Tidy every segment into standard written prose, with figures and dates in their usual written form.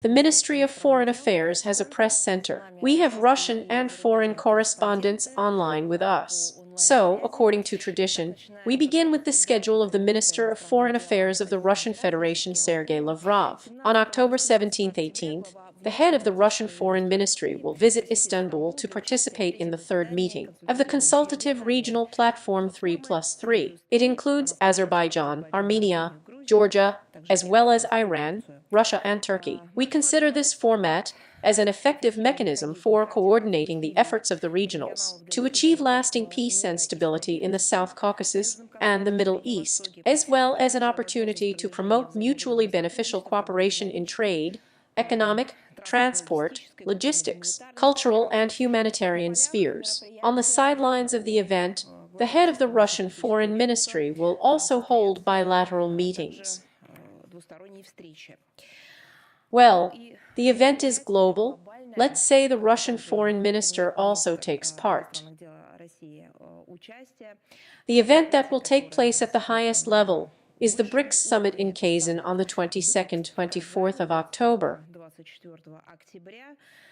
The Ministry of Foreign Affairs has a press center. We have Russian and foreign correspondents online with us. So, according to tradition, we begin with the schedule of the Minister of Foreign Affairs of the Russian Federation, Sergei Lavrov. On October 17th-18th, the head of the Russian Foreign Ministry will visit Istanbul to participate in the third meeting of the Consultative Regional Platform 3+3. It includes Azerbaijan, Armenia, Georgia, as well as Iran, Russia and Turkey. We consider this format as an effective mechanism for coordinating the efforts of the regionals to achieve lasting peace and stability in the South Caucasus and the Middle East, as well as an opportunity to promote mutually beneficial cooperation in trade, economic, transport, logistics, cultural and humanitarian spheres. On the sidelines of the event, the head of the Russian Foreign Ministry will also hold bilateral meetings. Well, the event is global. Let's say the Russian foreign minister also takes part. The event that will take place at the highest level is the BRICS summit in Kazan on the 22nd-24th of October.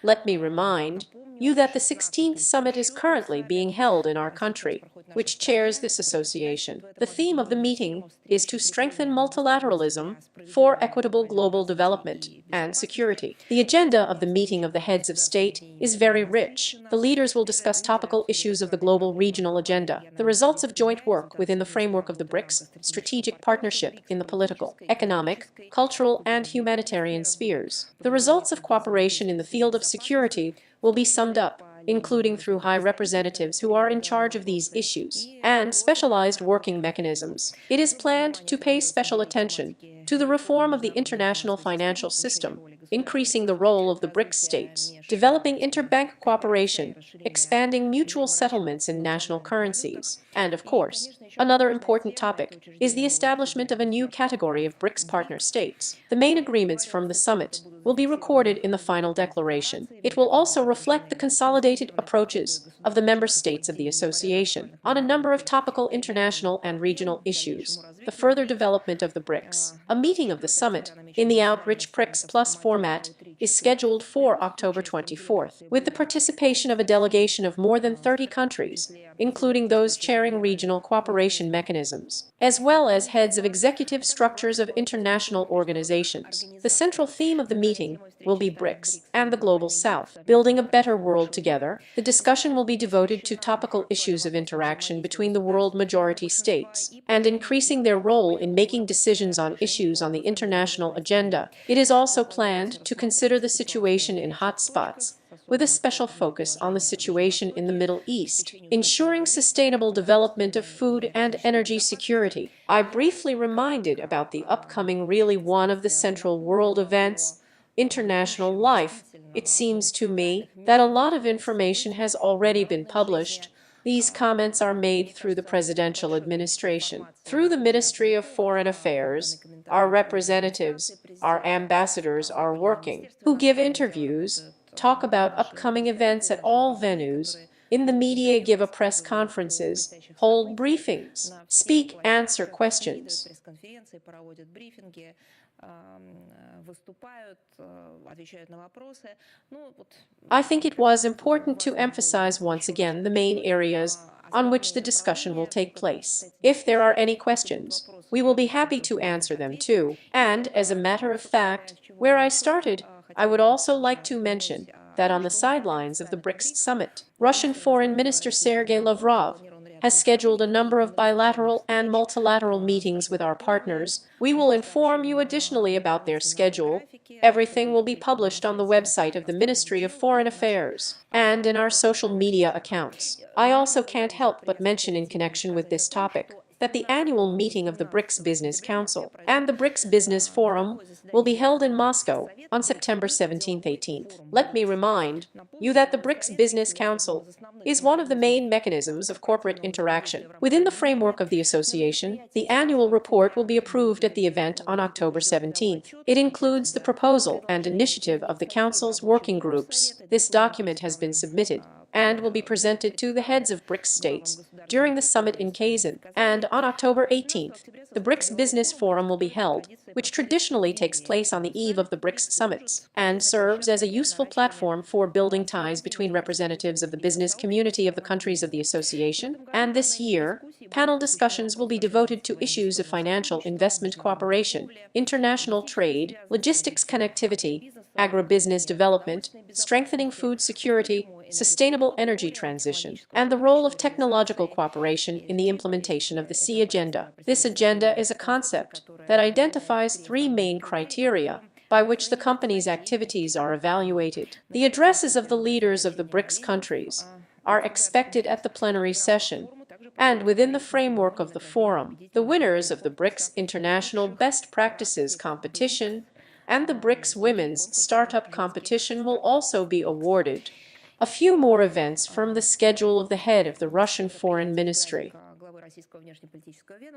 Let me remind you that the 16th summit is currently being held in our country, which chairs this association. The theme of the meeting is to strengthen multilateralism for equitable global development and security. The agenda of the meeting of the heads of state is very rich. The leaders will discuss topical issues of the global regional agenda, the results of joint work within the framework of the BRICS, strategic partnership in the political, economic, cultural, and humanitarian spheres. The results of cooperation in the field of security will be summed up, including through high representatives who are in charge of these issues, and specialized working mechanisms. It is planned to pay special attention to the reform of the international financial system, increasing the role of the BRICS states, developing interbank cooperation, expanding mutual settlements in national currencies, and of course, another important topic is the establishment of a new category of BRICS partner states. The main agreements from the summit will be recorded in the final declaration. It will also reflect the consolidated approaches of the member states of the association on a number of topical international and regional issues, the further development of the BRICS. A meeting of the summit in the Outreach BRICS Plus format is scheduled for October 24th, with the participation of a delegation of more than 30 countries, including those chairing regional cooperation mechanisms, as well as heads of executive structures of international organizations. The central theme of the meeting will be BRICS and the Global South, building a better world together. The discussion will be devoted to topical issues of interaction between the world majority states and increasing their role in making decisions on issues on the international agenda. It is also planned to consider the situation in hotspots, with a special focus on the situation in the Middle East, ensuring sustainable development of food and energy security. I briefly reminded about the upcoming really one of the central world events, international life. It seems to me that a lot of information has already been published. These comments are made through the presidential administration, through the Ministry of Foreign Affairs. Our representatives, our ambassadors are working, who give interviews, talk about upcoming events at all venues, in the media give a press conferences, hold briefings, speak, answer questions. I think it was important to emphasize once again the main areas on which the discussion will take place. If there are any questions, we will be happy to answer them too. And, as a matter of fact, where I started, I would also like to mention that on the sidelines of the BRICS summit, Russian Foreign Minister Sergei Lavrov has scheduled a number of bilateral and multilateral meetings with our partners. We will inform you additionally about their schedule. Everything will be published on the website of the Ministry of Foreign Affairs and in our social media accounts. I also can't help but mention in connection with this topic that the annual meeting of the BRICS Business Council and the BRICS Business Forum will be held in Moscow on September 17th-18th. Let me remind you that the BRICS Business Council is one of the main mechanisms of corporate interaction. Within the framework of the association, the annual report will be approved at the event on October 17th. It includes the proposal and initiative of the Council's working groups. This document has been submitted and will be presented to the heads of BRICS states during the summit in Kazan. And on October 18th, the BRICS Business Forum will be held, which traditionally takes place on the eve of the BRICS summits, and serves as a useful platform for building ties between representatives of the business community of the countries of the association. And this year, panel discussions will be devoted to issues of financial investment cooperation, international trade, logistics connectivity, agribusiness development, strengthening food security, sustainable energy transition, and the role of technological cooperation in the implementation of the C Agenda. This agenda is a concept that identifies three main criteria by which the company's activities are evaluated. The addresses of the leaders of the BRICS countries are expected at the plenary session, and within the framework of the forum, the winners of the BRICS International Best Practices Competition and the BRICS Women's Startup Competition will also be awarded. A few more events from the schedule of the head of the Russian Foreign Ministry.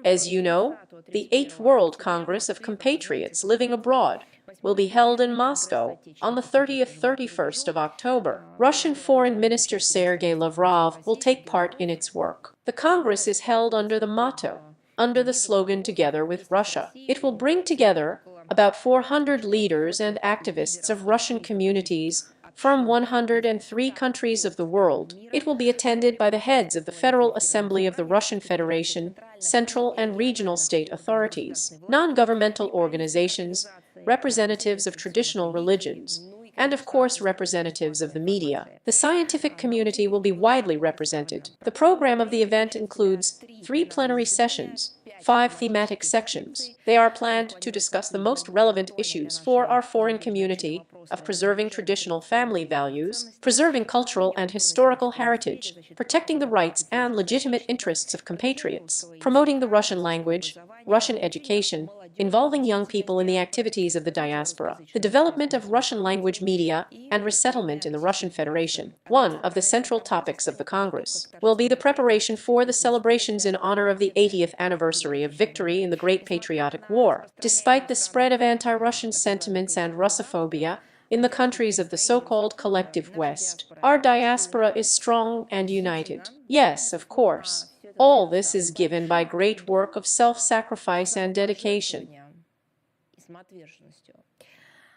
As you know, the 8th World Congress of Compatriots Living Abroad will be held in Moscow on the 31st of October. Russian Foreign Minister Sergei Lavrov will take part in its work. The Congress is held under the motto, under the slogan Together with Russia. It will bring together about 400 leaders and activists of Russian communities from 103 countries of the world. It will be attended by the heads of the Federal Assembly of the Russian Federation, central and regional state authorities, non-governmental organizations, representatives of traditional religions, and of course representatives of the media. The scientific community will be widely represented. The program of the event includes 3 plenary sessions, 5 thematic sections. They are planned to discuss the most relevant issues for our foreign community of preserving traditional family values, preserving cultural and historical heritage, protecting the rights and legitimate interests of compatriots, promoting the Russian language, Russian education, involving young people in the activities of the diaspora, the development of Russian language media, and resettlement in the Russian Federation. One of the central topics of the Congress will be the preparation for the celebrations in honor of the 80th anniversary of victory in the Great Patriotic War. Despite the spread of anti-Russian sentiments and Russophobia in the countries of the so-called collective West, our diaspora is strong and united. Yes, of course. All this is given by great work of self-sacrifice and dedication.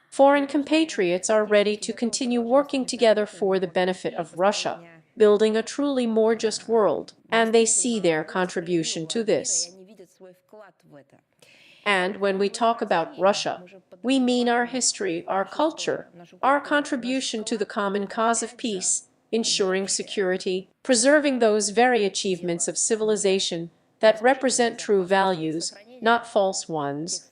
Foreign compatriots are ready to continue working together for the benefit of Russia, building a truly more just world, and they see their contribution to this. And when we talk about Russia, we mean our history, our culture, our contribution to the common cause of peace, ensuring security, preserving those very achievements of civilization that represent true values, not false ones.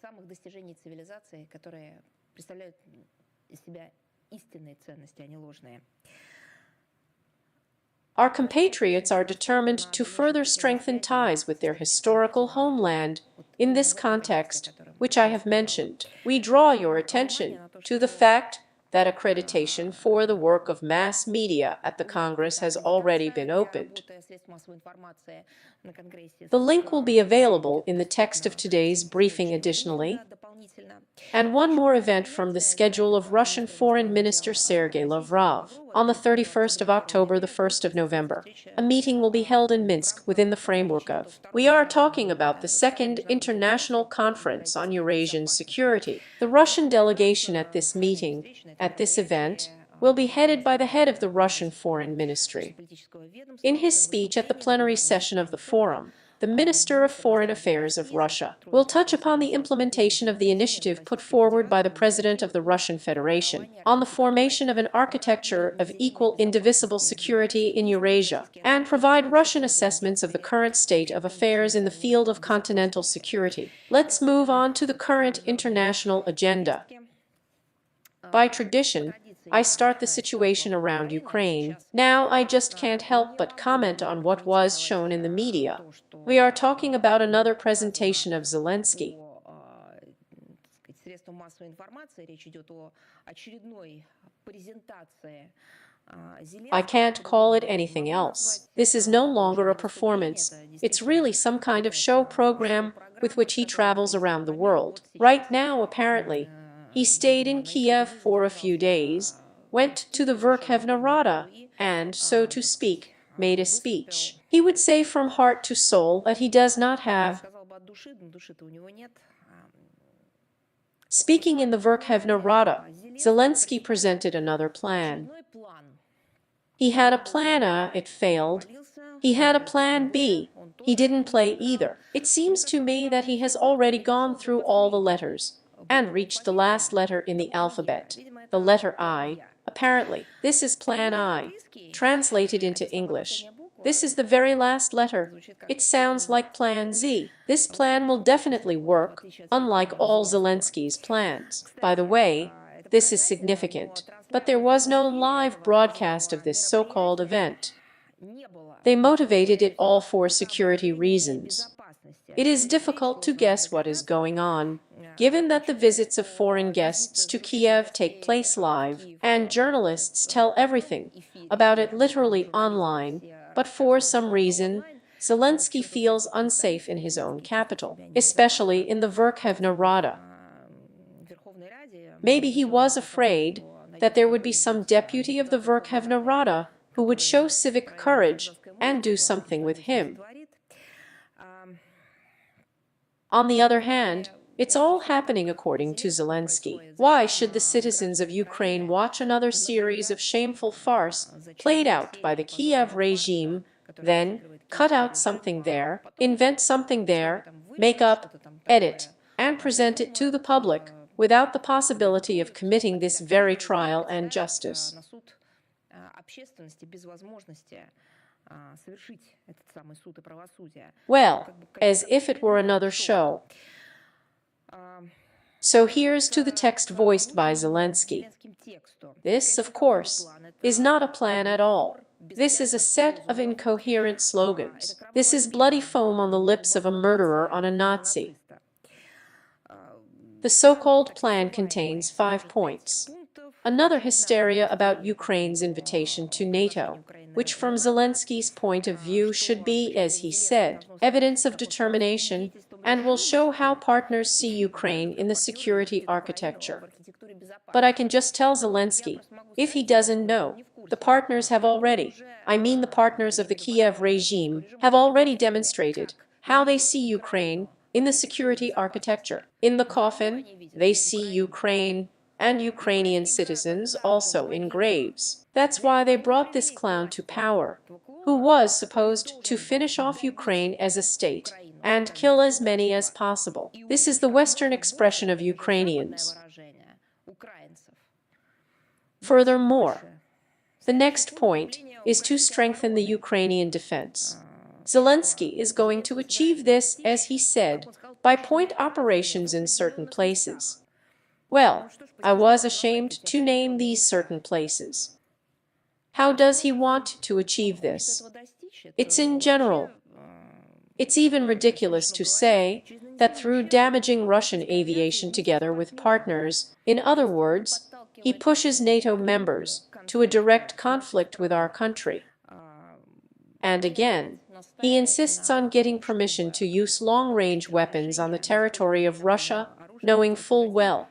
Our compatriots are determined to further strengthen ties with their historical homeland. In this context, which I have mentioned, we draw your attention to the fact that accreditation for the work of mass media at the Congress has already been opened. The link will be available in the text of today's briefing additionally. And one more event from the schedule of Russian Foreign Minister Sergei Lavrov. On the 31st of October, the 1st of November, a meeting will be held in Minsk within the framework of. We are talking about the Second International Conference on Eurasian Security. The Russian delegation at this meeting, at this event, will be headed by the head of the Russian Foreign Ministry. In his speech at the plenary session of the forum, the Minister of Foreign Affairs of Russia will touch upon the implementation of the initiative put forward by the President of the Russian Federation on the formation of an architecture of equal indivisible security in Eurasia, and provide Russian assessments of the current state of affairs in the field of continental security. Let's move on to the current international agenda. By tradition, I start the situation around Ukraine. Now I just can't help but comment on what was shown in the media. We are talking about another presentation of Zelensky. I can't call it anything else. This is no longer a performance. It's really some kind of show program with which he travels around the world. Right now, apparently, he stayed in Kiev for a few days, went to the Verkhovna Rada, and, so to speak, made a speech. He would say from heart to soul that he does not have. Speaking in the Verkhovna Rada, Zelensky presented another plan. He had a plan A, it failed. He had a plan B. He didn't play either. It seems to me that he has already gone through all the letters and reached the last letter in the alphabet, the letter I. Apparently, this is plan I, translated into English. This is the very last letter. It sounds like plan Z. This plan will definitely work, unlike all Zelensky's plans. By the way, this is significant, but there was no live broadcast of this so-called event. They motivated it all for security reasons. It is difficult to guess what is going on, given that the visits of foreign guests to Kiev take place live, and journalists tell everything about it literally online, but for some reason, Zelensky feels unsafe in his own capital, especially in the Verkhovna Rada. Maybe he was afraid that there would be some deputy of the Verkhovna Rada who would show civic courage and do something with him. On the other hand, it's all happening according to Zelensky. Why should the citizens of Ukraine watch another series of shameful farce played out by the Kiev regime, then cut out something there, invent something there, make up, edit, and present it to the public without the possibility of committing this very trial and justice? Well, as if it were another show. So here's to the text voiced by Zelensky. This, of course, is not a plan at all. This is a set of incoherent slogans. This is bloody foam on the lips of a murderer on a Nazi. The so-called plan contains 5 points. Another hysteria about Ukraine's invitation to NATO, which from Zelensky's point of view should be, as he said, evidence of determination and will show how partners see Ukraine in the security architecture. But I can just tell Zelensky, if he doesn't know, the partners have already, I mean the partners of the Kiev regime, have already demonstrated how they see Ukraine in the security architecture. In the coffin, they see Ukraine and Ukrainian citizens also in graves. That's why they brought this clown to power, who was supposed to finish off Ukraine as a state and kill as many as possible. This is the Western expression of Ukrainians. Furthermore, the next point is to strengthen the Ukrainian defense. Zelensky is going to achieve this, as he said, by point operations in certain places. Well, I was ashamed to name these certain places. How does he want to achieve this? It's in general. It's even ridiculous to say that through damaging Russian aviation together with partners, in other words, he pushes NATO members to a direct conflict with our country. And again, he insists on getting permission to use long-range weapons on the territory of Russia, knowing full well,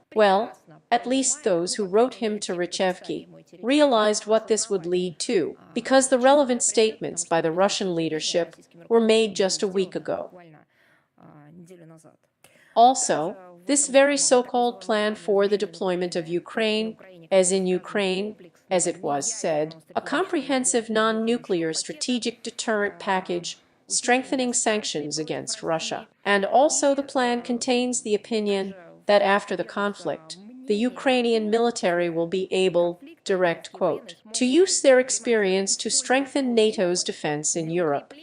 at least those who wrote him to Richevki realized what this would lead to, because the relevant statements by the Russian leadership were made just a week ago. Also, this very so-called plan for the deployment of Ukraine, as in Ukraine, as it was said, a comprehensive non-nuclear strategic deterrent package strengthening sanctions against Russia. And also the plan contains the opinion that after the conflict, the Ukrainian military will be able, direct quote, to use their experience to strengthen NATO's defense in Europe.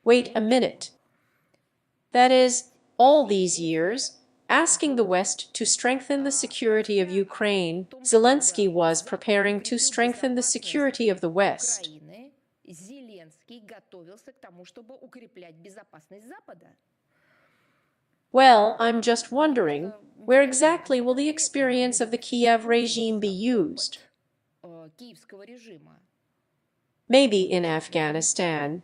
Wait a minute. That is, all these years, asking the West to strengthen the security of Ukraine, Zelensky was preparing to strengthen the security of the West. Well, I'm just wondering, where exactly will the experience of the Kiev regime be used? Maybe in Afghanistan,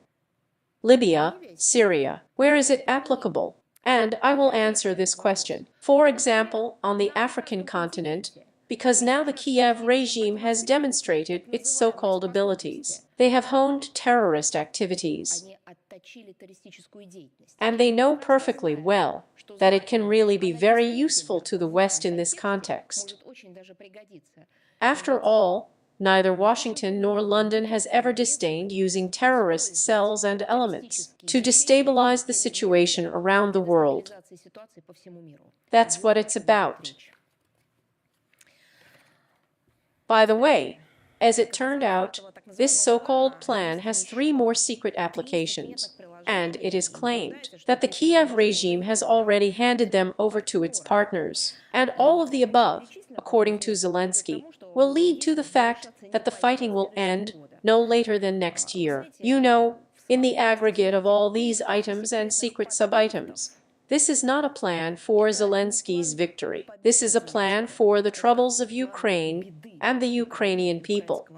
Libya, Syria. Where is it applicable? And I will answer this question. For example, on the African continent, because now the Kiev regime has demonstrated its so-called abilities. They have honed terrorist activities, and they know perfectly well that it can really be very useful to the West in this context. After all, neither Washington nor London has ever disdained using terrorist cells and elements to destabilize the situation around the world. That's what it's about. By the way, as it turned out, this so-called plan has 3 more secret applications, and it is claimed that the Kiev regime has already handed them over to its partners. And all of the above, according to Zelensky, will lead to the fact that the fighting will end no later than next year. You know, in the aggregate of all these items and secret sub-items, this is not a plan for Zelensky's victory. This is a plan for the troubles of Ukraine and the Ukrainian people.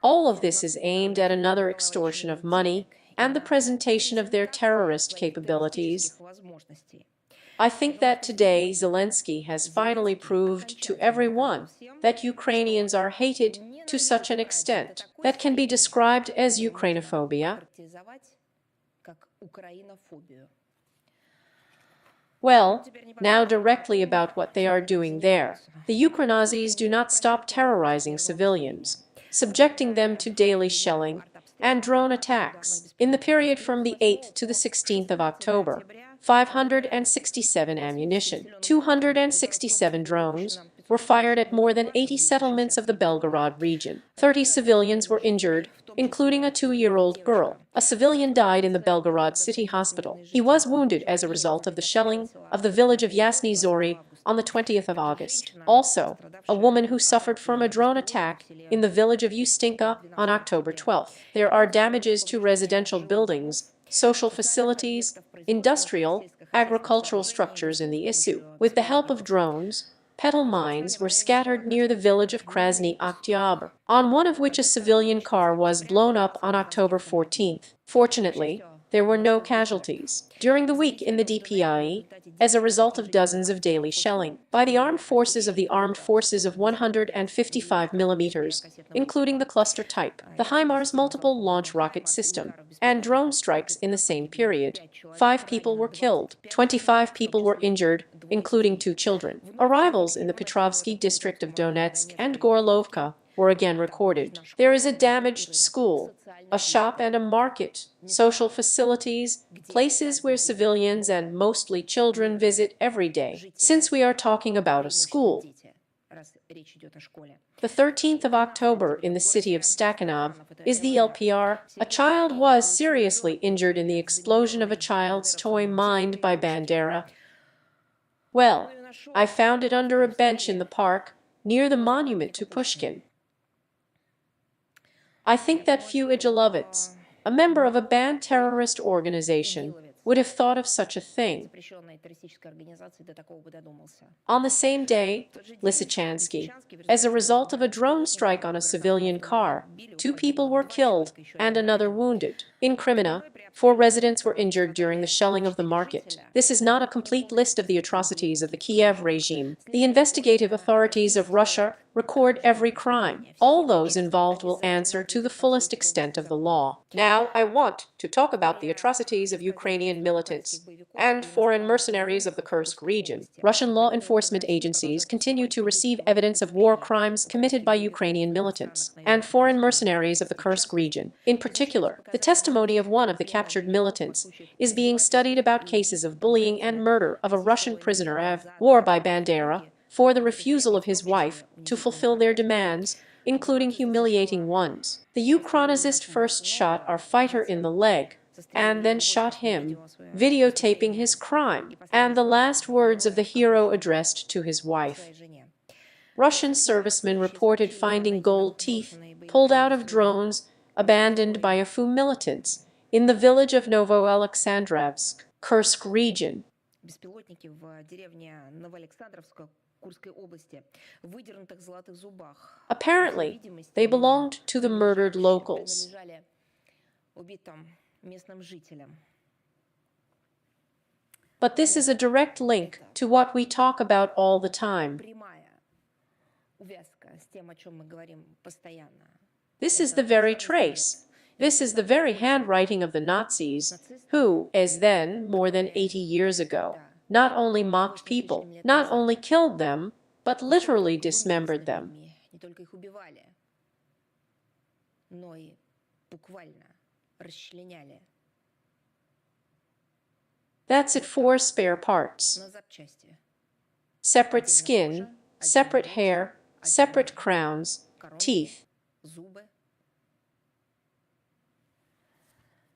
All of this is aimed at another extortion of money and the presentation of their terrorist capabilities. I think that today Zelensky has finally proved to everyone that Ukrainians are hated to such an extent that can be described as Ukrainophobia. Well, now directly about what they are doing there. The Ukranazis do not stop terrorizing civilians, subjecting them to daily shelling and drone attacks. In the period from the 8th to the 16th of October, 567 ammunition, 267 drones were fired at more than 80 settlements of the Belgorod region. 30 civilians were injured, including a 2-year-old girl. A civilian died in the Belgorod city hospital. He was wounded as a result of the shelling of the village of Yasny Zori on the 20th of August. Also, a woman who suffered from a drone attack in the village of Ustinka on October 12th. There are damages to residential buildings, social facilities, industrial, agricultural structures in the Isu. With the help of drones, petal mines were scattered near the village of Krasny Oktyabr, on one of which a civilian car was blown up on October 14th. Fortunately, there were no casualties during the week in the DPIE as a result of dozens of daily shelling by the armed forces of 155 millimeters, including the cluster type, the HIMARS multiple launch rocket system, and drone strikes in the same period. 5 people were killed, 25 people were injured, including 2 children. Arrivals in the Petrovsky district of Donetsk and Gorlovka were again recorded. There is a damaged school, a shop and a market, social facilities, places where civilians and mostly children visit every day, since we are talking about a school. The 13th of October in the city of Stakhanov is the LPR. A child was seriously injured in the explosion of a child's toy mined by Bandera. Well, I found it under a bench in the park, near the monument to Pushkin. I think that few Igilovets, a member of a banned terrorist organization, would have thought of such a thing. On the same day, Lysychanski, as a result of a drone strike on a civilian car, 2 people were killed and another wounded. In Crimea, 4 residents were injured during the shelling of the market. This is not a complete list of the atrocities of the Kiev regime. The investigative authorities of Russia record every crime. All those involved will answer to the fullest extent of the law. Now I want to talk about the atrocities of Ukrainian militants and foreign mercenaries of the Kursk region. Russian law enforcement agencies continue to receive evidence of war crimes committed by Ukrainian militants and foreign mercenaries of the Kursk region. In particular, the testimony of one of the captured militants is being studied about cases of bullying and murder of a Russian prisoner of war by Bandera for the refusal of his wife to fulfill their demands, including humiliating ones. The Ukranazist first shot our fighter in the leg and then shot him, videotaping his crime and the last words of the hero addressed to his wife. Russian servicemen reported finding gold teeth pulled out of drones abandoned by a few militants in the village of Novo-Alexandrovsk, Kursk region. Apparently, they belonged to the murdered locals. But this is a direct link to what we talk about all the time. This is the very trace. This is the very handwriting of the Nazis, who, as then, more than 80 years ago, not only mocked people, not only killed them, but literally dismembered them. That's it, 4 spare parts. Separate skin, separate hair, separate crowns, teeth.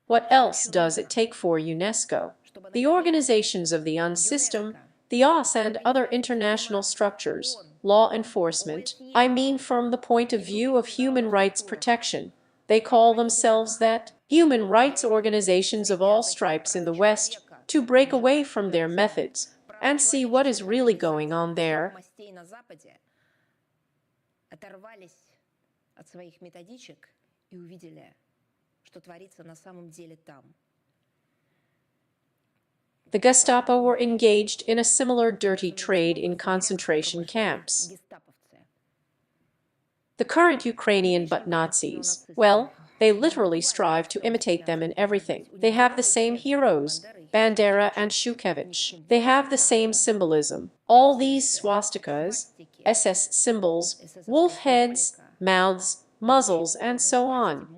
What else does it take for UNESCO, the organizations of the UN system, the OSS and other international structures, law enforcement, I mean from the point of view of human rights protection? They call themselves that, human rights organizations of all stripes in the West, to break away from their methods and see what is really going on there. The Gestapo were engaged in a similar dirty trade in concentration camps. The current Ukrainian but Nazis, well, they literally strive to imitate them in everything. They have the same heroes, Bandera and Shukevich. They have the same symbolism. All these swastikas, SS symbols, wolf heads, mouths, muzzles, and so on.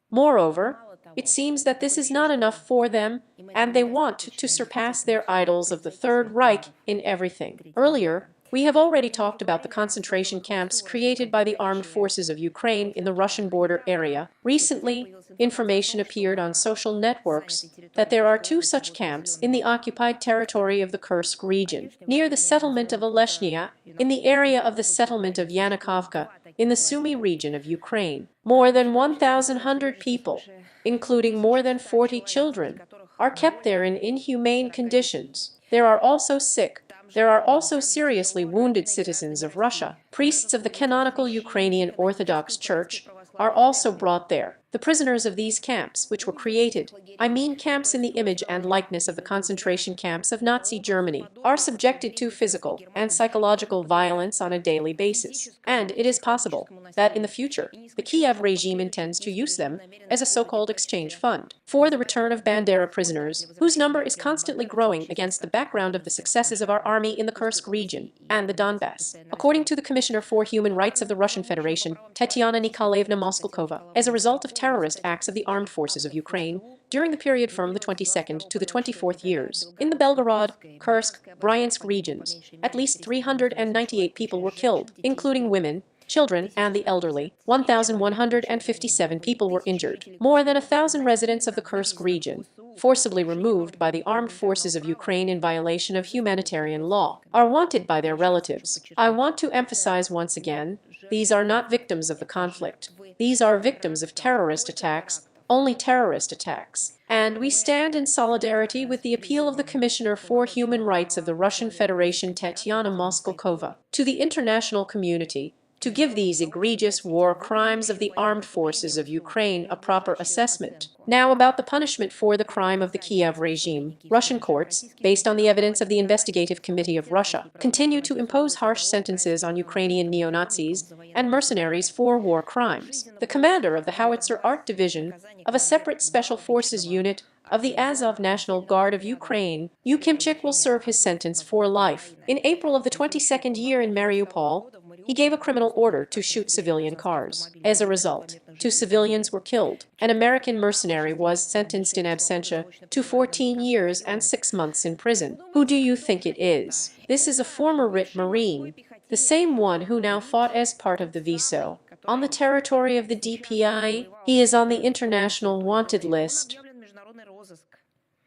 Moreover, it seems that this is not enough for them, and they want to surpass their idols of the Third Reich in everything. Earlier, we have already talked about the concentration camps created by the armed forces of Ukraine in the Russian border area. Recently, information appeared on social networks that there are 2 such camps in the occupied territory of the Kursk region, near the settlement of Oleshnia, in the area of the settlement of Yanukovka, in the Sumy region of Ukraine. More than 1,100 people, including more than 40 children, are kept there in inhumane conditions. There are also sick. There are also seriously wounded citizens of Russia. Priests of the canonical Ukrainian Orthodox Church are also brought there. The prisoners of these camps, which were created, I mean camps in the image and likeness of the concentration camps of Nazi Germany, are subjected to physical and psychological violence on a daily basis. And it is possible that in the future, the Kiev regime intends to use them as a so-called exchange fund for the return of Bandera prisoners, whose number is constantly growing against the background of the successes of our army in the Kursk region and the Donbass. According to the Commissioner for Human Rights of the Russian Federation, Tetiana Nikolaevna Moskalkova, as a result of terrorist acts of the armed forces of Ukraine during the period from the 22nd to the 24th years, in the Belgorod, Kursk, Bryansk regions, at least 398 people were killed, including women, children, and the elderly. 1,157 people were injured. More than 1,000 residents of the Kursk region, forcibly removed by the armed forces of Ukraine in violation of humanitarian law, are wanted by their relatives. I want to emphasize once again, these are not victims of the conflict. These are victims of terrorist attacks, only terrorist attacks. And we stand in solidarity with the appeal of the Commissioner for Human Rights of the Russian Federation, Tetiana Moskalkova, to the international community to give these egregious war crimes of the armed forces of Ukraine a proper assessment. Now about the punishment for the crime of the Kiev regime. Russian courts, based on the evidence of the Investigative Committee of Russia, continue to impose harsh sentences on Ukrainian neo-Nazis and mercenaries for war crimes. The commander of the Howitzer Art Division of a separate Special Forces unit of the Azov National Guard of Ukraine, Yukimchik, will serve his sentence for life. In April of the 22nd year in Mariupol, he gave a criminal order to shoot civilian cars. As a result, 2 civilians were killed. An American mercenary was sentenced in absentia to 14 years and 6 months in prison. Who do you think it is? This is a former RIT Marine, the same one who now fought as part of the VSO on the territory of the DPI. He is on the international wanted list.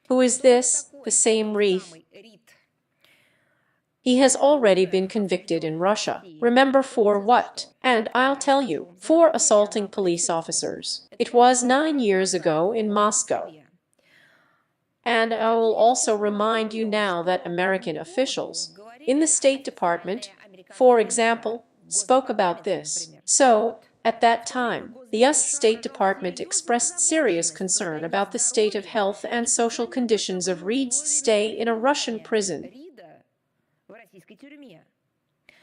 Who is this? The same Reith. He has already been convicted in Russia. Remember for what? And I'll tell you, for assaulting police officers. It was 9 years ago in Moscow. And I will also remind you now that American officials in the State Department, for example, spoke about this. So, at that time, the US State Department expressed serious concern about the state of health and social conditions of Reed's stay in a Russian prison.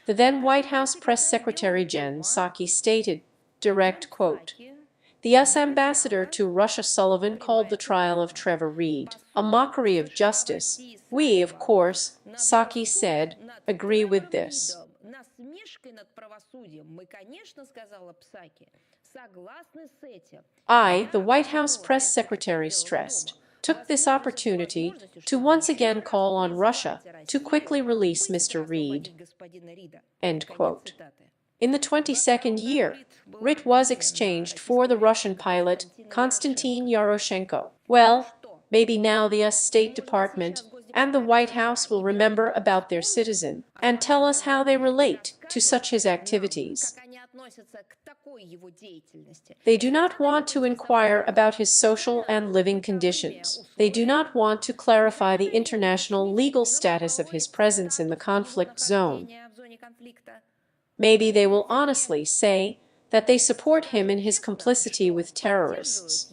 The then White House Press Secretary Jen Psaki stated, direct quote, "The U.S. ambassador to Russia Sullivan called the trial of Trevor Reed a mockery of justice. We, of course," Psaki said, "agree with this." I, the White House press secretary stressed, took this opportunity to once again call on Russia to quickly release Mr. Reed. End quote. In the 22nd year, Rit was exchanged for the Russian pilot Konstantin Yaroshenko. Well, maybe now the US State Department and the White House will remember about their citizen and tell us how they relate to such his activities. They do not want to inquire about his social and living conditions. They do not want to clarify the international legal status of his presence in the conflict zone. Maybe they will honestly say that they support him in his complicity with terrorists.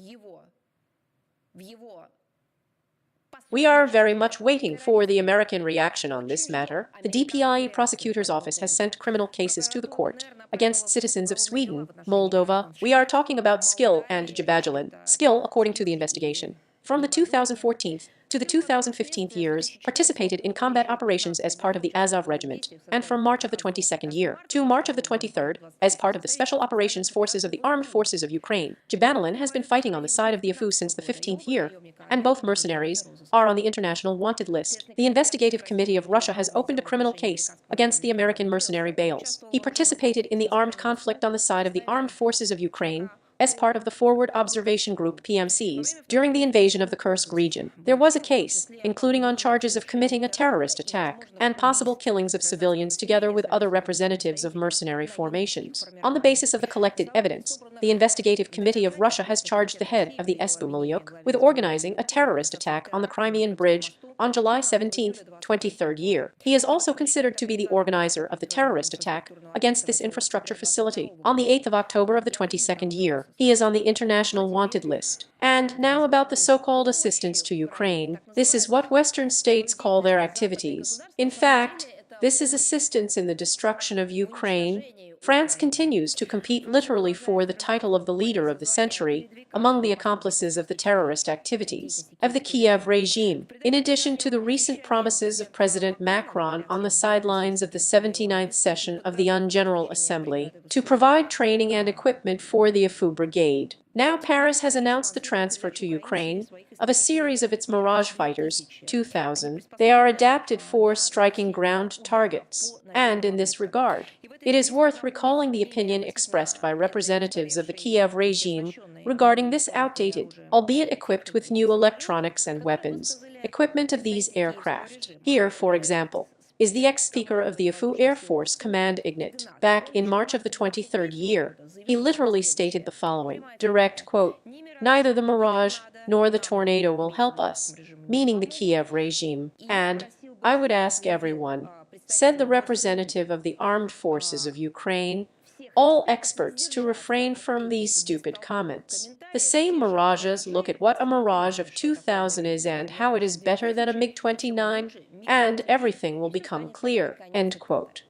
We are very much waiting for the American reaction on this matter. The DPI prosecutor's office has sent criminal cases to the court against citizens of Sweden, Moldova. We are talking about Skill and Jabajilin. Skill, according to the investigation, from the 2014 to the 2015 years, participated in combat operations as part of the Azov Regiment, and from March of the 22nd year to March of the 23rd, as part of the Special Operations Forces of the Armed Forces of Ukraine. Jabajilin has been fighting on the side of the AFU since the 15th year, and both mercenaries are on the international wanted list. The Investigative Committee of Russia has opened a criminal case against the American mercenary Bales. He participated in the armed conflict on the side of the Armed Forces of Ukraine as part of the Forward Observation Group PMCs during the invasion of the Kursk region. There was a case, including on charges of committing a terrorist attack and possible killings of civilians together with other representatives of mercenary formations. On the basis of the collected evidence, the Investigative Committee of Russia has charged the head of the SBU Milyuk with organizing a terrorist attack on the Crimean Bridge on July 17, 23rd year. He is also considered to be the organizer of the terrorist attack against this infrastructure facility on the 8th of October of the 22nd year. He is on the international wanted list. And now about the so-called assistance to Ukraine. This is what Western states call their activities. In fact, this is assistance in the destruction of Ukraine. France continues to compete literally for the title of the leader of the century among the accomplices of the terrorist activities of the Kiev regime. In addition to the recent promises of President Macron on the sidelines of the 79th session of the UN General Assembly to provide training and equipment for the AFU brigade, now Paris has announced the transfer to Ukraine of a series of its Mirage fighters, 2,000. They are adapted for striking ground targets. And in this regard, it is worth recalling the opinion expressed by representatives of the Kiev regime regarding this outdated, albeit equipped with new electronics and weapons, equipment of these aircraft. Here, for example, is the ex-speaker of the AFU Air Force Command Ignat. Back in March of the 23rd year, he literally stated the following, direct quote, "Neither the Mirage nor the Tornado will help us," meaning the Kiev regime. And I would ask everyone, said the representative of the armed forces of Ukraine, all experts to refrain from these stupid comments. The same Mirages, look at what a Mirage of 2000 is and how it is better than a MiG-29, and everything will become clear." End quote.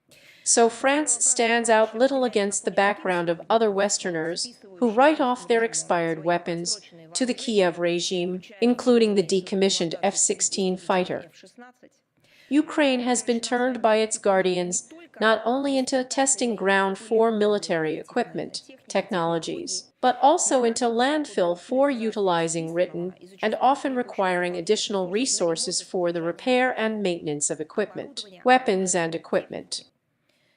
So France stands out little against the background of other Westerners who write off their expired weapons to the Kiev regime, including the decommissioned F-16 fighter. Ukraine has been turned by its guardians not only into a testing ground for military equipment, technologies, but also into landfill for utilizing written and often requiring additional resources for the repair and maintenance of equipment, weapons and equipment.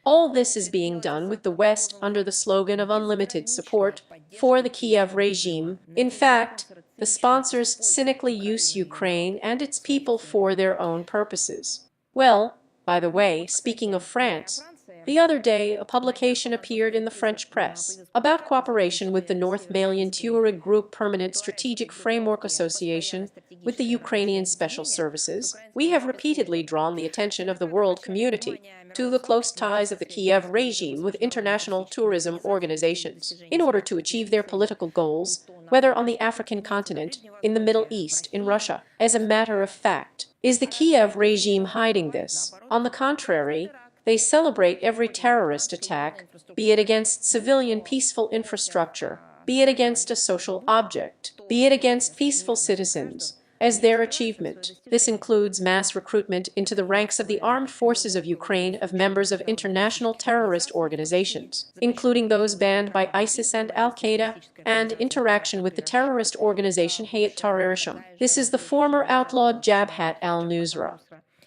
All this is being done with the West under the slogan of unlimited support for the Kiev regime. In fact, the sponsors cynically use Ukraine and its people for their own purposes. Well, by the way, speaking of France, the other day a publication appeared in the French press about cooperation with the North Malian Tuareg Group Permanent Strategic Framework Association with the Ukrainian Special Services. We have repeatedly drawn the attention of the world community to the close ties of the Kiev regime with international tourism organizations in order to achieve their political goals, whether on the African continent, in the Middle East, in Russia. As a matter of fact, is the Kiev regime hiding this? On the contrary, They celebrate every terrorist attack, be it against civilian peaceful infrastructure, be it against a social object, be it against peaceful citizens, as their achievement. This includes mass recruitment into the ranks of the armed forces of Ukraine of members of international terrorist organizations, including those banned by ISIS and Al-Qaeda, and interaction with the terrorist organization Hayat Tahrir. This is the former outlawed Jabhat al-Nusra.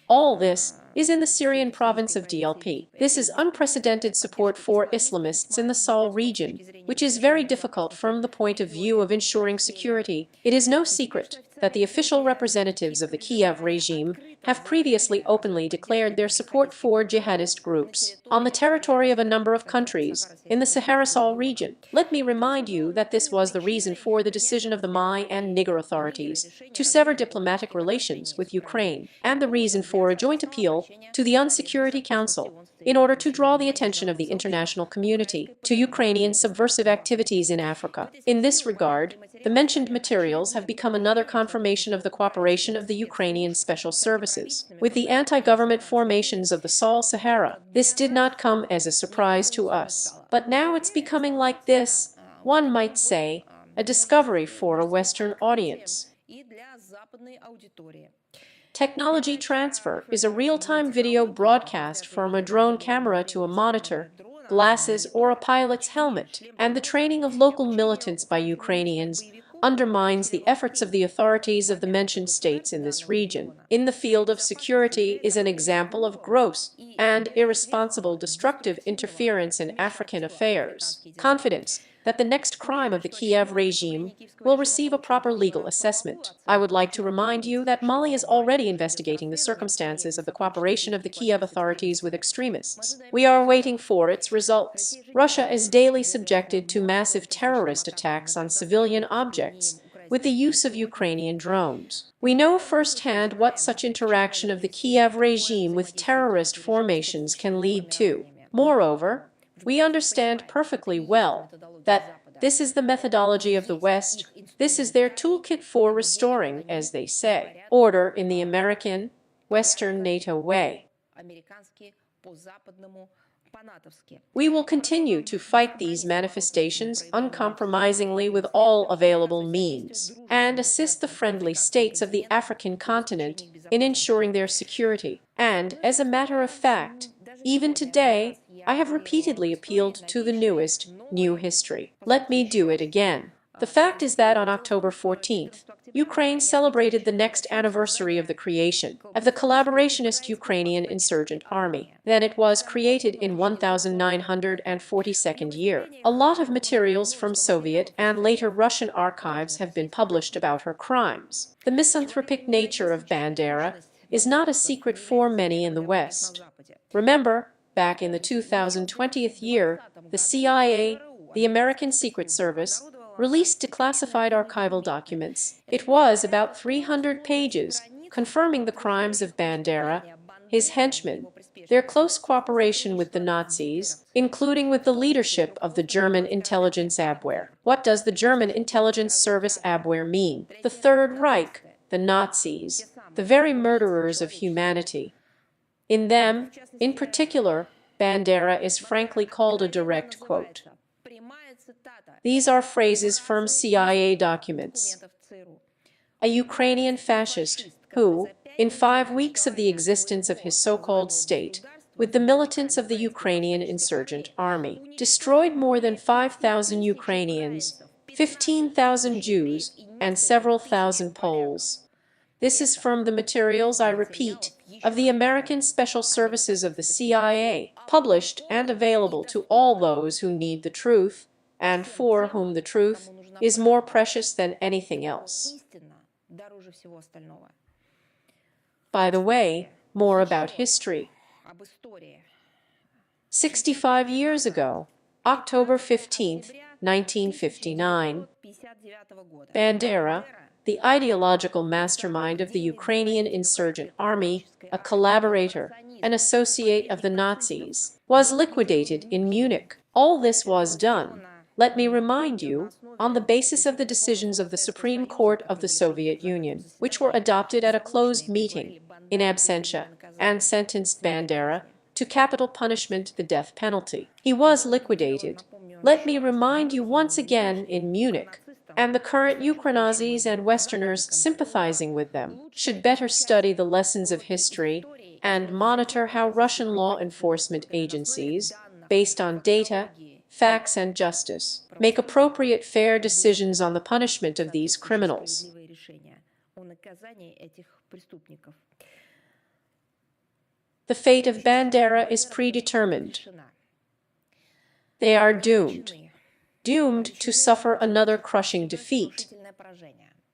All this is in the Syrian province of DLP. This is unprecedented support for Islamists in the Sal region, which is very difficult from the point of view of ensuring security. It is no secret that the official representatives of the Kiev regime have previously openly declared their support for jihadist groups on the territory of a number of countries in the Sahara Sal region. Let me remind you that this was the reason for the decision of the Mai and Niger authorities to sever diplomatic relations with Ukraine, and the reason for a joint appeal to the UN Security Council in order to draw the attention of the international community to Ukrainian subversive activities in Africa. In this regard, the mentioned materials have become another confirmation of the cooperation of the Ukrainian special services with the anti-government formations of the Sal Sahara. This did not come as a surprise to us, but now it's becoming like this, one might say, a discovery for a Western audience. Technology transfer is a real-time video broadcast from a drone camera to a monitor, glasses, or a pilot's helmet, and the training of local militants by Ukrainians undermines the efforts of the authorities of the mentioned states in this region. In the field of security is an example of gross and irresponsible destructive interference in African affairs. Confidence that the next crime of the Kiev regime will receive a proper legal assessment. I would like to remind you that Mali is already investigating the circumstances of the cooperation of the Kiev authorities with extremists. We are waiting for its results. Russia is daily subjected to massive terrorist attacks on civilian objects with the use of Ukrainian drones. We know firsthand what such interaction of the Kiev regime with terrorist formations can lead to. Moreover, we understand perfectly well that this is the methodology of the West. This is their toolkit for restoring, as they say, order in the American, Western NATO way. We will continue to fight these manifestations uncompromisingly with all available means, and assist the friendly states of the African continent in ensuring their security. And, as a matter of fact, even today, I have repeatedly appealed to the new history. Let me do it again. The fact is that on October 14th, Ukraine celebrated the next anniversary of the creation of the collaborationist Ukrainian insurgent army. Then it was created in 1942nd year. A lot of materials from Soviet and later Russian archives have been published about her crimes. The misanthropic nature of Bandera is not a secret for many in the West. Remember, back in the 2020th year, the CIA, the American Secret Service, released declassified archival documents. It was about 300 pages, confirming the crimes of Bandera, his henchmen, their close cooperation with the Nazis, including with the leadership of the German intelligence Abwehr. What does the German intelligence service Abwehr mean? The Third Reich, the Nazis, the very murderers of humanity. In them, in particular, Bandera is frankly called a direct quote. These are phrases from CIA documents. A Ukrainian fascist who, in 5 weeks of the existence of his so-called state, with the militants of the Ukrainian insurgent army, destroyed more than 5,000 Ukrainians, 15,000 Jews, and several thousand Poles. This is from the materials, I repeat, of the American Special Services of the CIA, published and available to all those who need the truth, and for whom the truth is more precious than anything else. By the way, more about history. 65 years ago, October 15, 1959, Bandera, the ideological mastermind of the Ukrainian insurgent army, a collaborator, an associate of the Nazis, was liquidated in Munich. All this was done, let me remind you, on the basis of the decisions of the Supreme Court of the Soviet Union, which were adopted at a closed meeting, in absentia, and sentenced Bandera to capital punishment, the death penalty. He was liquidated, let me remind you once again, in Munich, and the current Ukranazis and Westerners sympathizing with them should better study the lessons of history and monitor how Russian law enforcement agencies, based on data, facts and justice, make appropriate fair decisions on the punishment of these criminals. The fate of Bandera is predetermined. They are doomed to suffer another crushing defeat.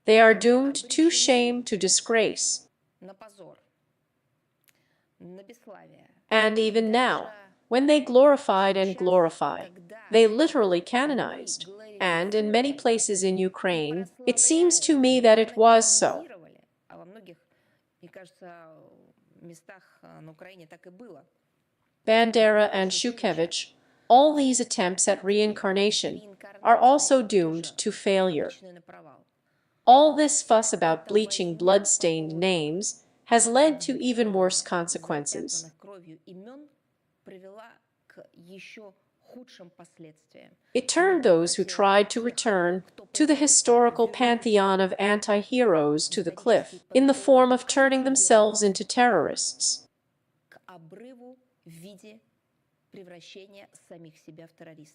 They are doomed to shame, to disgrace. And even now, when they glorified and glorify, they literally canonized. And in many places in Ukraine, it seems to me that it was so. Bandera and Shushkevich, all these attempts at reincarnation are also doomed to failure. All this fuss about bleaching blood-stained names has led to even worse consequences. It turned those who tried to return to the historical pantheon of anti-heroes to the cliff, in the form of turning themselves into terrorists.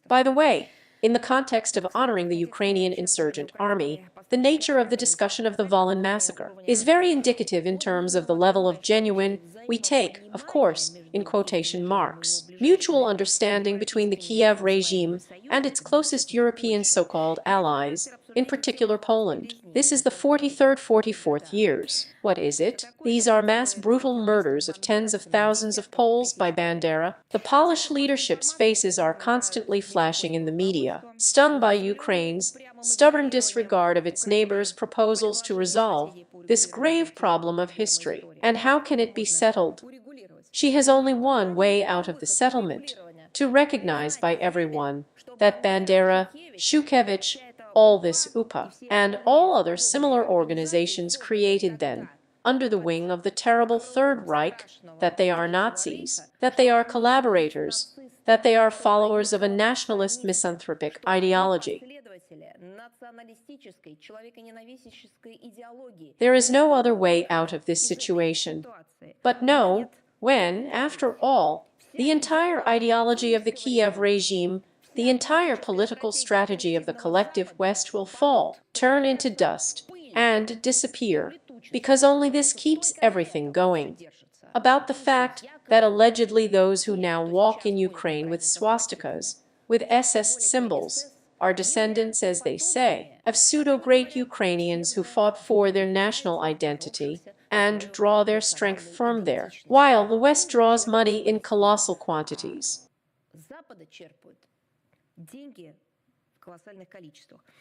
By the way, in the context of honoring the Ukrainian insurgent army, the nature of the discussion of the Volyn massacre is very indicative in terms of the level of genuine, we take, of course, in quotation marks, mutual understanding between the Kiev regime and its closest European so-called allies, in particular Poland. This is the 43rd, 44th years. What is it? These are mass brutal murders of tens of thousands of Poles by Bandera. The Polish leadership's faces are constantly flashing in the media, stung by Ukraine's stubborn disregard of its neighbors' proposals to resolve this grave problem of history. And how can it be settled? She has only one way out of the settlement: to recognize by everyone that Bandera, Shushkevich, all this UPA, and all other similar organizations created then, under the wing of the terrible Third Reich, that they are Nazis, that they are collaborators, that they are followers of a nationalist misanthropic ideology. There is no other way out of this situation. But no, when, after all, the entire ideology of the Kiev regime, the entire political strategy of the collective West will fall, turn into dust, and disappear, because only this keeps everything going. About the fact that allegedly those who now walk in Ukraine with swastikas, with SS symbols, are descendants, as they say, of pseudo-great Ukrainians who fought for their national identity and draw their strength from there, while the West draws money in colossal quantities.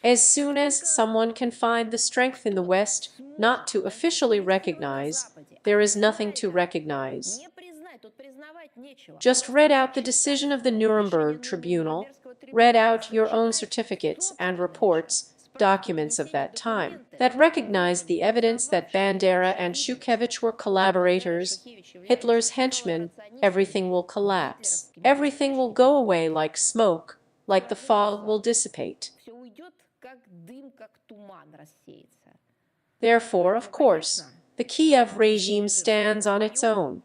As soon as someone can find the strength in the West not to officially recognize, there is nothing to recognize. Just read out the decision of the Nuremberg Tribunal, read out your own certificates and reports, documents of that time, that recognized the evidence that Bandera and Shushkevich were collaborators, Hitler's henchmen. Everything will collapse. Everything will go away like smoke, like the fog will dissipate. Therefore, of course, the Kiev regime stands on its own.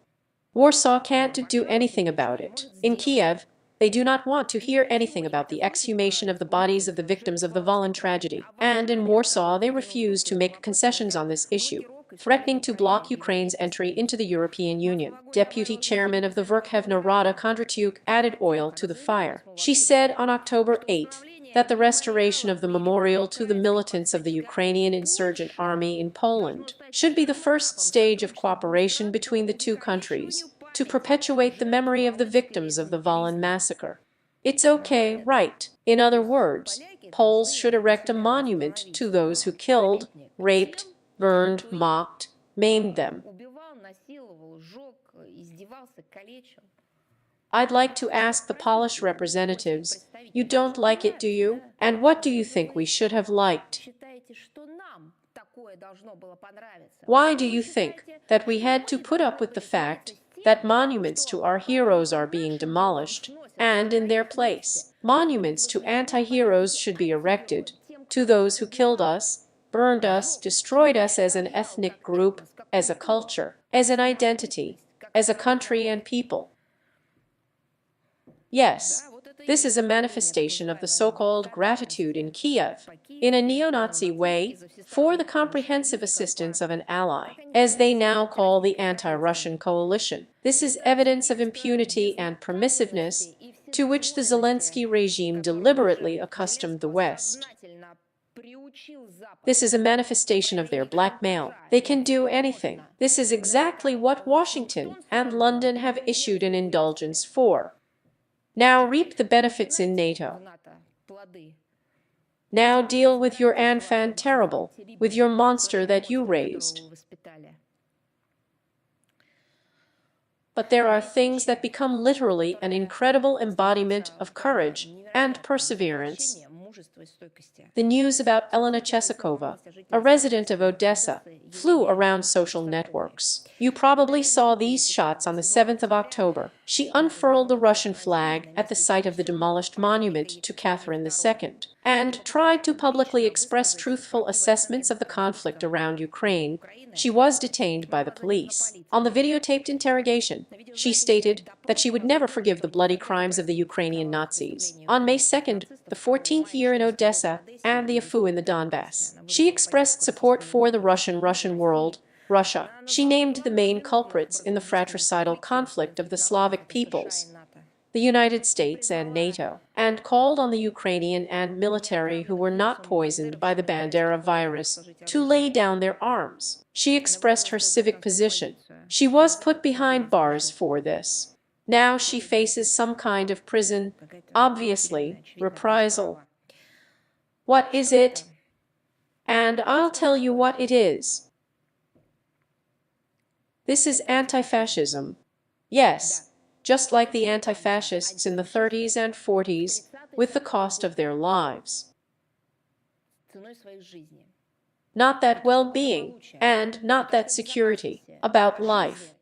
Warsaw can't do anything about it. In Kiev, they do not want to hear anything about the exhumation of the bodies of the victims of the Volyn tragedy. And in Warsaw, they refuse to make concessions on this issue, threatening to block Ukraine's entry into the European Union. Deputy Chairman of the Verkhovna Rada Kondratyuk added oil to the fire. She said on October 8th that the restoration of the memorial to the militants of the Ukrainian insurgent army in Poland should be the first stage of cooperation between the two countries to perpetuate the memory of the victims of the Volyn massacre. It's okay, right? In other words, Poles should erect a monument to those who killed, raped, burned, mocked, maimed them. I'd like to ask the Polish representatives, you don't like it, do you? And what do you think we should have liked? Why do you think that we had to put up with the fact that monuments to our heroes are being demolished, and in their place, monuments to anti-heroes should be erected, to those who killed us, burned us, destroyed us as an ethnic group, as a culture, as an identity, as a country and people. Yes, this is a manifestation of the so-called gratitude in Kiev, in a neo-Nazi way, for the comprehensive assistance of an ally, as they now call the anti-Russian coalition. This is evidence of impunity and permissiveness to which the Zelensky regime deliberately accustomed the West. This is a manifestation of their blackmail. They can do anything. This is exactly what Washington and London have issued an indulgence for. Now reap the benefits in NATO. Now deal with your infant terrible, with your monster that you raised. But there are things that become literally an incredible embodiment of courage and perseverance. The news about Elena Chesakova, a resident of Odessa, flew around social networks. You probably saw these shots on the 7th of October. She unfurled the Russian flag at the site of the demolished monument to Catherine II and tried to publicly express truthful assessments of the conflict around Ukraine. She was detained by the police. On the videotaped interrogation, she stated that she would never forgive the bloody crimes of the Ukrainian Nazis. On May 2nd, the 14th year in Odessa, and the AFU in the Donbass, she expressed support for the Russian world, Russia. She named the main culprits in the fratricidal conflict of the Slavic peoples, the United States and NATO, and called on the Ukrainian and military who were not poisoned by the Bandera virus to lay down their arms. She expressed her civic position. She was put behind bars for this. Now she faces some kind of prison, obviously, reprisal. What is it? And I'll tell you what it is. This is anti-fascism. Yes, just like the anti-fascists in the 30s and 40s, with the cost of their lives. Not that well-being, and not that security, about life.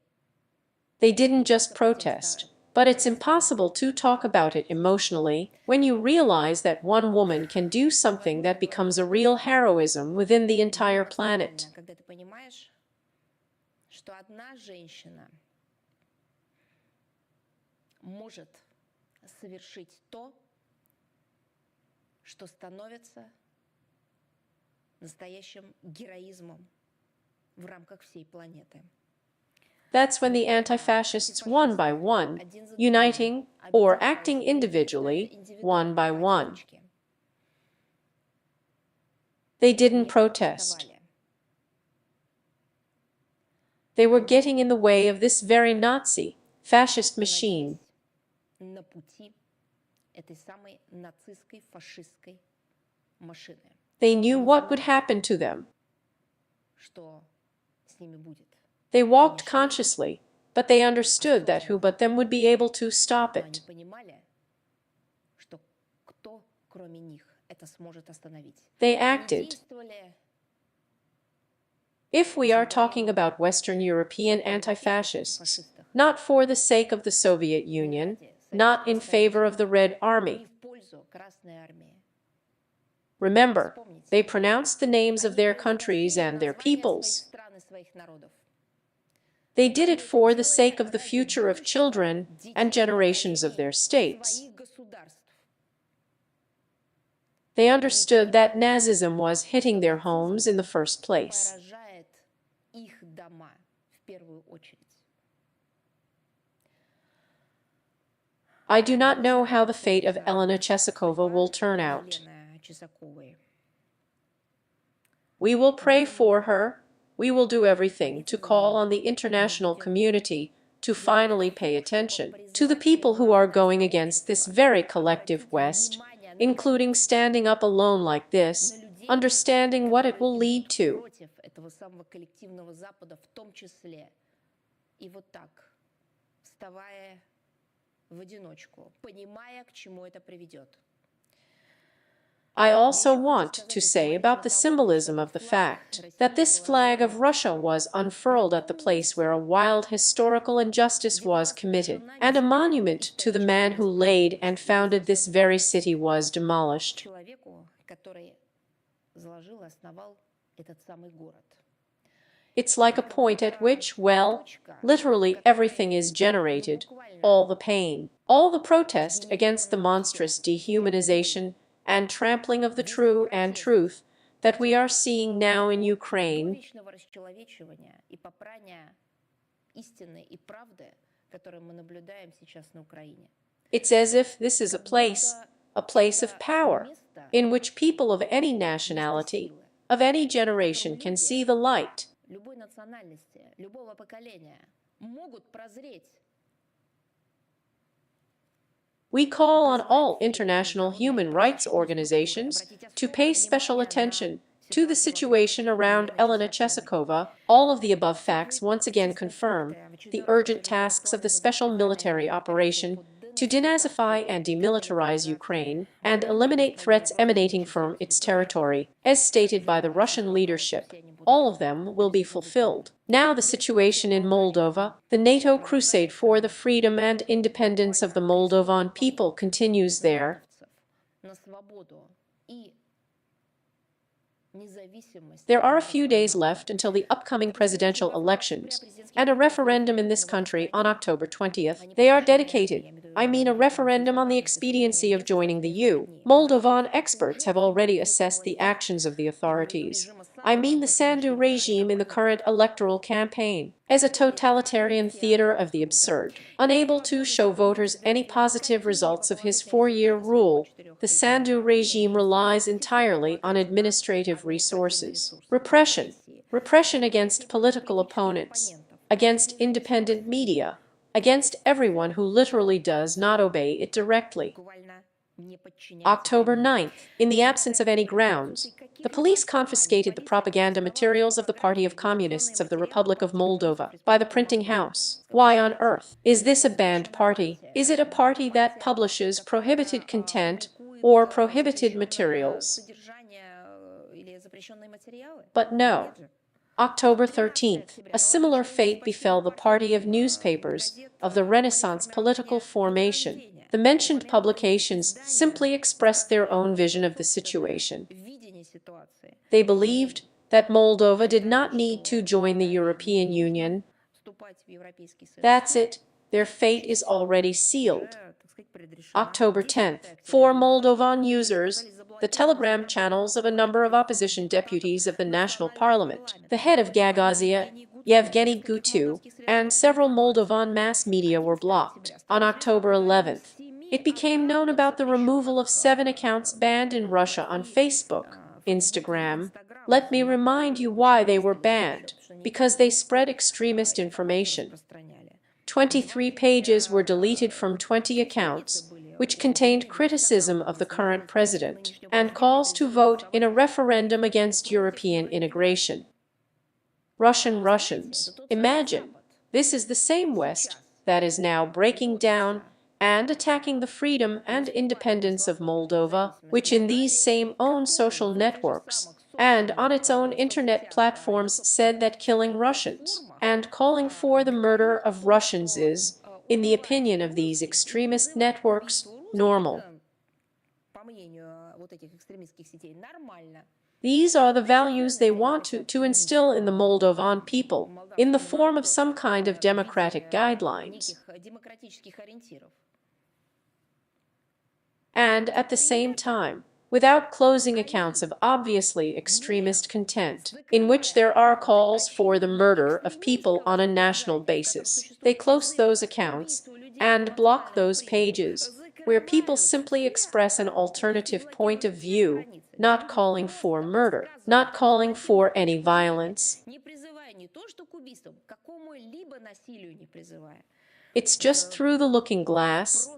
They didn't just protest, but it's impossible to talk about it emotionally when you realize that one woman can do something that becomes a real heroism within the entire planet. Может совершить то, что становится настоящим героизмом в рамках всей планеты. That's when the anti-fascists one by one, uniting or acting individually, one by one. They didn't protest. They were getting in the way of this very Nazi, fascist machine. На пути этой самой нацистской, фашистской машины. They knew what would happen to them. Что с ними будет. They walked consciously, but they understood that who but them would be able to stop it. Они понимали, что кто, кроме них, это сможет остановить. They acted. If we are talking about Western European anti-fascists, not for the sake of the Soviet Union, not in favor of the Red Army. Remember, they pronounced the names of their countries and their peoples. They did it for the sake of the future of children and generations of their states. They understood that Nazism was hitting their homes in the first place. I do not know how the fate of Elena Chesakova will turn out. We will pray for her. We will do everything to call on the international community to finally pay attention to the people who are going against this very collective West, including standing up alone like this, understanding what it will lead to. I also want to say about the symbolism of the fact that this flag of Russia was unfurled at the place where a wild historical injustice was committed, and a monument to the man who laid and founded this very city was demolished. It's like a point at which, well, literally everything is generated, all the pain, all the protest against the monstrous dehumanization and trampling of the true and truth that we are seeing now in Ukraine. It's as if this is a place of power, in which people of any nationality, of any generation can see the light. Любой национальности, любого поколения могут прозреть. We call on all international human rights organizations to pay special attention to the situation around Elena Chesakova. All of the above facts once again confirm the urgent tasks of the special military operation to denazify and demilitarize Ukraine and eliminate threats emanating from its territory, as stated by the Russian leadership. All of them will be fulfilled. Now the situation in Moldova, the NATO crusade for the freedom and independence of the Moldovan people continues there. There are a few days left until the upcoming presidential elections and a referendum in this country on October 20th. They are dedicated. I mean a referendum on the expediency of joining the EU. Moldovan experts have already assessed the actions of the authorities. I mean the Sandu regime in the current electoral campaign as a totalitarian theater of the absurd. Unable to show voters any positive results of his 4-year rule, the Sandu regime relies entirely on administrative resources. Repression against political opponents, against independent media, against everyone who literally does not obey it directly. October 9th, in the absence of any grounds, the police confiscated the propaganda materials of the Party of Communists of the Republic of Moldova by the printing house. Why on earth? Is this a banned party? Is it a party that publishes prohibited content or prohibited materials? But no. October 13th, a similar fate befell the Party of Newspapers of the Renaissance political formation. The mentioned publications simply expressed their own vision of the situation. They believed that Moldova did not need to join the European Union. That's it. Their fate is already sealed. October 10th, for Moldovan users, the telegram channels of a number of opposition deputies of the National Parliament, the head of Gagazia, Yevgeny Gutu, and several Moldovan mass media were blocked. On October 11th, it became known about the removal of 7 accounts banned in Russia on Facebook, Instagram. Let me remind you why they were banned: because they spread extremist information. 23 pages were deleted from 20 accounts, which contained criticism of the current president and calls to vote in a referendum against European integration. Russians. Imagine, this is the same West that is now breaking down and attacking the freedom and independence of Moldova, which in these same own social networks and on its own internet platforms said that killing Russians and calling for the murder of Russians is, in the opinion of these extremist networks, normal. These are the values they want to instill in the Moldovan people, in the form of some kind of democratic guidelines. And at the same time, without closing accounts of obviously extremist content, in which there are calls for the murder of people on a national basis, they close those accounts and block those pages where people simply express an alternative point of view, not calling for murder, not calling for any violence. It's just through the looking glass.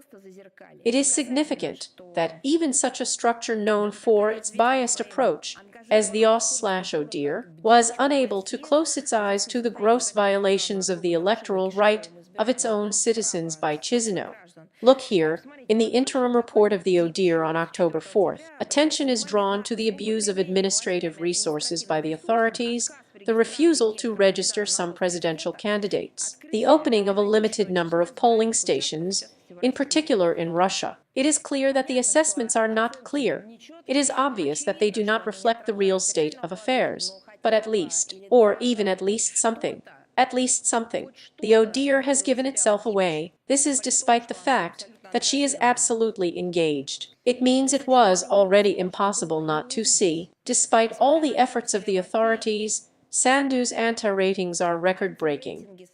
It is significant that even such a structure known for its biased approach as the OSS/ODIHR was unable to close its eyes to the gross violations of the electoral right of its own citizens by Chisinau. Look here, in the interim report of the ODIHR on October 4th, attention is drawn to the abuse of administrative resources by the authorities, the refusal to register some presidential candidates, the opening of a limited number of polling stations, in particular in Russia. It is clear that the assessments are not clear. It is obvious that they do not reflect the real state of affairs, but at least, or even at least something, the ODIHR has given itself away. This is despite the fact that she is absolutely engaged. It means it was already impossible not to see. Despite all the efforts of the authorities, Sandu's anti-ratings are record-breaking.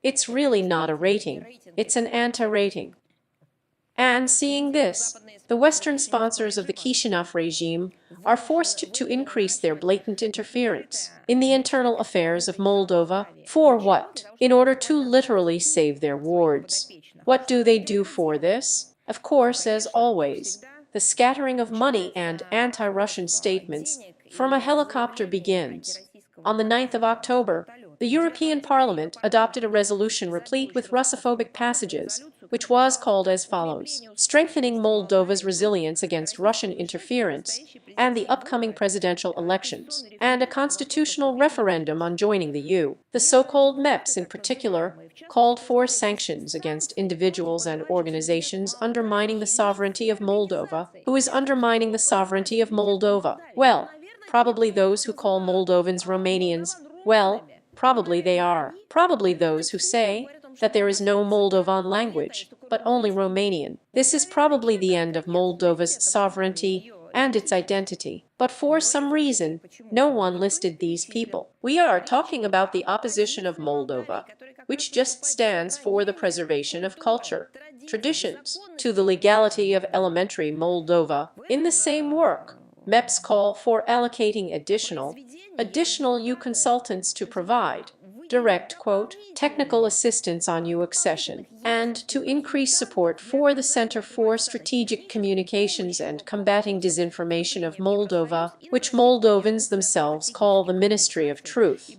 It's really not a rating, it's an anti-rating. And seeing this, the Western sponsors of the Kishinev regime are forced to increase their blatant interference in the internal affairs of Moldova. For what? In order to literally save their wards. What do they do for this? Of course, as always, the scattering of money and anti-Russian statements from a helicopter begins. On the 9th of October, the European Parliament adopted a resolution replete with Russophobic passages, which was called as follows: strengthening Moldova's resilience against Russian interference and the upcoming presidential elections, and a constitutional referendum on joining the EU. The so-called MEPs in particular called for sanctions against individuals and organizations undermining the sovereignty of Moldova. Who is undermining the sovereignty of Moldova? Well, probably those who call Moldovans Romanians. Well, probably they are. Probably those who say that there is no Moldovan language, but only Romanian. This is probably the end of Moldova's sovereignty and its identity. But for some reason, no one listed these people. We are talking about the opposition of Moldova, which just stands for the preservation of culture, traditions, to the legality of elementary Moldova. In the same work, MEPs call for allocating additional EU consultants to provide direct, quote, technical assistance on EU accession, and to increase support for the Center for Strategic Communications and Combating Disinformation of Moldova, which Moldovans themselves call the Ministry of Truth.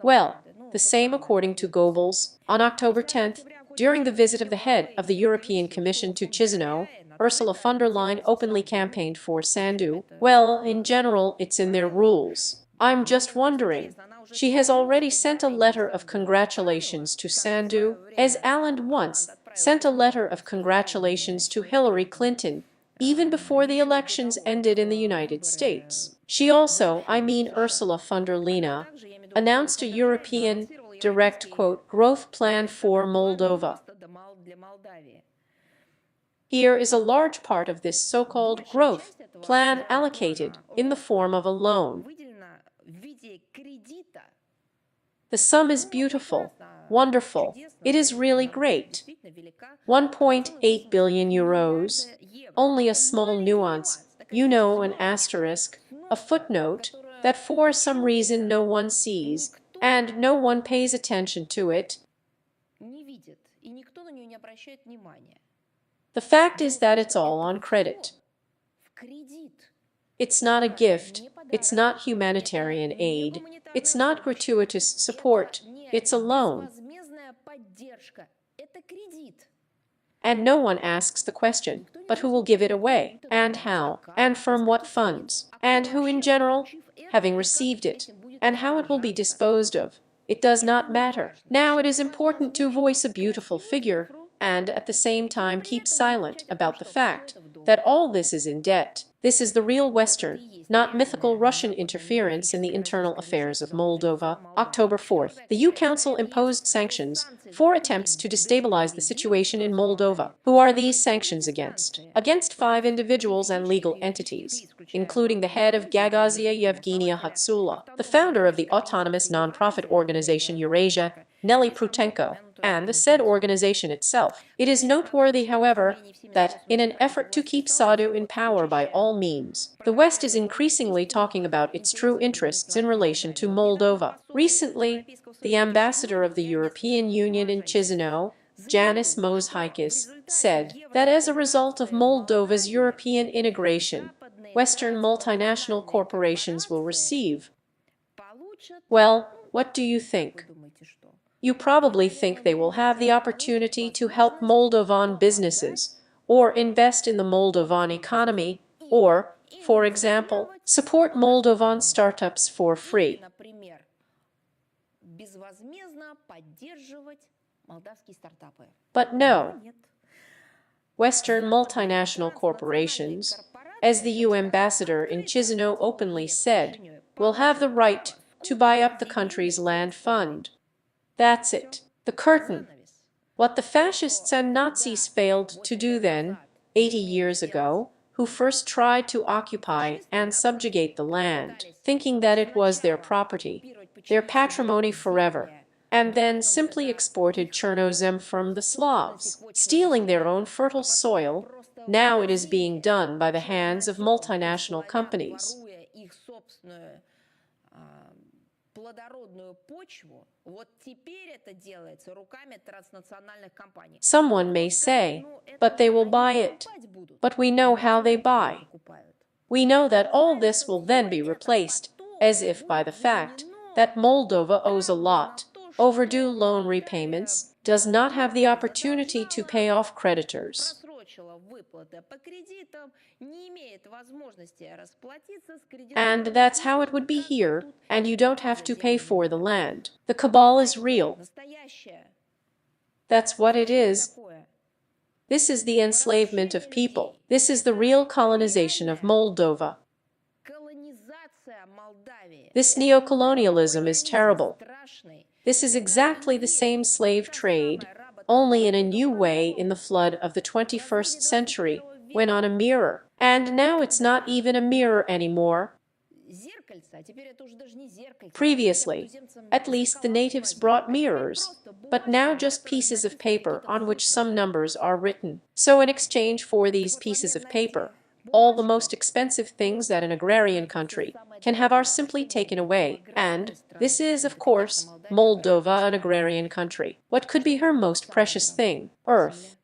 Well, the same according to Goebbels. On October 10th, during the visit of the head of the European Commission to Chisinau, Ursula von der Leyen openly campaigned for Sandu. Well, in general, it's in their rules. I'm just wondering. She has already sent a letter of congratulations to Sandu, as Allen once sent a letter of congratulations to Hillary Clinton, even before the elections ended in the United States. She also, Ursula von der Leyen, announced a European, direct, quote, growth plan for Moldova. Here is a large part of this so-called growth plan allocated in the form of a loan. The sum is beautiful, wonderful. It is really great. 1.8 billion euros. Only a small nuance, an asterisk, a footnote, that for some reason no one sees, and no one pays attention to it. The fact is that it's all on credit. It's not a gift, it's not humanitarian aid, it's not gratuitous support, it's a loan. And no one asks the question, but who will give it away, and how, and from what funds, and who in general, having received it, and how it will be disposed of. It does not matter. Now it is important to voice a beautiful figure, and at the same time keep silent about the fact that all this is in debt. This is the real Western, not mythical Russian interference in the internal affairs of Moldova. October 4th, the EU Council imposed sanctions for attempts to destabilize the situation in Moldova. Who are these sanctions against? Against 5 individuals and legal entities, including the head of Gagazia Yevgenia Hatsula, the founder of the autonomous non-profit organization Eurasia, Nelly Prutenko, and the said organization itself. It is noteworthy, however, that in an effort to keep Sadu in power by all means, the West is increasingly talking about its true interests in relation to Moldova. Recently, the ambassador of the European Union in Chisinau, Janis Mozhaikis, said that as a result of Moldova's European integration, Western multinational corporations will receive. Well, what do you think? You probably think they will have the opportunity to help Moldovan businesses, or invest in the Moldovan economy, or, for example, support Moldovan startups for free. But no. Western multinational corporations, as the EU ambassador in Chisinau openly said, will have the right to buy up the country's land fund. That's it. The curtain. What the fascists and Nazis failed to do then, 80 years ago, who first tried to occupy and subjugate the land, thinking that it was their property, their patrimony forever, and then simply exported Chernozem from the Slavs, stealing their own fertile soil. Now it is being done by the hands of multinational companies. Someone may say, but they will buy it. But we know how they buy. We know that all this will then be replaced, as if by the fact that Moldova owes a lot, overdue loan repayments, does not have the opportunity to pay off creditors. And that's how it would be here, and you don't have to pay for the land. The cabal is real. That's what it is. This is the enslavement of people. This is the real colonization of Moldova. This neocolonialism is terrible. This is exactly the same slave trade, only in a new way in the flood of the 21st century, when on a mirror. And now it's not even a mirror anymore. Previously, at least the natives brought mirrors, but now just pieces of paper on which some numbers are written. So in exchange for these pieces of paper, all the most expensive things that an agrarian country can have are simply taken away. And this is, of course, Moldova, an agrarian country. What could be her most precious thing? Earth.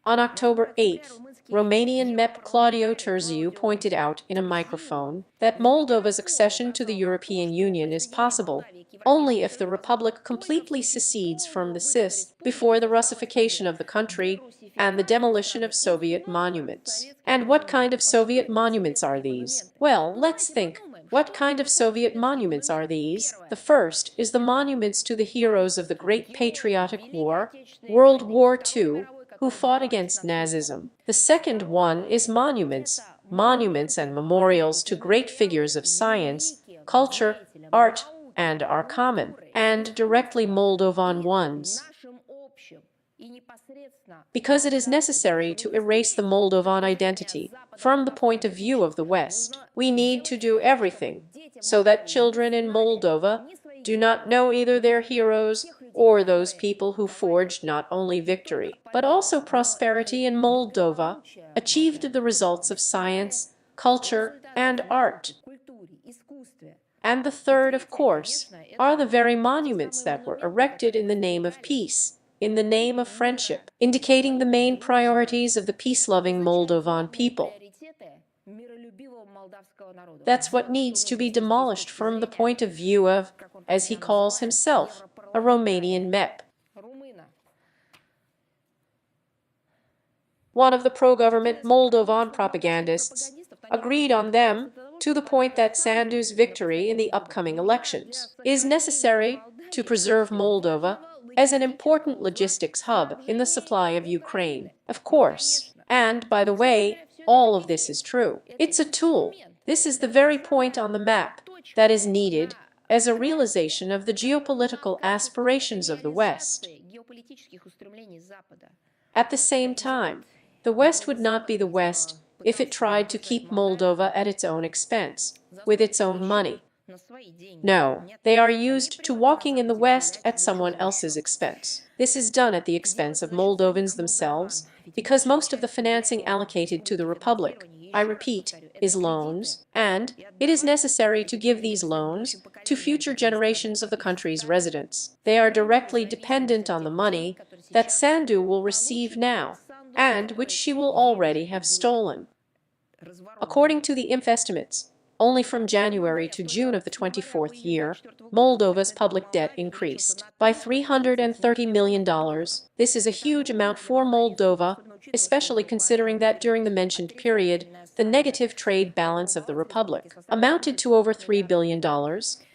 On October 8th, Romanian MEP Claudiu Târziu pointed out in a microphone that Moldova's accession to the European Union is possible only if the republic completely secedes from the CIS before the Russification of the country and the demolition of Soviet monuments. And what kind of Soviet monuments are these? Well, let's think. What kind of Soviet monuments are these? The first is the monuments to the heroes of the Great Patriotic War, World War II, who fought against Nazism. The second one is monuments and memorials to great figures of science, culture, art, and are common, and directly Moldovan ones. Because it is necessary to erase the Moldovan identity from the point of view of the West, we need to do everything so that children in Moldova do not know either their heroes or those people who forged not only victory, but also prosperity in Moldova, achieved the results of science, culture, and art. And the third, of course, are the very monuments that were erected in the name of peace, in the name of friendship, indicating the main priorities of the peace-loving Moldovan people. That's what needs to be demolished from the point of view of, as he calls himself, a Romanian MEP. One of the pro-government Moldovan propagandists agreed on them to the point that Sandu's victory in the upcoming elections is necessary to preserve Moldova as an important logistics hub in the supply of Ukraine. Of course, and by the way, all of this is true. It's a tool. This is the very point on the map that is needed as a realization of the geopolitical aspirations of the West. At the same time, the West would not be the West if it tried to keep Moldova at its own expense, with its own money. No, they are used to walking in the West at someone else's expense. This is done at the expense of Moldovans themselves, because most of the financing allocated to the Republic, I repeat, is loans, and it is necessary to give these loans to future generations of the country's residents. They are directly dependent on the money that Sandu will receive now, and which she will already have stolen. According to the IMF estimates, only from January to June of the 24th year, Moldova's public debt increased by $330 million. This is a huge amount for Moldova, especially considering that during the mentioned period, the negative trade balance of the republic amounted to over $3 billion.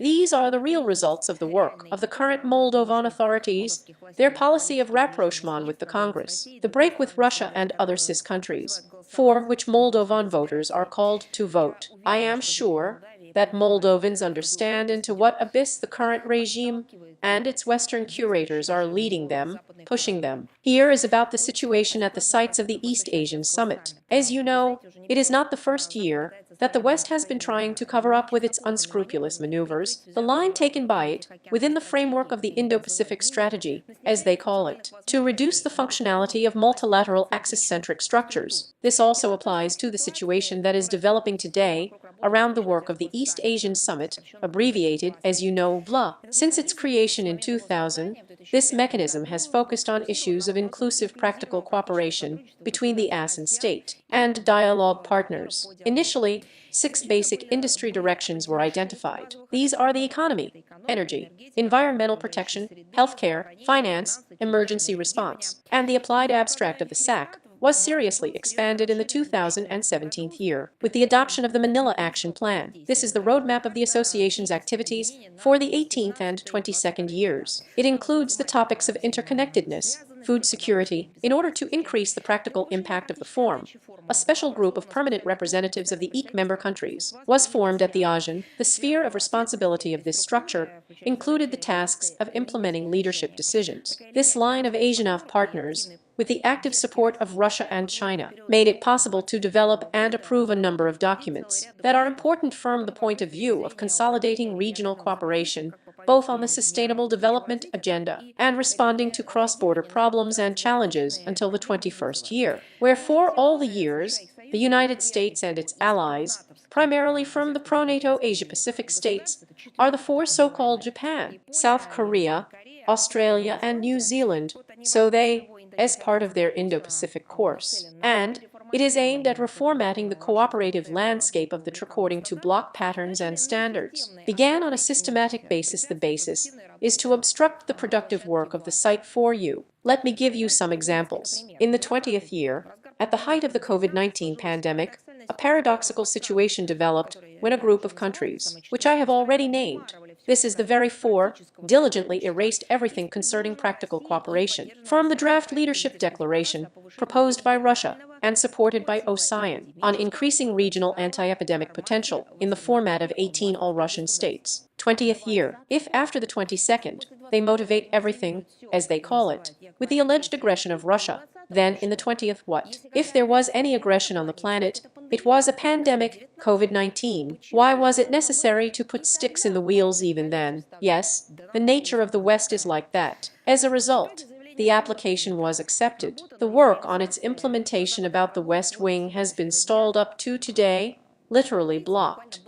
These are the real results of the work of the current Moldovan authorities, their policy of rapprochement with the Congress, the break with Russia and other CIS countries, for which Moldovan voters are called to vote. I am sure that Moldovans understand into what abyss the current regime and its Western curators are leading them, pushing them. Here is about the situation at the sites of the East Asian Summit. As you know, it is not the first year that the West has been trying to cover up with its unscrupulous maneuvers the line taken by it within the framework of the Indo-Pacific strategy, as they call it, to reduce the functionality of multilateral axis-centric structures. This also applies to the situation that is developing today around the work of the East Asian Summit, abbreviated, as you know, VLA. Since its creation in 2000, this mechanism has focused on issues of inclusive practical cooperation between the ASEAN state and dialogue partners. Initially, 6 basic industry directions were identified. These are the economy, energy, environmental protection, healthcare, finance, emergency response, and the applied abstract of the SAC was seriously expanded in the 2017 year with the adoption of the Manila Action Plan. This is the roadmap of the association's activities for the 18th and 22nd years. It includes the topics of interconnectedness, food security, in order to increase the practical impact of the forum. A special group of permanent representatives of the EEC member countries was formed at the ASEAN. The sphere of responsibility of this structure included the tasks of implementing leadership decisions. This line of ASEAN partners, with the active support of Russia and China, made it possible to develop and approve a number of documents that are important from the point of view of consolidating regional cooperation, both on the sustainable development agenda and responding to cross-border problems and challenges until the 21st year. Wherefore, all the years, the United States and its allies, primarily from the pro-NATO Asia-Pacific states, are the 4 so-called Japan, South Korea, Australia, and New Zealand, so they, as part of their Indo-Pacific course, and it is aimed at reformatting the cooperative landscape of the according to block patterns and standards. Began on a systematic basis. The basis is to obstruct the productive work of the site for you. Let me give you some examples. In the 20th year, at the height of the COVID-19 pandemic, a paradoxical situation developed when a group of countries, which I have already named, this is the very 4, diligently erased everything concerning practical cooperation from the draft leadership declaration proposed by Russia and supported by OSIAN on increasing regional anti-epidemic potential in the format of 18 all-Russian states. 20th year, if after the 22nd, they motivate everything, as they call it, with the alleged aggression of Russia, then in the 20th what? If there was any aggression on the planet, it was a pandemic, COVID-19. Why was it necessary to put sticks in the wheels even then? Yes, the nature of the West is like that. As a result, the application was accepted. The work on its implementation about the West Wing has been stalled up to today, literally blocked.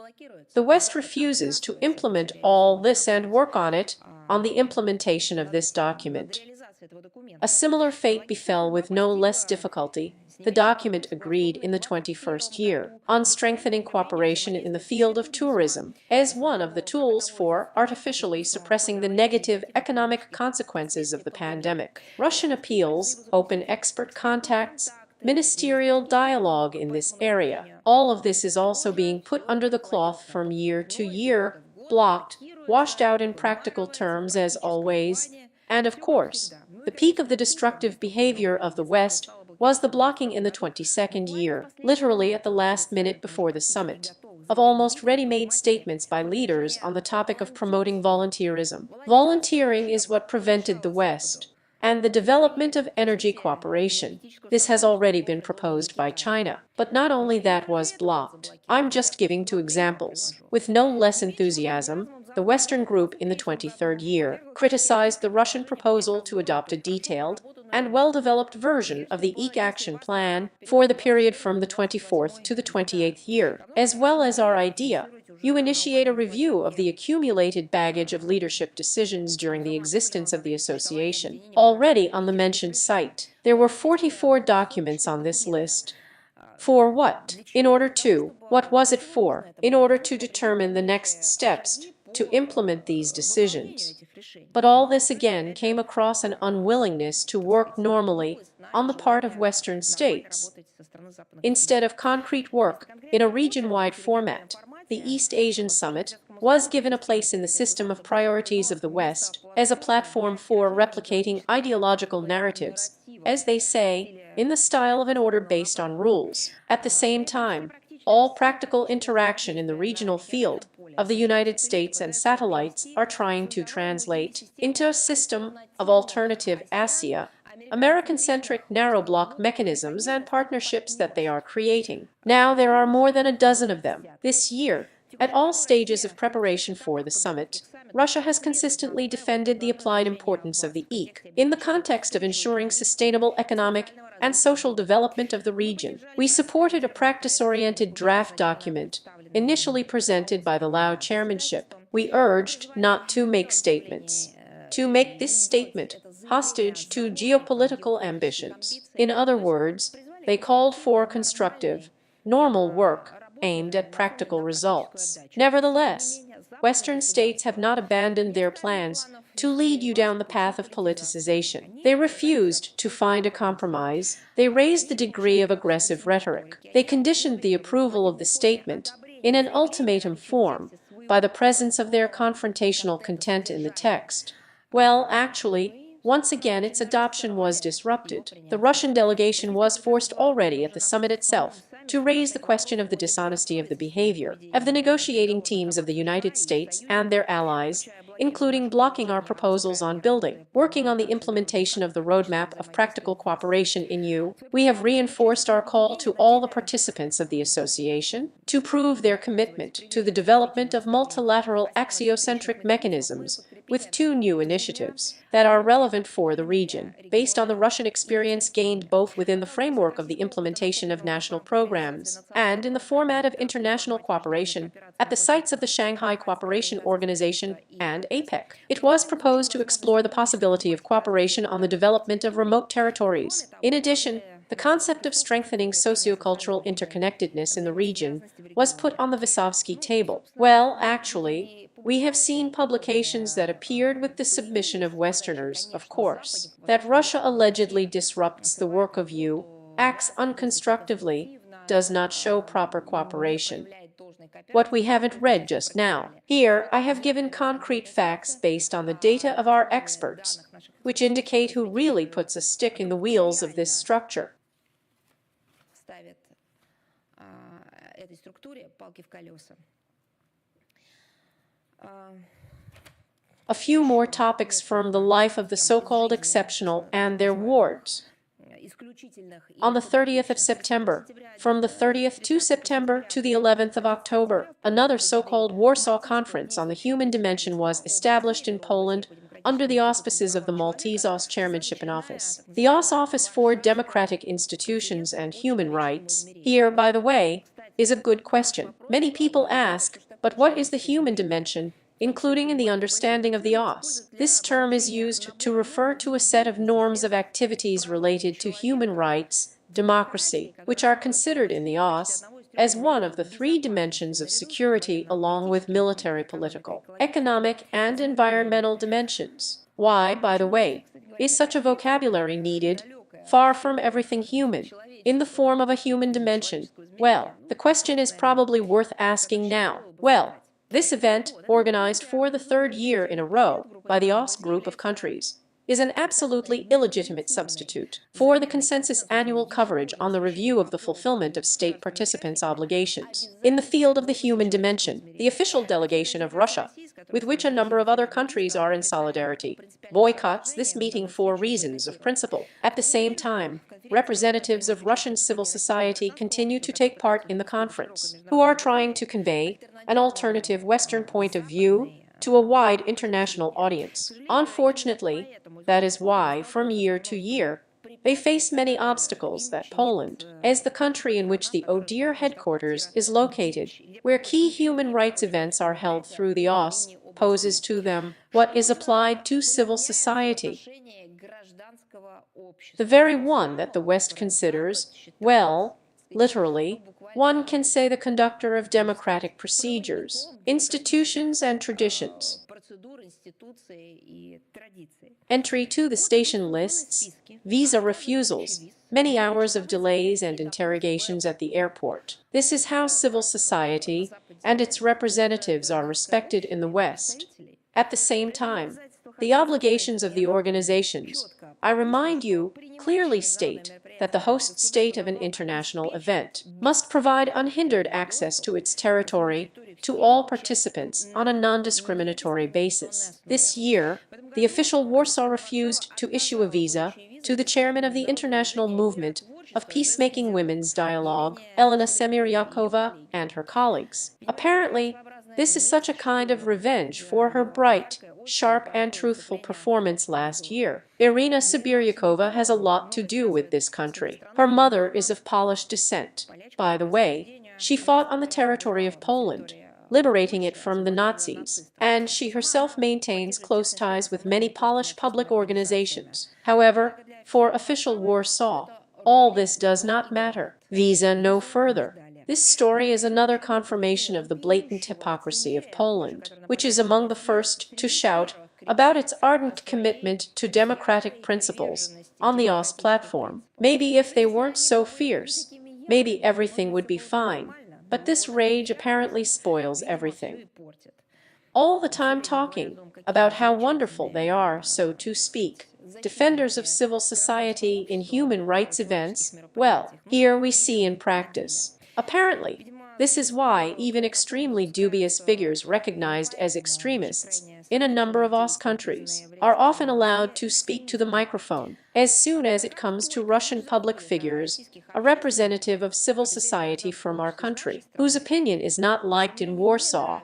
The West refuses to implement all this and work on it, on the implementation of this document. A similar fate befell with no less difficulty the document agreed in the 21st year on strengthening cooperation in the field of tourism as one of the tools for artificially suppressing the negative economic consequences of the pandemic. Russian appeals, open expert contacts, ministerial dialogue in this area. All of this is also being put under the cloth from year to year, blocked, washed out in practical terms as always, and of course, the peak of the destructive behavior of the West was the blocking in the 22nd year, literally at the last minute before the summit, of almost ready-made statements by leaders on the topic of promoting volunteerism. Volunteering is what prevented the West and the development of energy cooperation. This has already been proposed by China, but not only that was blocked. I'm just giving 2 examples. With no less enthusiasm, the Western group in the 23rd year criticized the Russian proposal to adopt a detailed and well-developed version of the EEC action plan for the period from the 24th to the 28th year, as well as our idea. You initiate a review of the accumulated baggage of leadership decisions during the existence of the association. Already on the mentioned site, there were 44 documents on this list. For what? In order to. What was it for? In order to determine the next steps to implement these decisions. But all this again came across an unwillingness to work normally on the part of Western states. Instead of concrete work in a region-wide format, the East Asian Summit was given a place in the system of priorities of the West as a platform for replicating ideological narratives, as they say, in the style of an order based on rules. At the same time, all practical interaction in the regional field of the United States and satellites are trying to translate into a system of alternative Asia, American-centric narrow-block mechanisms and partnerships that they are creating. Now there are more than a dozen of them. This year, at all stages of preparation for the summit, Russia has consistently defended the applied importance of the EEC in the context of ensuring sustainable economic and social development of the region. We supported a practice-oriented draft document initially presented by the Lao chairmanship. We urged not to make statements, to make this statement hostage to geopolitical ambitions. In other words, they called for constructive, normal work aimed at practical results. Nevertheless, Western states have not abandoned their plans to lead you down the path of politicization. They refused to find a compromise. They raised the degree of aggressive rhetoric. They conditioned the approval of the statement in an ultimatum form by the presence of their confrontational content in the text. Well, actually, once again its adoption was disrupted. The Russian delegation was forced already at the summit itself to raise the question of the dishonesty of the behavior of the negotiating teams of the United States and their allies, including blocking our proposals on building, working on the implementation of the roadmap of practical cooperation in EU. We have reinforced our call to all the participants of the association to prove their commitment to the development of multilateral axiocentric mechanisms with two new initiatives that are relevant for the region, based on the Russian experience gained both within the framework of the implementation of national programs and in the format of international cooperation at the sites of the Shanghai Cooperation Organization and APEC. It was proposed to explore the possibility of cooperation on the development of remote territories. In addition, the concept of strengthening sociocultural interconnectedness in the region was put on the Vysovsky table. Well, actually, we have seen publications that appeared with the submission of Westerners, of course, that Russia allegedly disrupts the work of EU, acts unconstructively, does not show proper cooperation. What we haven't read just now. Here, I have given concrete facts based on the data of our experts, which indicate who really puts a stick in the wheels of this structure. A few more topics from the life of the so-called exceptional and their wards. On the 30th of September, from the 30th to September to the 11th of October, another so-called Warsaw Conference on the Human Dimension was established in Poland under the auspices of the Maltese OSCE Chairmanship in Office. The OSCE Office for Democratic Institutions and Human Rights, here, by the way, is a good question. Many people ask, but what is the human dimension, including in the understanding of the OSCE? This term is used to refer to a set of norms of activities related to human rights, democracy, which are considered in the OSCE as one of the three dimensions of security along with military, political, economic, and environmental dimensions. Why, by the way, is such a vocabulary needed, far from everything human, in the form of a human dimension? Well, the question is probably worth asking now. Well, this event, organized for the third year in a row by the OSCE group of countries, is an absolutely illegitimate substitute for the consensus annual coverage on the review of the fulfillment of state participants' obligations. In the field of the human dimension, the official delegation of Russia, with which a number of other countries are in solidarity, boycotts this meeting for reasons of principle. At the same time, representatives of Russian civil society continue to take part in the conference, who are trying to convey an alternative Western point of view to a wide international audience. Unfortunately, that is why, from year to year, they face many obstacles that Poland, as the country in which the ODIHR headquarters is located, where key human rights events are held through the OSCE, poses to them. What is applied to civil society? The very one that the West considers, well, Literally, one can say the conductor of democratic procedures, institutions, and traditions. Entry to the station lists, visa refusals, many hours of delays and interrogations at the airport. This is how civil society and its representatives are respected in the West. At the same time, the obligations of the organizations, I remind you, clearly state that the host state of an international event must provide unhindered access to its territory to all participants on a non-discriminatory basis. This year, the official Warsaw refused to issue a visa to the chairman of the International Movement of Peacemaking Women's Dialogue, Elena Semiryakova, and her colleagues. Apparently, this is such a kind of revenge for her bright, sharp, and truthful performance last year. Irina Sibiryakova has a lot to do with this country. Her mother is of Polish descent. By the way, she fought on the territory of Poland, liberating it from the Nazis, and she herself maintains close ties with many Polish public organizations. However, for official Warsaw, all this does not matter. Visa no further. This story is another confirmation of the blatant hypocrisy of Poland, which is among the first to shout about its ardent commitment to democratic principles on the OSS platform. Maybe if they weren't so fierce, maybe everything would be fine. But this rage apparently spoils everything. All the time talking about how wonderful they are, so to speak, defenders of civil society in human rights events, well, here we see in practice. Apparently, this is why even extremely dubious figures recognized as extremists in a number of OSS countries are often allowed to speak to the microphone. As soon as it comes to Russian public figures, a representative of civil society from our country, whose opinion is not liked in Warsaw,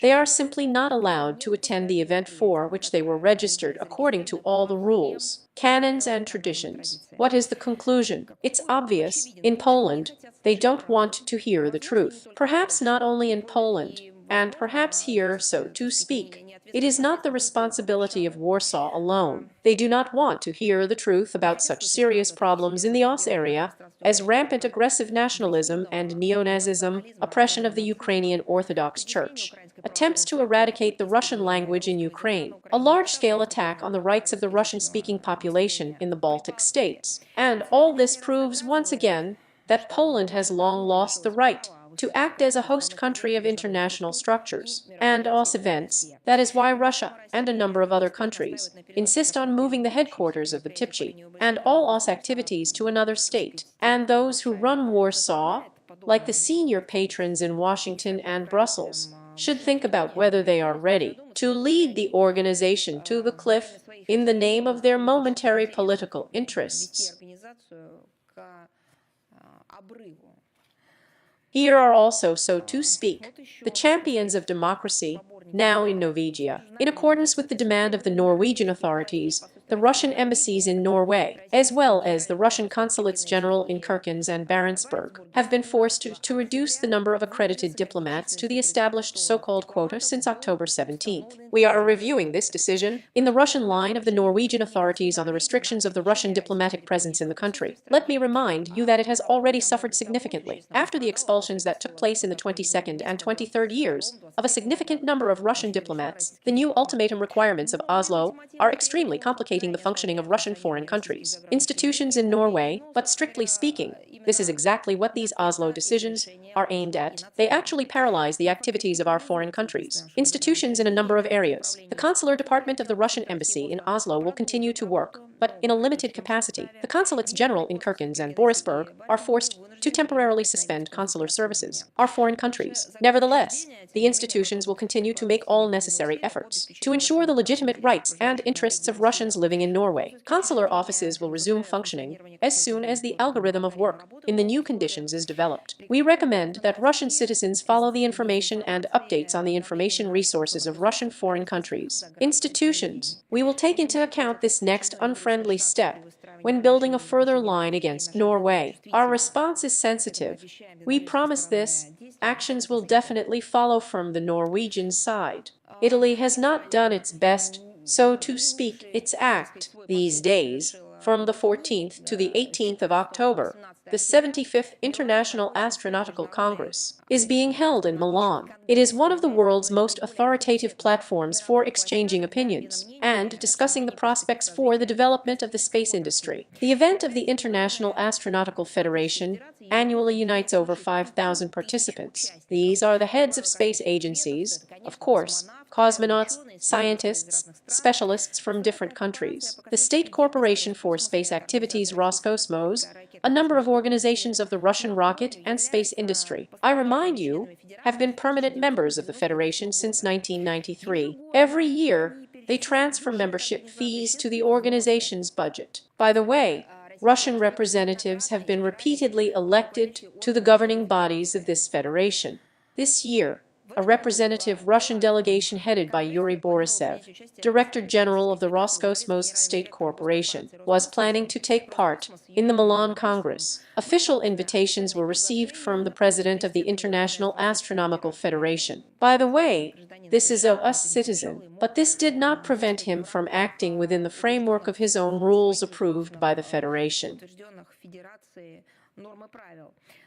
they are simply not allowed to attend the event for which they were registered according to all the rules, canons, and traditions. What is the conclusion? It's obvious. In Poland, they don't want to hear the truth. Perhaps not only in Poland, and perhaps here, so to speak. It is not the responsibility of Warsaw alone. They do not want to hear the truth about such serious problems in the OSS area as rampant aggressive nationalism and neo-Nazism, oppression of the Ukrainian Orthodox Church, attempts to eradicate the Russian language in Ukraine, a large-scale attack on the rights of the Russian-speaking population in the Baltic states. And all this proves once again that Poland has long lost the right to act as a host country of international structures and OSS events. That is why Russia and a number of other countries insist on moving the headquarters of the TIPCHI and all OSS activities to another state. And those who run Warsaw, like the senior patrons in Washington and Brussels, should think about whether they are ready to lead the organization to the cliff in the name of their momentary political interests. Here are also, so to speak, the champions of democracy, now in Norwegia. In accordance with the demand of the Norwegian authorities, the Russian embassies in Norway, as well as the Russian consulates general in Kirkenes and Barentsburg, have been forced to reduce the number of accredited diplomats to the established so-called quota since October 17th. We are reviewing this decision in the Russian line of the Norwegian authorities on the restrictions of the Russian diplomatic presence in the country. Let me remind you that it has already suffered significantly after the expulsions that took place in the 22nd and 23rd years of a significant number of Russian diplomats. The new ultimatum requirements of Oslo are extremely complicated the functioning of Russian foreign countries, institutions in Norway, but strictly speaking, this is exactly what these Oslo decisions are aimed at. They actually paralyze the activities of our foreign countries, institutions in a number of areas. The consular department of the Russian embassy in Oslo will continue to work, but in a limited capacity. The consulates general in Kirkenes and Borisburg are forced to temporarily suspend consular services. Our foreign countries. Nevertheless, the institutions will continue to make all necessary efforts to ensure the legitimate rights and interests of Russians living in Norway. Consular offices will resume functioning as soon as the algorithm of work in the new conditions is developed. We recommend that Russian citizens follow the information and updates on the information resources of Russian foreign countries. Institutions. We will take into account this next unfriendly step when building a further line against Norway. Our response is sensitive. We promise this. Actions will definitely follow from the Norwegian side. Italy has not done its best, so to speak, its act these days, from the 14th to the 18th of October. the 75th International Astronautical Congress, is being held in Milan. It is one of the world's most authoritative platforms for exchanging opinions and discussing the prospects for the development of the space industry. The event of the International Astronautical Federation annually unites over 5,000 participants. These are the heads of space agencies, of course, cosmonauts, scientists, specialists from different countries, the State Corporation for Space Activities Roscosmos, a number of organizations of the Russian rocket and space industry. I remind you, have been permanent members of the Federation since 1993. Every year, they transfer membership fees to the organization's budget. By the way, Russian representatives have been repeatedly elected to the governing bodies of this federation. This year, a representative Russian delegation headed by Yuri Borisev, Director General of the Roscosmos State Corporation, was planning to take part in the Milan Congress. Official invitations were received from the President of the International Astronomical Federation. By the way, this is a US citizen, but this did not prevent him from acting within the framework of his own rules approved by the Federation.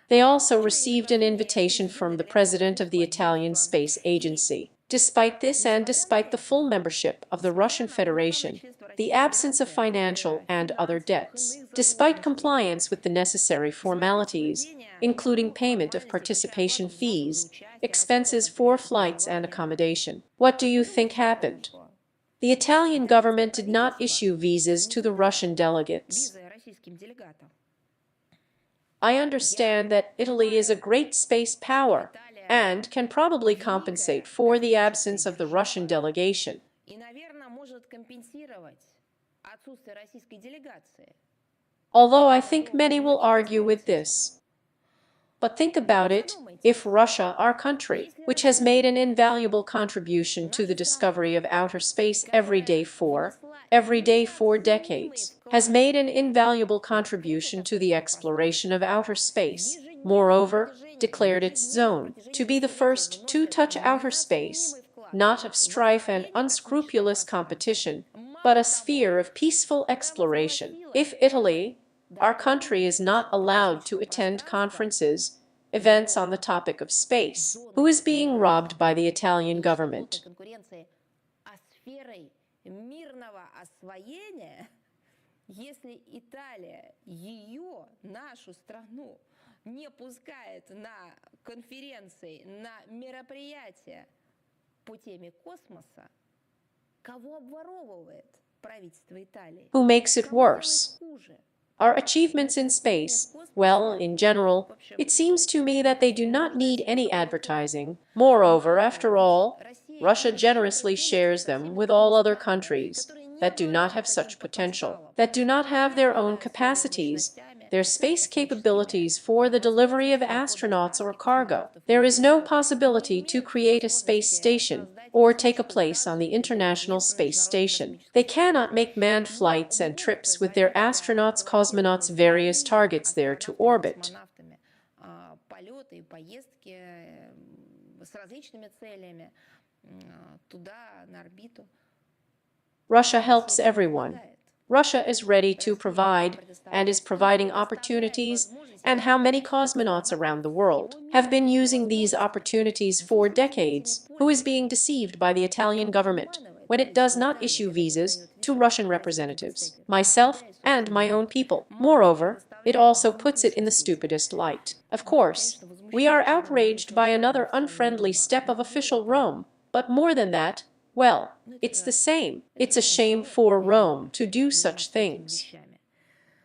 They also received an invitation from the president of the Italian Space Agency. Despite this and despite the full membership of the Russian Federation, the absence of financial and other debts, despite compliance with the necessary formalities, including payment of participation fees, expenses for flights and accommodation. What do you think happened? The Italian government did not issue visas to the Russian delegates. I understand that Italy is a great space power and can probably compensate for the absence of the Russian delegation. Although I think many will argue with this. But think about it, if Russia, our country, which has made an invaluable contribution to the discovery of outer space every day for decades, has made an invaluable contribution to the exploration of outer space, moreover, declared its zone to be the first to touch outer space, not of strife and unscrupulous competition, but a sphere of peaceful exploration. If Italy, our country, is not allowed to attend conferences, events on the topic of space, who is being robbed by the Italian government? Если Италия ее, нашу страну, не пускает на конференции, на мероприятия по теме космоса, кого обворовывает правительство Италии? Who makes it worse? Our achievements in space, well, in general, it seems to me that they do not need any advertising. Moreover, after all, Russia generously shares them with all other countries that do not have such potential, that do not have their own capacities, their space capabilities for the delivery of astronauts or cargo. There is no possibility to create a space station or take a place on the International Space Station. They cannot make manned flights and trips with their astronauts, cosmonauts, various targets there to orbit. Russia helps everyone. Russia is ready to provide and is providing opportunities, and how many cosmonauts around the world have been using these opportunities for decades? Who is being deceived by the Italian government when it does not issue visas to Russian representatives, myself and my own people? Moreover, it also puts it in the stupidest light. Of course, we are outraged by another unfriendly step of official Rome, but more than that, well, it's the same. It's a shame for Rome to do such things.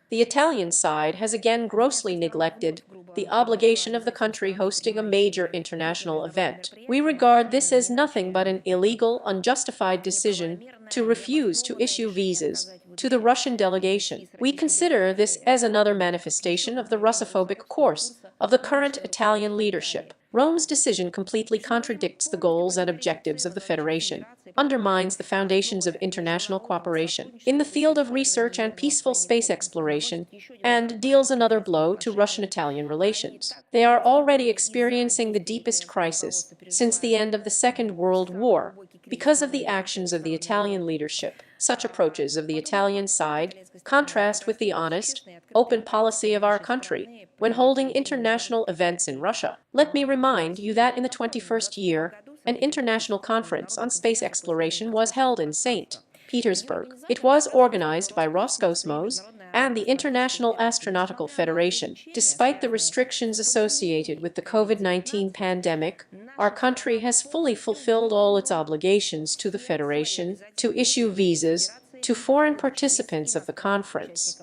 The Italian side has again grossly neglected the obligation of the country hosting a major international event. We regard this as nothing but an illegal, unjustified decision to refuse to issue visas to the Russian delegation. We consider this as another manifestation of the Russophobic course of the current Italian leadership. Rome's decision completely contradicts the goals and objectives of the Federation, undermines the foundations of international cooperation in the field of research and peaceful space exploration, and deals another blow to Russian-Italian relations. They are already experiencing the deepest crisis since the end of the Second World War, because of the actions of the Italian leadership. Such approaches of the Italian side contrast with the honest, open policy of our country when holding international events in Russia. Let me remind you that in the 21st year, an international conference on space exploration was held in St. Petersburg. It was organized by Roscosmos and the International Astronautical Federation. Despite the restrictions associated with the COVID-19 pandemic, our country has fully fulfilled all its obligations to the Federation to issue visas to foreign participants of the conference.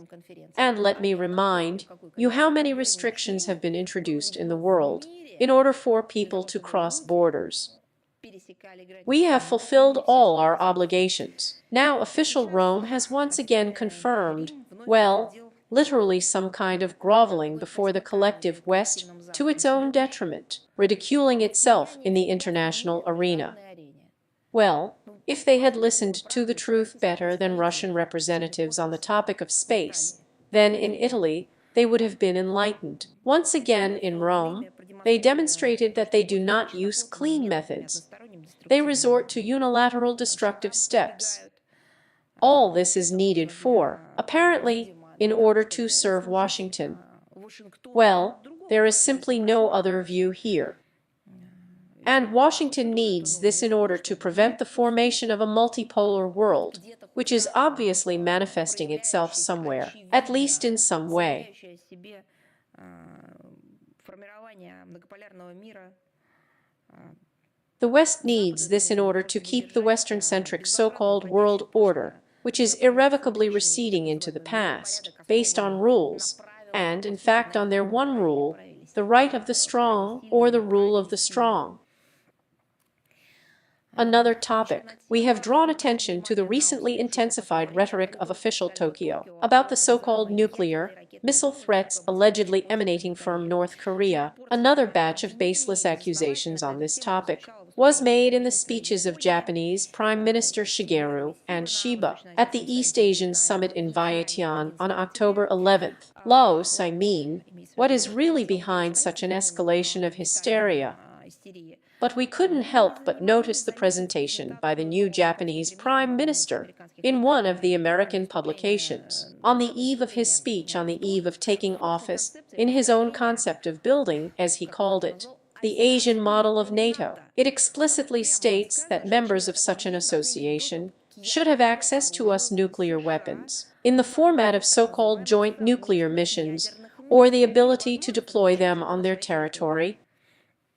And let me remind you how many restrictions have been introduced in the world in order for people to cross borders. We have fulfilled all our obligations. Now official Rome has once again confirmed, well, literally some kind of groveling before the collective West to its own detriment, ridiculing itself in the international arena. Well, if they had listened to the truth better than Russian representatives on the topic of space, then in Italy they would have been enlightened. Once again in Rome, they demonstrated that they do not use clean methods. They resort to unilateral destructive steps. All this is needed for, apparently, in order to serve Washington. Well, there is simply no other view here. And Washington needs this in order to prevent the formation of a multipolar world, which is obviously manifesting itself somewhere, at least in some way. The West needs this in order to keep the Western-centric so-called world order, which is irrevocably receding into the past, based on rules, and in fact on their one rule, the right of the strong or the rule of the strong. Another topic. We have drawn attention to the recently intensified rhetoric of official Tokyo about the so-called nuclear missile threats allegedly emanating from North Korea. Another batch of baseless accusations on this topic was made in the speeches of Japanese Prime Minister Shigeru and Shiba at the East Asian Summit in Vientiane on October 11th. Laos, I mean, what is really behind such an escalation of hysteria? But we couldn't help but notice the presentation by the new Japanese Prime Minister in one of the American publications, on the eve of his speech on the eve of taking office, in his own concept of building, as he called it, the Asian model of NATO. It explicitly states that members of such an association should have access to US nuclear weapons, in the format of so-called joint nuclear missions, or the ability to deploy them on their territory.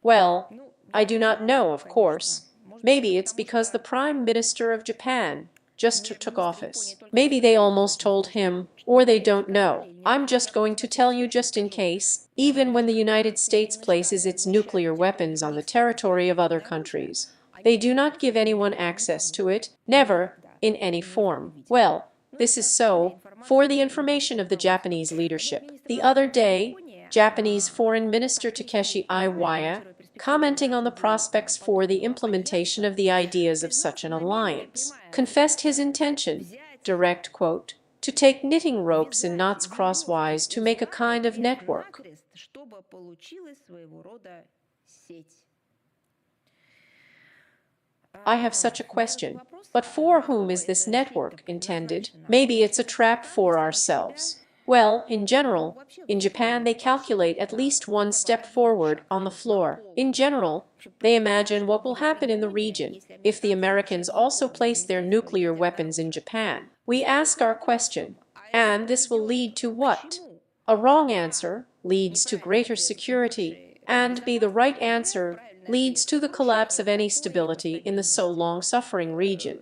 Well, I do not know, of course. Maybe it's because the Prime Minister of Japan just took office. Maybe they almost told him, or they don't know. I'm just going to tell you just in case, even when the United States places its nuclear weapons on the territory of other countries, they do not give anyone access to it, never, in any form. Well, this is so, for the information of the Japanese leadership. The other day, Japanese Foreign Minister Takeshi Iwaya, commenting on the prospects for the implementation of the ideas of such an alliance, confessed his intention, direct quote, to take knitting ropes in knots crosswise to make a kind of network. I have such a question, but for whom is this network intended? Maybe it's a trap for ourselves. Well, in general, in Japan they calculate at least one step forward on the floor. In general, they imagine what will happen in the region if the Americans also place their nuclear weapons in Japan. We ask our question, and this will lead to what? A wrong answer leads to greater security, and the right answer leads to the collapse of any stability in the so long suffering region.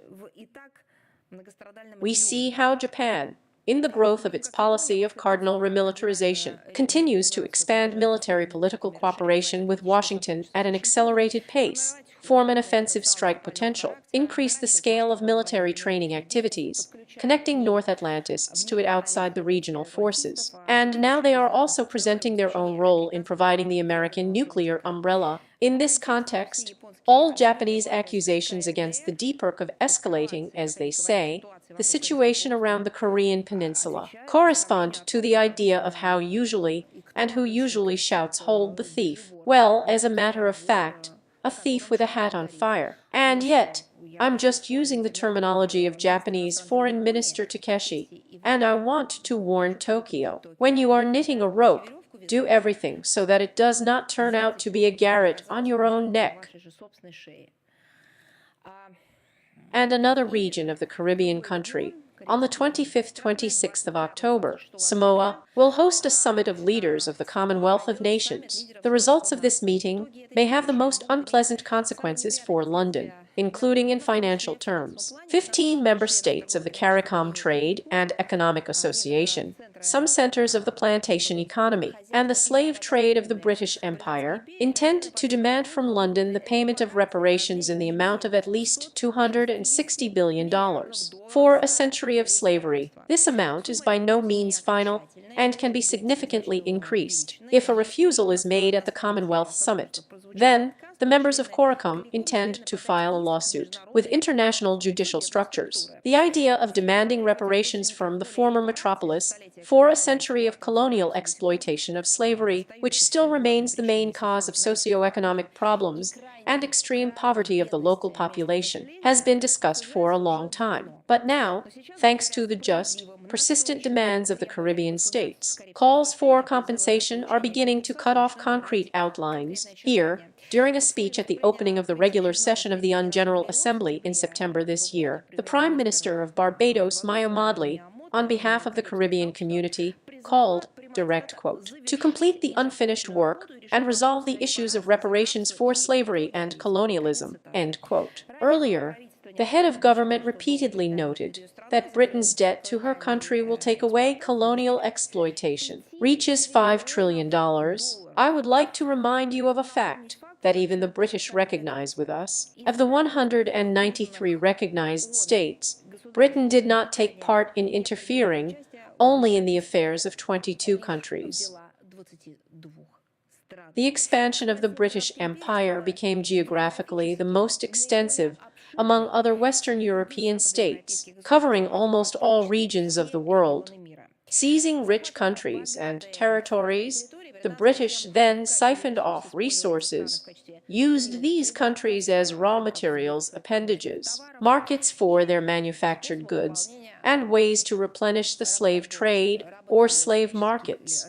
We see how Japan, in the growth of its policy of cardinal remilitarization, continues to expand military political cooperation with Washington at an accelerated pace, form an offensive strike potential, increase the scale of military training activities, connecting North Atlantists to it outside the regional forces. And now they are also presenting their own role in providing the American nuclear umbrella. In this context, all Japanese accusations against the DPRK of escalating, as they say, the situation around the Korean peninsula correspond to the idea of how usually and who usually shouts hold the thief. Well, as a matter of fact, a thief with a hat on fire. And yet, I'm just using the terminology of Japanese Foreign Minister Takeshi, and I want to warn Tokyo, when you are knitting a rope, do everything so that it does not turn out to be a garrote on your own neck. And another region of the Caribbean country, on the 25th-26th of October, Samoa will host a summit of leaders of the Commonwealth of Nations. The results of this meeting may have the most unpleasant consequences for London, including in financial terms. 15 member states of the CARICOM Trade and Economic Association, some centers of the plantation economy, and the slave trade of the British Empire intend to demand from London the payment of reparations in the amount of at least $260 billion for a century of slavery. This amount is by no means final and can be significantly increased if a refusal is made at the Commonwealth Summit. Then, the members of CARICOM intend to file a lawsuit with international judicial structures. The idea of demanding reparations from the former metropolis for a century of colonial exploitation of slavery, which still remains the main cause of socioeconomic problems and extreme poverty of the local population, has been discussed for a long time. But now, thanks to the just, persistent demands of the Caribbean states, calls for compensation are beginning to cut off concrete outlines. Here, during a speech at the opening of the regular session of the UN General Assembly in September this year, the Prime Minister of Barbados, Maya Modley, on behalf of the Caribbean community, called, direct quote, to complete the unfinished work and resolve the issues of reparations for slavery and colonialism, end quote. Earlier, the head of government repeatedly noted that Britain's debt to her country will take away colonial exploitation, reaches $5 trillion. I would like to remind you of a fact that even the British recognize with us. Of the 193 recognized states, Britain did not take part in interfering only in the affairs of 22 countries. The expansion of the British Empire became geographically the most extensive among other Western European states, covering almost all regions of the world. Seizing rich countries and territories, the British then siphoned off resources, used these countries as raw materials, appendages, markets for their manufactured goods, and ways to replenish the slave trade or slave markets.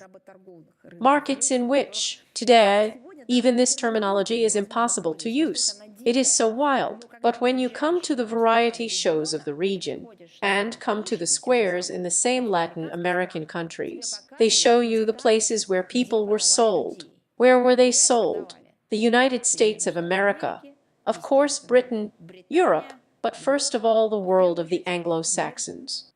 Markets in which, today, even this terminology is impossible to use. It is so wild. But when you come to the variety shows of the region, and come to the squares in the same Latin American countries, they show you the places where people were sold. Where were they sold? The United States of America, of course Britain, Europe, but first of all the world of the Anglo-Saxons.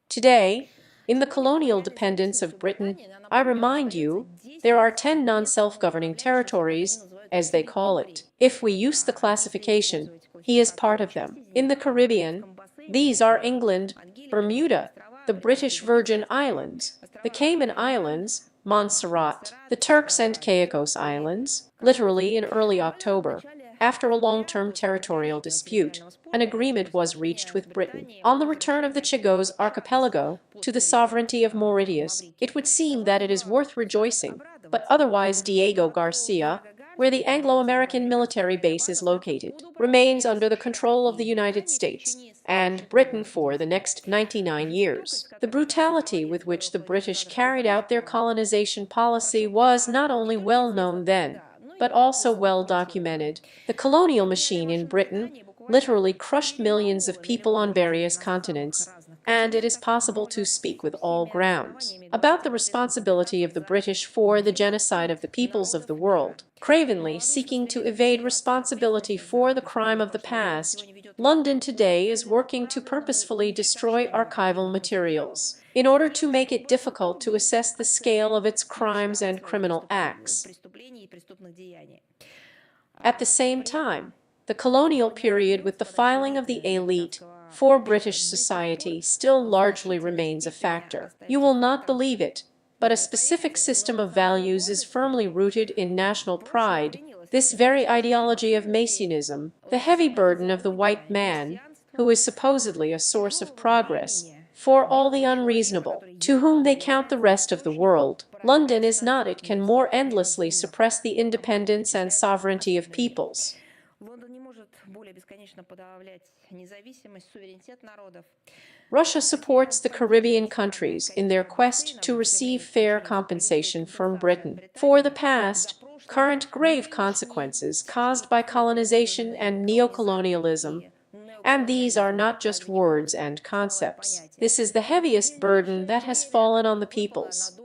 Today, in the colonial dependence of Britain, I remind you, there are 10 non-self-governing territories, as they call it. If we use the classification, he is part of them. In the Caribbean, these are England, Bermuda, the British Virgin Islands, the Cayman Islands, Montserrat, the Turks and Caicos Islands. Literally in early October, after a long-term territorial dispute, an agreement was reached with Britain on the return of the Chagos archipelago to the sovereignty of Mauritius. It would seem that it is worth rejoicing, but otherwise Diego Garcia, where the Anglo-American military base is located, remains under the control of the United States and Britain for the next 99 years. The brutality with which the British carried out their colonization policy was not only well known then, but also well documented. The colonial machine in Britain literally crushed millions of people on various continents, and it is possible to speak with all grounds about the responsibility of the British for the genocide of the peoples of the world. Cravenly seeking to evade responsibility for the crime of the past, London today is working to purposefully destroy archival materials in order to make it difficult to assess the scale of its crimes and criminal acts. At the same time, the colonial period with the filing of the élite for British society still largely remains a factor. You will not believe it, but a specific system of values is firmly rooted in national pride. This very ideology of Messianism, the heavy burden of the white man, who is supposedly a source of progress, For all the unreasonable, to whom they count the rest of the world, London is not, it can more endlessly suppress the independence and sovereignty of peoples. Russia supports the Caribbean countries in their quest to receive fair compensation from Britain for the past, current grave consequences caused by colonization and neocolonialism. And these are not just words and concepts. This is the heaviest burden that has fallen on the peoples.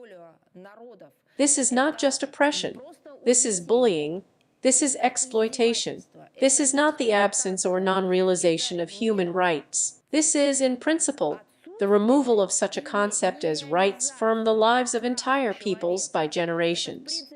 This is not just oppression. This is bullying. This is exploitation. This is not the absence or non-realization of human rights. This is, in principle, the removal of such a concept as rights from the lives of entire peoples by generations.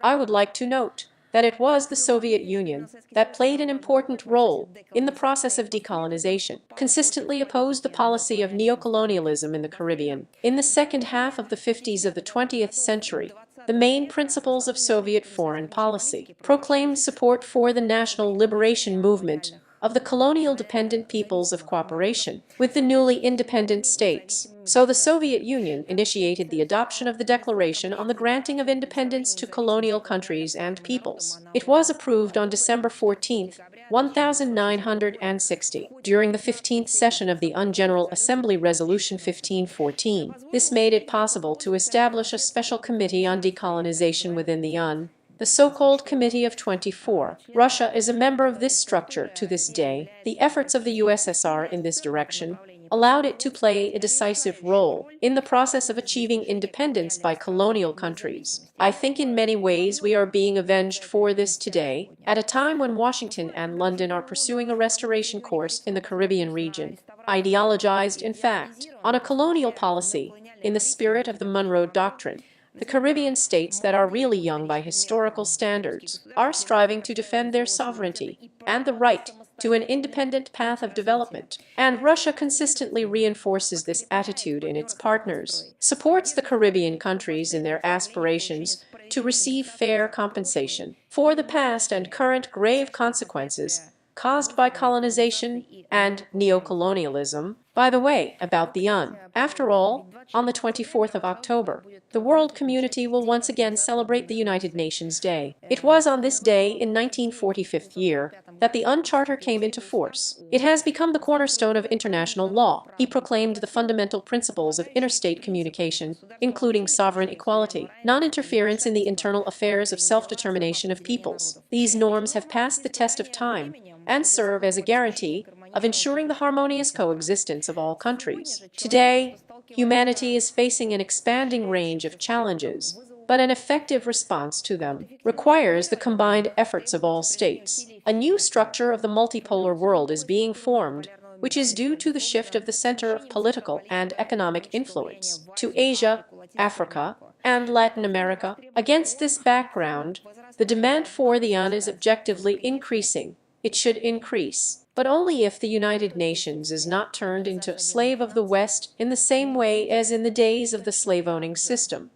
I would like to note that it was the Soviet Union that played an important role in the process of decolonization, consistently opposed the policy of neocolonialism in the Caribbean. In the second half of the 50s of the 20th century, the main principles of Soviet foreign policy proclaimed support for the national liberation movement of the colonial dependent peoples of cooperation with the newly independent states. So the Soviet Union initiated the adoption of the Declaration on the Granting of Independence to Colonial Countries and Peoples. It was approved on December 14, 1960, during the 15th session of the UN General Assembly Resolution 1514. This made it possible to establish a special committee on decolonization within the UN, the so-called Committee of 24. Russia is a member of this structure to this day. The efforts of the USSR in this direction allowed it to play a decisive role in the process of achieving independence by colonial countries. I think in many ways we are being avenged for this today, at a time when Washington and London are pursuing a restoration course in the Caribbean region, ideologized, in fact, on a colonial policy in the spirit of the Monroe Doctrine. The Caribbean states that are really young by historical standards are striving to defend their sovereignty and the right to an independent path of development. And Russia consistently reinforces this attitude in its partners, supports the Caribbean countries in their aspirations to receive fair compensation for the past and current grave consequences caused by colonization and neocolonialism. By the way, about the UN. After all, on the 24th of October, the world community will once again celebrate the United Nations Day. It was on this day in 1945 year that the UN Charter came into force. It has become the cornerstone of international law. He proclaimed the fundamental principles of interstate communication, including sovereign equality, non-interference in the internal affairs of self-determination of peoples. These norms have passed the test of time and serve as a guarantee of ensuring the harmonious coexistence of all countries. Today, humanity is facing an expanding range of challenges, but an effective response to them requires the combined efforts of all states. A new structure of the multipolar world is being formed, which is due to the shift of the center of political and economic influence to Asia, Africa, and Latin America. Against this background, the demand for the UN is objectively increasing. It should increase, but only if the United Nations is not turned into a slave of the West in the same way as in the days of the slave-owning system.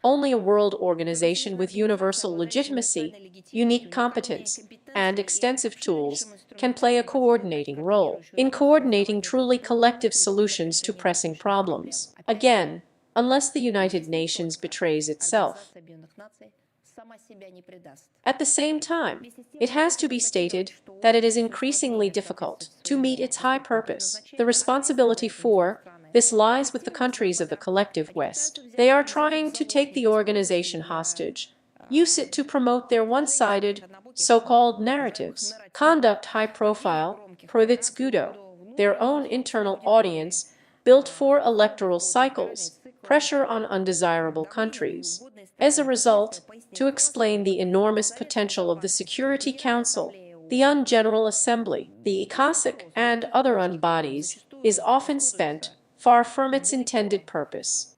Only a world organization with universal legitimacy, unique competence, and extensive tools can play a coordinating role in coordinating truly collective solutions to pressing problems. Again, unless the United Nations betrays itself. At the same time, it has to be stated that it is increasingly difficult to meet its high purpose. The responsibility for this lies with the countries of the collective West. They are trying to take the organization hostage, use it to promote their one-sided, so-called narratives, conduct high-profile, provytskudo, their own internal audience, built for electoral cycles, pressure on undesirable countries. As a result, to explain the enormous potential of the Security Council, the UN General Assembly, the ECOSOC, and other UN bodies, is often spent far from its intended purpose.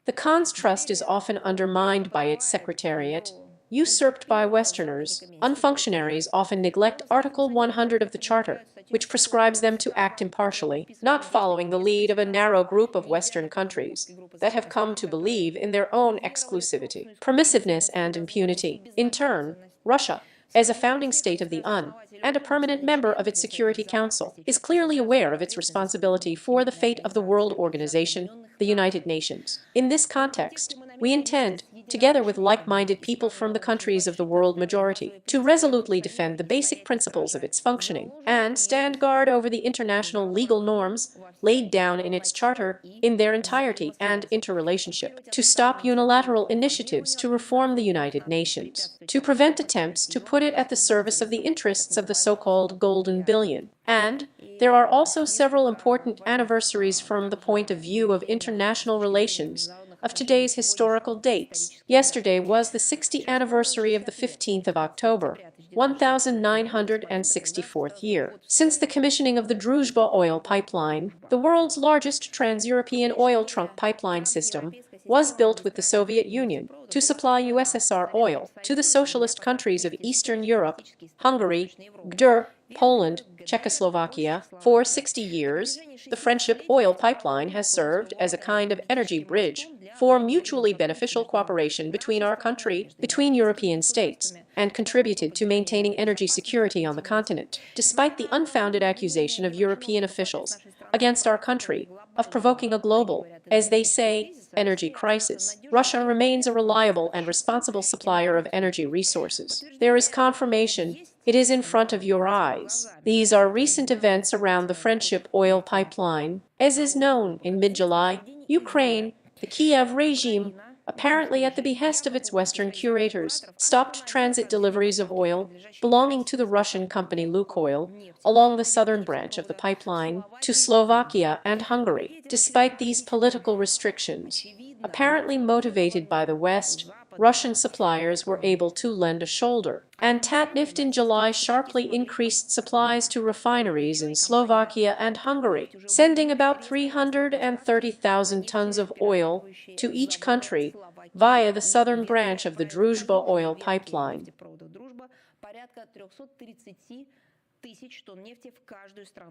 The Khan's trust is often undermined by its secretariat, usurped by Westerners, unfunctionaries often neglect Article 100 of the Charter, which prescribes them to act impartially, not following the lead of a narrow group of Western countries that have come to believe in their own exclusivity, permissiveness, and impunity. In turn, Russia, as a founding state of the UN and a permanent member of its Security Council, is clearly aware of its responsibility for the fate of the world organization, the United Nations. In this context, we intend, together with like-minded people from the countries of the world majority, to resolutely defend the basic principles of its functioning and stand guard over the international legal norms laid down in its charter in their entirety and interrelationship, to stop unilateral initiatives to reform the United Nations, to prevent attempts to put it at the service of the interests of the so-called Golden Billion. And there are also several important anniversaries from the point of view of international relations of today's historical dates. Yesterday was the 60th anniversary of the 15th of October, 1964th year. Since the commissioning of the Druzhba oil pipeline, the world's largest trans-European oil trunk pipeline system was built with the Soviet Union to supply USSR oil to the socialist countries of Eastern Europe, Hungary, GDR, Poland, Czechoslovakia. For 60 years, the Friendship Oil Pipeline has served as a kind of energy bridge for mutually beneficial cooperation between our country, between European states, and contributed to maintaining energy security on the continent. Despite the unfounded accusation of European officials against our country of provoking a global, as they say, energy crisis, Russia remains a reliable and responsible supplier of energy resources. There is confirmation. It is in front of your eyes. These are recent events around the Friendship Oil Pipeline. As is known, in mid-July, Ukraine, the Kiev regime, apparently at the behest of its Western curators, stopped transit deliveries of oil belonging to the Russian company Lukoil along the southern branch of the pipeline to Slovakia and Hungary. Despite these political restrictions, apparently motivated by the West, Russian suppliers were able to lend a shoulder, and Tatneft in July sharply increased supplies to refineries in Slovakia and Hungary, sending about 330,000 tons of oil to each country via the southern branch of the Druzhba oil pipeline.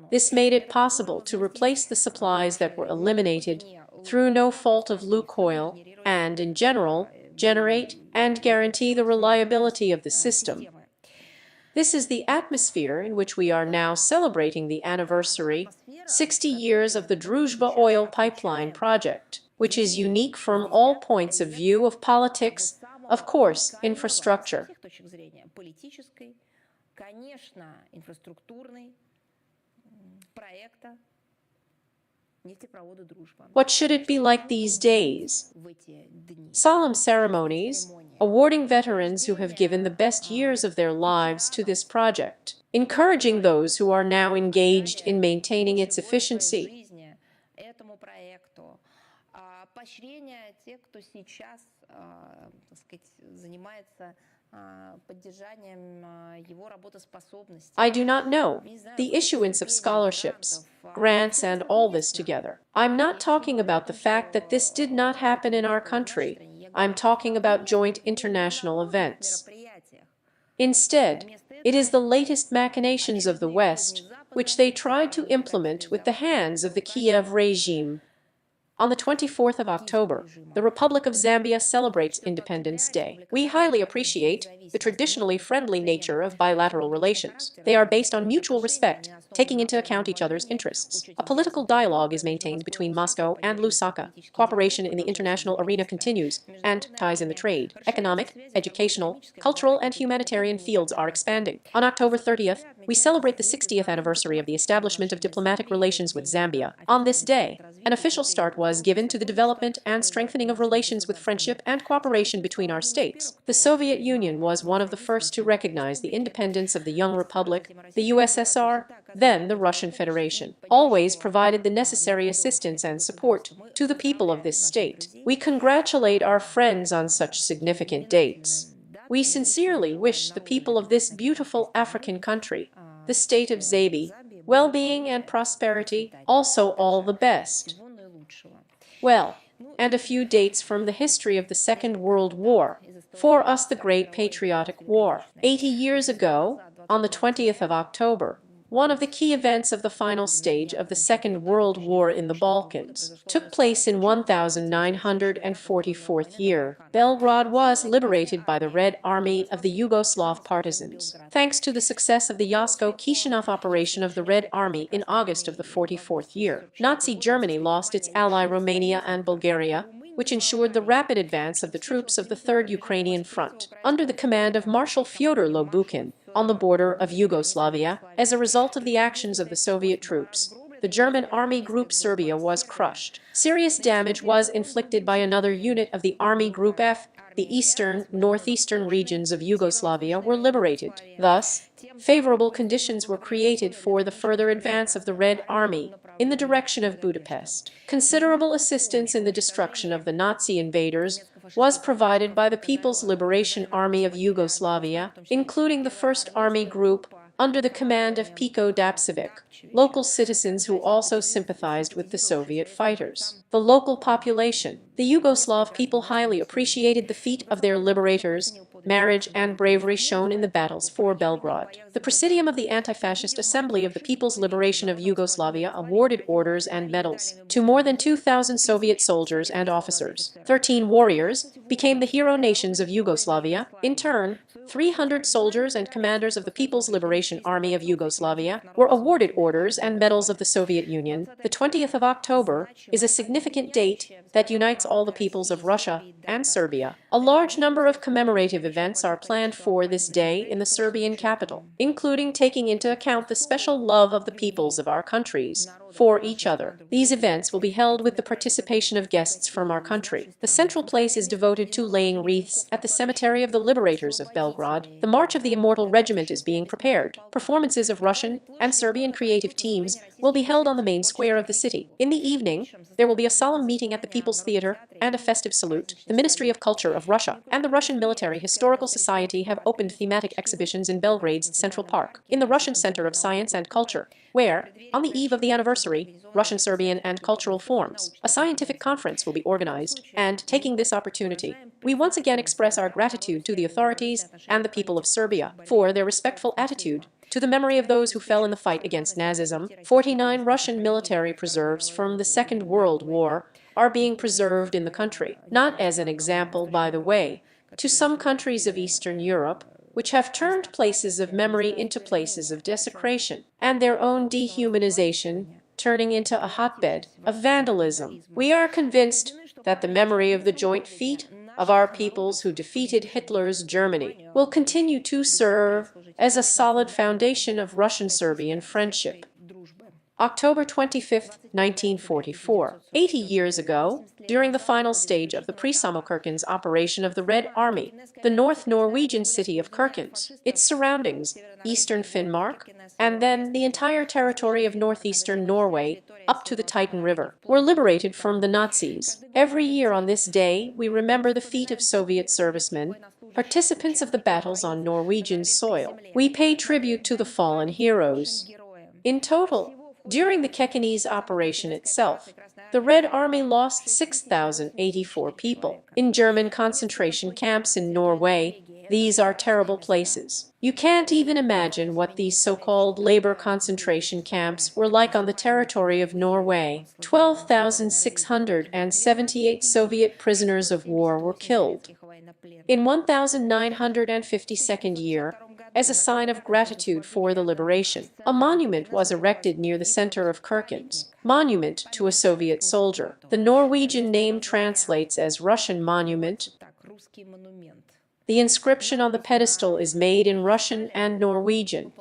This made it possible to replace the supplies that were eliminated through no fault of Lukoil and, in general, generate and guarantee the reliability of the system. This is the atmosphere in which we are now celebrating the anniversary, 60 years of the Druzhba oil pipeline project, which is unique from all points of view of politics, of course, infrastructure. What should it be like these days? Solemn ceremonies, awarding veterans who have given the best years of their lives to this project, encouraging those who are now engaged in maintaining its efficiency. I do not know the issuance of scholarships, grants, and all this together. I'm not talking about the fact that this did not happen in our country. I'm talking about joint international events. Instead, it is the latest machinations of the West, which they tried to implement with the hands of the Kiev regime. On the 24th of October, the Republic of Zambia celebrates Independence Day. We highly appreciate the traditionally friendly nature of bilateral relations. They are based on mutual respect, taking into account each other's interests. A political dialogue is maintained between Moscow and Lusaka. Cooperation in the international arena continues, and ties in the trade, economic, educational, cultural, and humanitarian fields are expanding. On October 30th, we celebrate the 60th anniversary of the establishment of diplomatic relations with Zambia. On this day, an official start was given to the development and strengthening of relations with friendship and cooperation between our states. The Soviet Union was one of the first to recognize the independence of the young republic. The USSR, then the Russian Federation, always provided the necessary assistance and support to the people of this state. We congratulate our friends on such significant dates. We sincerely wish the people of this beautiful African country, the state of Zambia, well-being and prosperity, also all the best. Well, and a few dates from the history of the Second World War. For us, the Great Patriotic War. 80 years ago, on the 20th of October, one of the key events of the final stage of the Second World War in the Balkans took place in 1944 year. Belgrade was liberated by the Red Army of the Yugoslav partisans, thanks to the success of the Yasko-Kishinev operation of the Red Army in August of the 44th year. Nazi Germany lost its ally Romania and Bulgaria, which ensured the rapid advance of the troops of the Third Ukrainian Front, under the command of Marshal Fyodor Lobukhin, on the border of Yugoslavia. As a result of the actions of the Soviet troops, the German Army Group Serbia was crushed. Serious damage was inflicted by another unit of the Army Group F. The eastern, northeastern regions of Yugoslavia were liberated. Thus, favorable conditions were created for the further advance of the Red Army in the direction of Budapest. Considerable assistance in the destruction of the Nazi invaders was provided by the People's Liberation Army of Yugoslavia, including the 1st Army Group under the command of Pico Dapčević, local citizens who also sympathized with the Soviet fighters. The local population, the Yugoslav people, highly appreciated the feat of their liberators, marriage and bravery shown in the battles for Belgrade. The Presidium of the Anti-Fascist Assembly of the People's Liberation of Yugoslavia awarded orders and medals to more than 2,000 Soviet soldiers and officers. 13 warriors became the hero nations of Yugoslavia. In turn, 300 soldiers and commanders of the People's Liberation Army of Yugoslavia were awarded orders and medals of the Soviet Union. The 20th of October is a significant date that unites all the peoples of Russia and Serbia. A large number of commemorative events are planned for this day in the Serbian capital, including taking into account the special love of the peoples of our countries for each other. These events will be held with the participation of guests from our country. The central place is devoted to laying wreaths at the Cemetery of the Liberators of Belgrade. The March of the Immortal Regiment is being prepared. Performances of Russian and Serbian creative teams will be held on the main square of the city. In the evening, there will be a solemn meeting at the People's Theater and a festive salute. The Ministry of Culture of Russia and the Russian Military Historical Society have opened thematic exhibitions in Belgrade's Central Park, in the Russian Center of Science and Culture, where, on the eve of the anniversary, Russian, Serbian, and cultural forms, a scientific conference will be organized. And, taking this opportunity, we once again express our gratitude to the authorities and the people of Serbia for their respectful attitude to the memory of those who fell in the fight against Nazism. 49 Russian military preserves from the Second World War are being preserved in the country, not as an example, by the way, to some countries of Eastern Europe, which have turned places of memory into places of desecration, and their own dehumanization turning into a hotbed of vandalism. We are convinced that the memory of the joint feat of our peoples who defeated Hitler's Germany will continue to serve as a solid foundation of Russian-Serbian friendship. October 25, 1944. 80 years ago, during the final stage of the pre-Samokurkins operation of the Red Army, the North Norwegian city of Kirkenes, its surroundings, eastern Finnmark, and then the entire territory of northeastern Norway up to the Titan River, were liberated from the Nazis. Every year on this day, we remember the feat of Soviet servicemen, participants of the battles on Norwegian soil. We pay tribute to the fallen heroes. In total, during the Kirkenes operation itself, the Red Army lost 6,084 people. In German concentration camps in Norway, these are terrible places. You can't even imagine what these so-called labor concentration camps were like on the territory of Norway. 12,678 Soviet prisoners of war were killed. In 1952nd year, as a sign of gratitude for the liberation, a monument was erected near the center of Kirkenes, monument to a Soviet soldier. The Norwegian name translates as Russian monument. The inscription on the pedestal is made in Russian and Norwegian.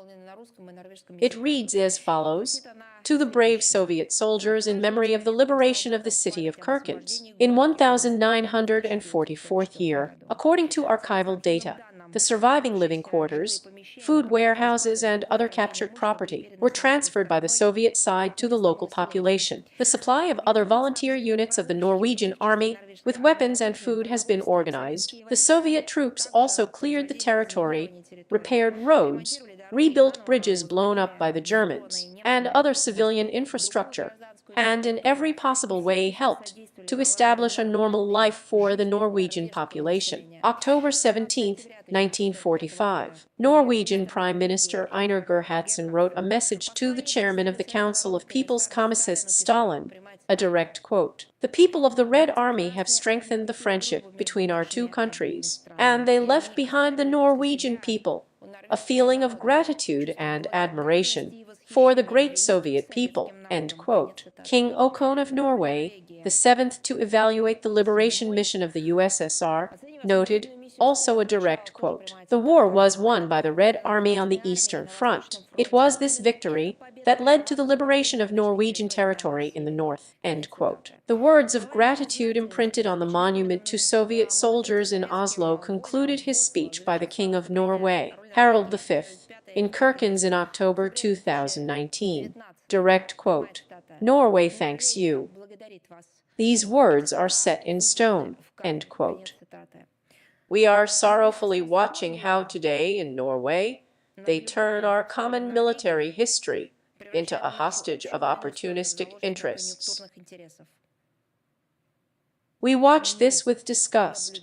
It reads as follows: "To the brave Soviet soldiers in memory of the liberation of the city of Kirkenes." In 1944 year, according to archival data, the surviving living quarters, food warehouses, and other captured property were transferred by the Soviet side to the local population. The supply of other volunteer units of the Norwegian army with weapons and food has been organized. The Soviet troops also cleared the territory, repaired roads, rebuilt bridges blown up by the Germans, and other civilian infrastructure. and in every possible way helped to establish a normal life for the Norwegian population. October 17, 1945. Norwegian Prime Minister Einar Gerhardsen wrote a message to the chairman of the Council of People's Commissist Stalin, a direct quote. "The people of the Red Army have strengthened the friendship between our two countries, and they left behind the Norwegian people a feeling of gratitude and admiration for the great Soviet people." End quote. King Haakon of Norway, the seventh to evaluate the liberation mission of the USSR, noted, also a direct quote, "The war was won by the Red Army on the Eastern Front. It was this victory that led to the liberation of Norwegian territory in the north." End quote. The words of gratitude imprinted on the monument to Soviet soldiers in Oslo concluded his speech by the King of Norway, Harald V, in Kirkens in October 2019. Direct quote, "Norway thanks you. These words are set in stone." End quote. We are sorrowfully watching how today in Norway they turn our common military history into a hostage of opportunistic interests. We watch this with disgust.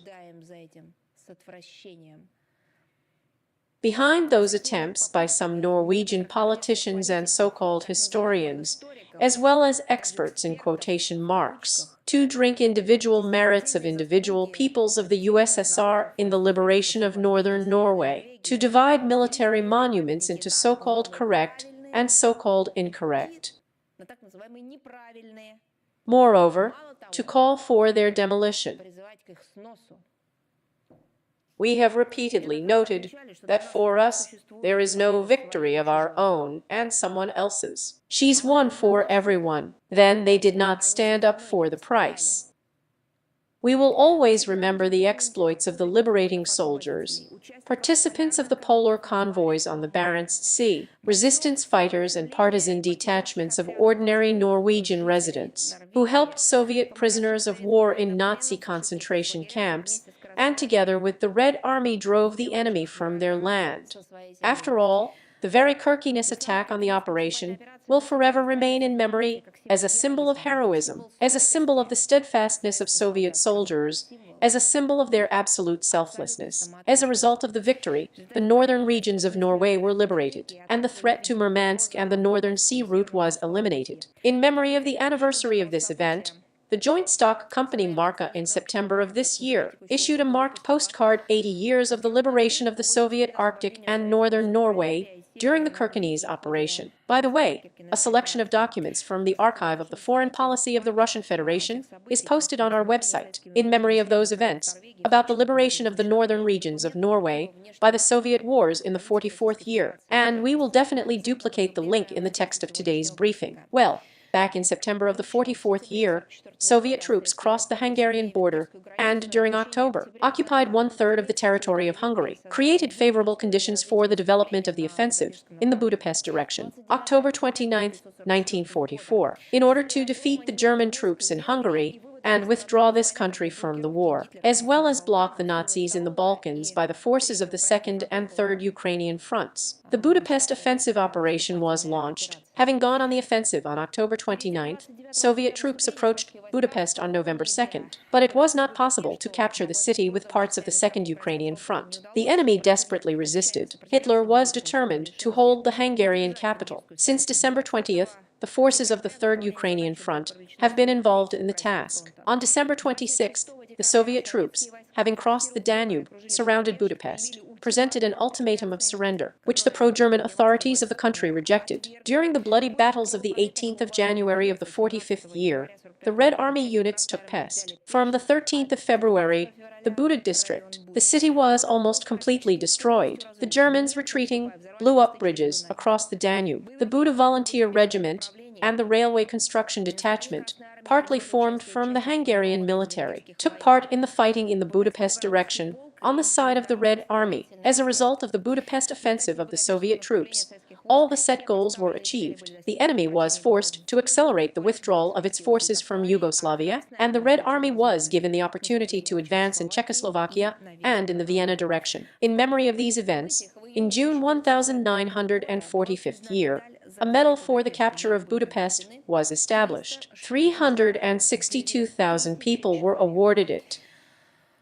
Behind those attempts by some Norwegian politicians and so-called historians, as well as experts in quotation marks, to drink individual merits of individual peoples of the USSR in the liberation of northern Norway, to divide military monuments into so-called correct and so-called incorrect. Moreover, to call for their demolition. We have repeatedly noted that for us there is no victory of our own and someone else's. She's won for everyone. Then they did not stand up for the price. We will always remember the exploits of the liberating soldiers, participants of the polar convoys on the Barents Sea, resistance fighters and partisan detachments of ordinary Norwegian residents, who helped Soviet prisoners of war in Nazi concentration camps, and together with the Red Army drove the enemy from their land. After all, the very Kirkenes attack on the operation will forever remain in memory as a symbol of heroism, as a symbol of the steadfastness of Soviet soldiers, as a symbol of their absolute selflessness. As a result of the victory, the northern regions of Norway were liberated, and the threat to Murmansk and the northern sea route was eliminated. In memory of the anniversary of this event, the joint stock company Marka in September of this year issued a marked postcard 80 years of the liberation of the Soviet Arctic and northern Norway during the Kirkenes operation. By the way, a selection of documents from the archive of the foreign policy of the Russian Federation is posted on our website in memory of those events about the liberation of the northern regions of Norway by the Soviet wars in the 44th year, and we will definitely duplicate the link in the text of today's briefing. Well, back in September of the 44th year, Soviet troops crossed the Hungarian border and, during October, occupied one-third of the territory of Hungary, created favorable conditions for the development of the offensive in the Budapest direction. October 29, 1944, in order to defeat the German troops in Hungary and withdraw this country from the war, as well as block the Nazis in the Balkans by the forces of the Second and Third Ukrainian fronts. The Budapest offensive operation was launched. Having gone on the offensive on October 29th, Soviet troops approached Budapest on November 2nd, but it was not possible to capture the city with parts of the Second Ukrainian Front. The enemy desperately resisted. Hitler was determined to hold the Hungarian capital. Since December 20th, the forces of the Third Ukrainian Front have been involved in the task. On December 26th, the Soviet troops, having crossed the Danube, surrounded Budapest, presented an ultimatum of surrender, which the pro-German authorities of the country rejected. During the bloody battles of the 18th of January of the 45th year, the Red Army units took Pest. From the 13th of February, the Buda district, the city was almost completely destroyed. The Germans, retreating, blew up bridges across the Danube. The Buda Volunteer Regiment and the Railway Construction Detachment, partly formed from the Hungarian military, took part in the fighting in the Budapest direction on the side of the Red Army. As a result of the Budapest offensive of the Soviet troops, all the set goals were achieved. The enemy was forced to accelerate the withdrawal of its forces from Yugoslavia, and the Red Army was given the opportunity to advance in Czechoslovakia and in the Vienna direction. In memory of these events, in June 1945 year, A medal for the capture of Budapest was established. 362,000 people were awarded it.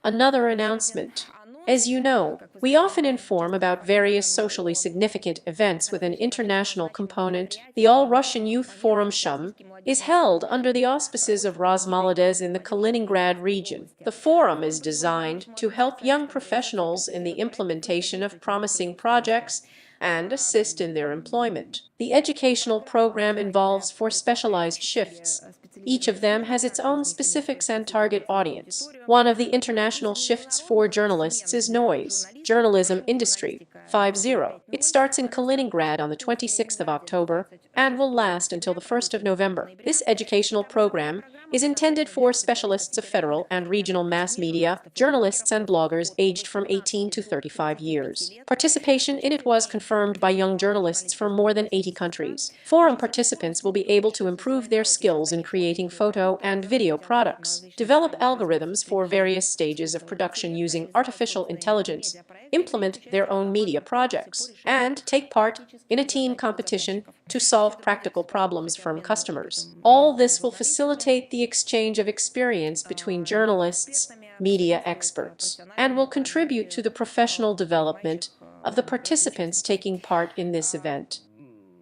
Another announcement. As you know, we often inform about various socially significant events with an international component. The All-Russian Youth Forum SHUM is held under the auspices of Rosmolades in the Kaliningrad region. The forum is designed to help young professionals in the implementation of promising projects and assist in their employment. The educational program involves 4 specialized shifts. Each of them has its own specifics and target audience. One of the international shifts for journalists is Noise, Journalism Industry, 5.0. It starts in Kaliningrad on the 26th of October and will last until the 1st of November. This educational program is intended for specialists of federal and regional mass media, journalists and bloggers aged from 18 to 35 years. Participation in it was confirmed by young journalists from more than 80 countries. Forum participants will be able to improve their skills in creating photo and video products, develop algorithms for various stages of production using artificial intelligence, implement their own media projects, and take part in a team competition to solve practical problems from customers. All this will facilitate the exchange of experience between journalists, media experts, and will contribute to the professional development of the participants taking part in this event.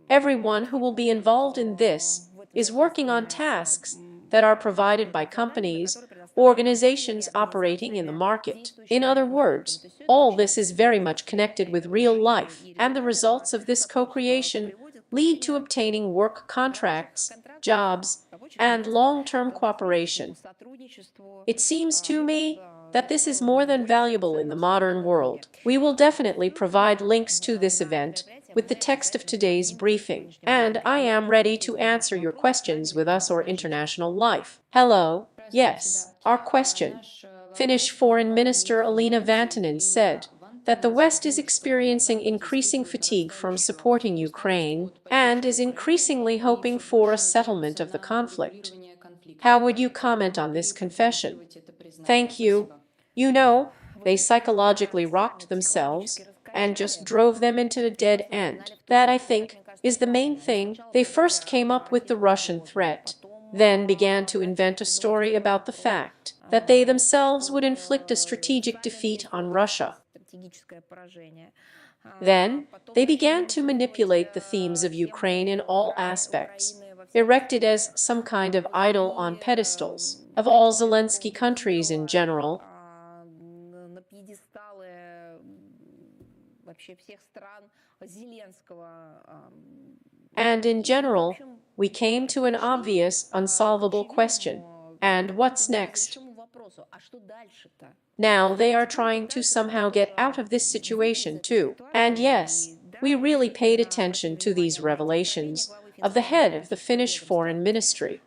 Everyone who will be involved in this is working on tasks that are provided by companies, organizations operating in the market. In other words, all this is very much connected with real life, and the results of this co-creation lead to obtaining work contracts, jobs, and long-term cooperation. It seems to me that this is more than valuable in the modern world. We will definitely provide links to this event with the text of today's briefing, and I am ready to answer your questions with us or international life. Hello, yes, our question. Finnish Foreign Minister Alina Vantinen said that the West is experiencing increasing fatigue from supporting Ukraine and is increasingly hoping for a settlement of the conflict. How would you comment on this confession? Thank you. You know, they psychologically rocked themselves and just drove them into a dead end. That, I think, is the main thing. They first came up with the Russian threat, then began to invent a story about the fact that they themselves would inflict a strategic defeat on Russia. Then they began to manipulate the themes of Ukraine in all aspects, erected as some kind of idol on pedestals, of all Zelensky countries in general, and in general, we came to an obvious, unsolvable question. And what's next? Now they are trying to somehow get out of this situation too. And yes, we really paid attention to these revelations of the head of the Finnish Foreign Ministry.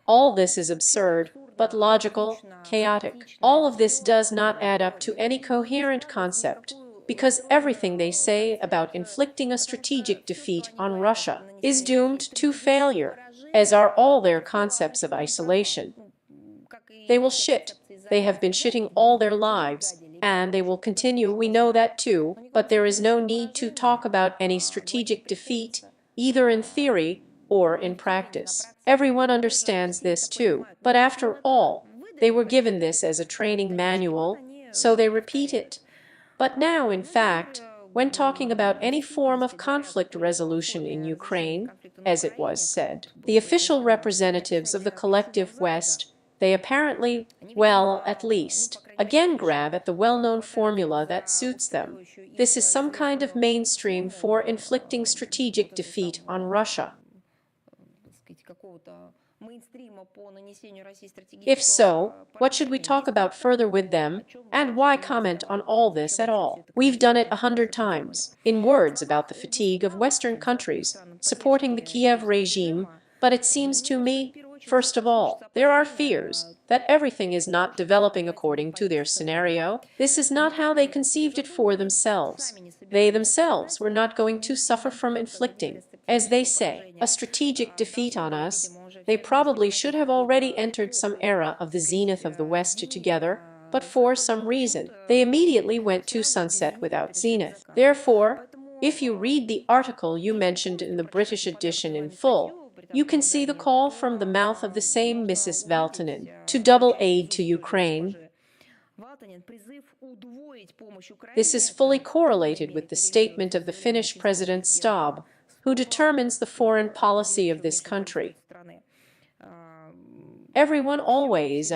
All this is absurd, but logical, chaotic. All of this does not add up to any coherent concept, because everything they say about inflicting a strategic defeat on Russia is doomed to failure, as are all their concepts of isolation. They will shit. They have been shitting all their lives, and they will continue, we know that too, but there is no need to talk about any strategic defeat, either in theory or in practice. Everyone understands this too, but after all, they were given this as a training manual, so they repeat it. But now, in fact, when talking about any form of conflict resolution in Ukraine, as it was said, the official representatives of the collective West, they apparently, well, at least, again grab at the well-known formula that suits them. This is some kind of mainstream for inflicting strategic defeat on Russia. If so, what should we talk about further with them, and why comment on all this at all? We've done it 100 times, in words about the fatigue of Western countries supporting the Kiev regime, but it seems to me, first of all, there are fears that everything is not developing according to their scenario. This is not how they conceived it for themselves. They themselves were not going to suffer from inflicting, as they say, a strategic defeat on us. They probably should have already entered some era of the zenith of the West together, but for some reason they immediately went to sunset without zenith. Therefore, If you read the article you mentioned in the British edition in full, you can see the call from the mouth of the same Mrs. Valtonen to double aid to Ukraine. This is fully correlated with the statement of the Finnish President Stubb, who determines the foreign policy of this country. Everyone always,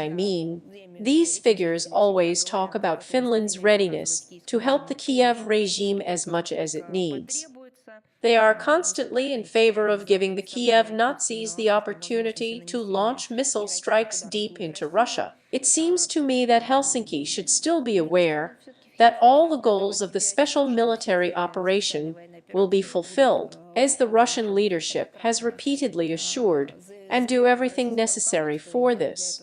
these figures always talk about Finland's readiness to help the Kiev regime as much as it needs. They are constantly in favor of giving the Kiev Nazis the opportunity to launch missile strikes deep into Russia. It seems to me that Helsinki should still be aware that all the goals of the special military operation will be fulfilled, as the Russian leadership has repeatedly assured, and do everything necessary for this.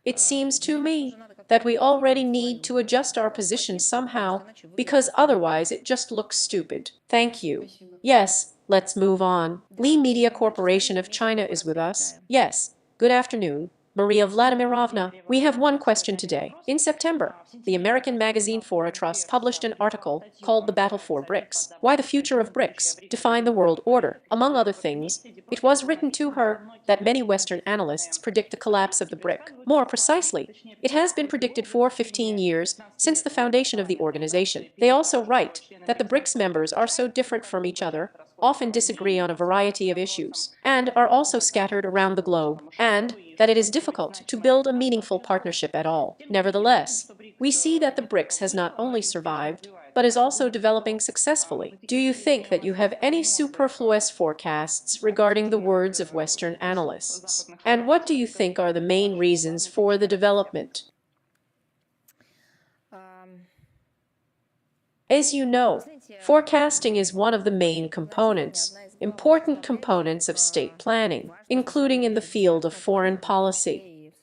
It seems to me that we already need to adjust our position somehow, because otherwise it just looks stupid. Thank you. Yes, let's move on. Lee Media Corporation of China is with us. Yes, good afternoon, Maria Vladimirovna. We have one question today. In September, the American magazine For a Trust published an article called The Battle for BRICS, Why the Future of BRICS Define the World Order. Among other things, it was written to her that many Western analysts predict the collapse of the BRIC. More precisely, it has been predicted for 15 years since the foundation of the organization. They also write that the BRICS members are so different from each other, often disagree on a variety of issues, and are also scattered around the globe, and that it is difficult to build a meaningful partnership at all. Nevertheless, we see that the BRICS has not only survived, but is also developing successfully. Do you think that you have any superfluous forecasts regarding the words of Western analysts? And what do you think are the main reasons for the development? As you know, forecasting is one of the main components, important components of state planning, including in the field of foreign policy.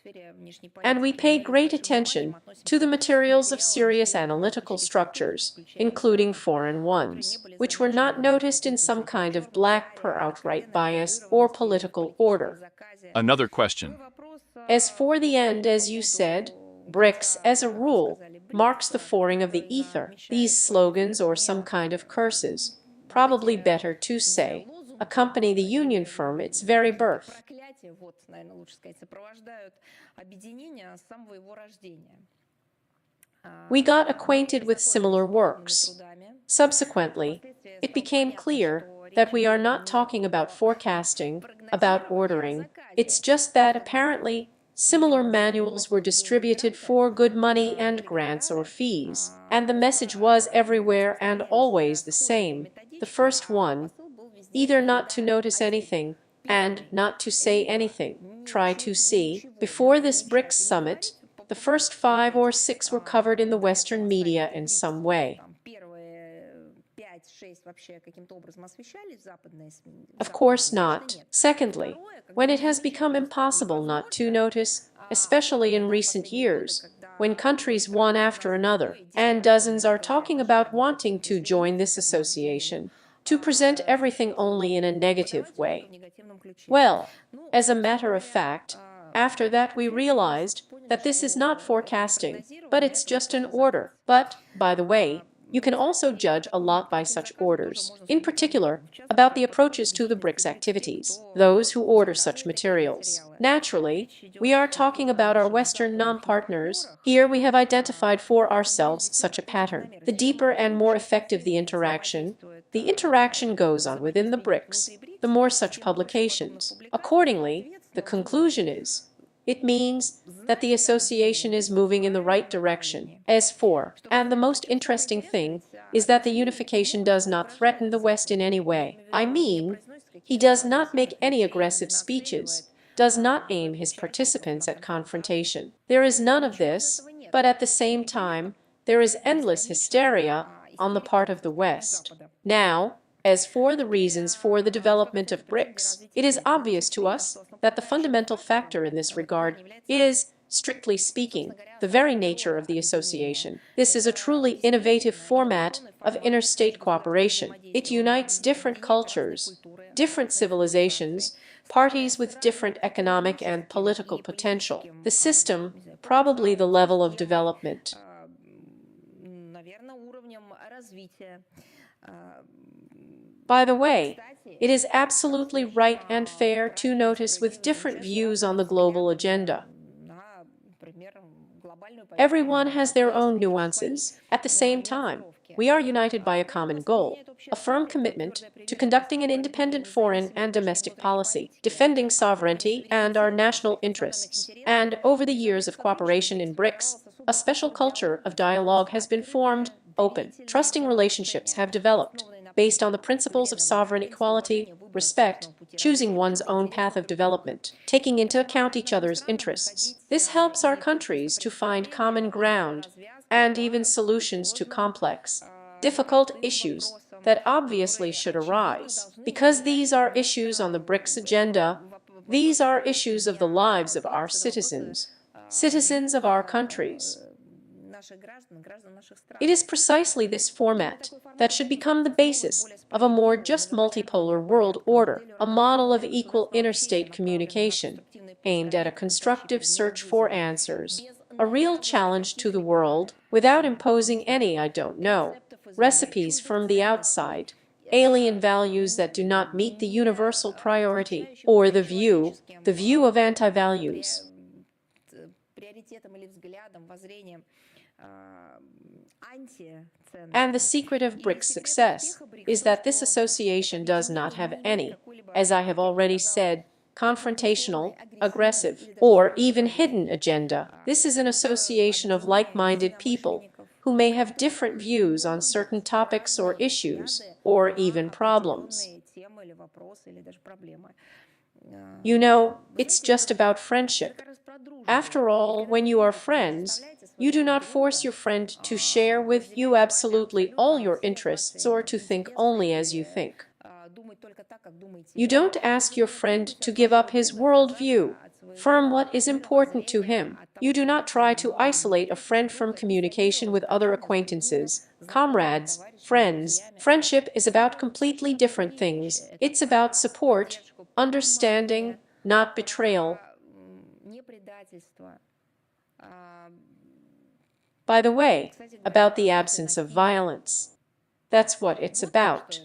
And we pay great attention to the materials of serious analytical structures, including foreign ones, which were not noticed in some kind of black per outright bias or political order. Another question. As for the end, as you said, BRICS, as a rule, marks the pouring of the ether. These slogans or some kind of curses, probably better to say, accompany the union from its very birth. We got acquainted with similar works. Subsequently, it became clear that we are not talking about forecasting, about ordering. It's just that apparently similar manuals were distributed for good money and grants or fees, and the message was everywhere and always the same. The first one, either not to notice anything and not to say anything. Try to see. Before this BRICS summit, the first 5 or 6 were covered in the Western media in some way. Of course not. Secondly, when it has become impossible not to notice, especially in recent years, when countries one after another, and dozens are talking about wanting to join this association, to present everything only in a negative way. Well, as a matter of fact, after that we realized that this is not forecasting, but it's just an order. But, by the way, you can also judge a lot by such orders, in particular about the approaches to the BRICS activities, those who order such materials. Naturally, we are talking about our Western non-partners. Here we have identified for ourselves such a pattern. The deeper and more effective the interaction goes on within the BRICS, the more such publications. Accordingly, the conclusion is, it means that the association is moving in the right direction. And the most interesting thing is that the unification does not threaten the West in any way. He does not make any aggressive speeches, does not aim his participants at confrontation. There is none of this, but at the same time, there is endless hysteria on the part of the West. Now, as for the reasons for the development of BRICS, it is obvious to us that the fundamental factor in this regard is, strictly speaking, the very nature of the association. This is a truly innovative format of interstate cooperation. It unites different cultures, different civilizations, parties with different economic and political potential. The system, probably the level of development. By the way, it is absolutely right and fair to notice with different views on the global agenda. Everyone has their own nuances. At the same time, we are united by a common goal, a firm commitment to conducting an independent foreign and domestic policy, defending sovereignty and our national interests. And over the years of cooperation in BRICS, a special culture of dialogue has been formed, open, trusting relationships have developed, based on the principles of sovereign equality, respect, choosing one's own path of development, taking into account each other's interests. This helps our countries to find common ground and even solutions to complex, difficult issues that obviously should arise. Because these are issues on the BRICS agenda, these are issues of the lives of our citizens, citizens of our countries. It is precisely this format that should become the basis of a more just multipolar world order, a model of equal interstate communication, aimed at a constructive search for answers, a real challenge to the world, without imposing any I don't know recipes from the outside, alien values that do not meet the universal priority, or the view of anti-values. And the secret of BRICS' success is that this association does not have any, as I have already said, confrontational, aggressive, or even hidden agenda. This is an association of like-minded people who may have different views on certain topics or issues, or even problems. You know, it's just about friendship. After all, when you are friends, you do not force your friend to share with you absolutely all your interests or to think only as you think. You don't ask your friend to give up his worldview from what is important to him. You do not try to isolate a friend from communication with other acquaintances, comrades, friends. Friendship is about completely different things. It's about support, understanding, not betrayal. By the way, about the absence of violence. That's what it's about.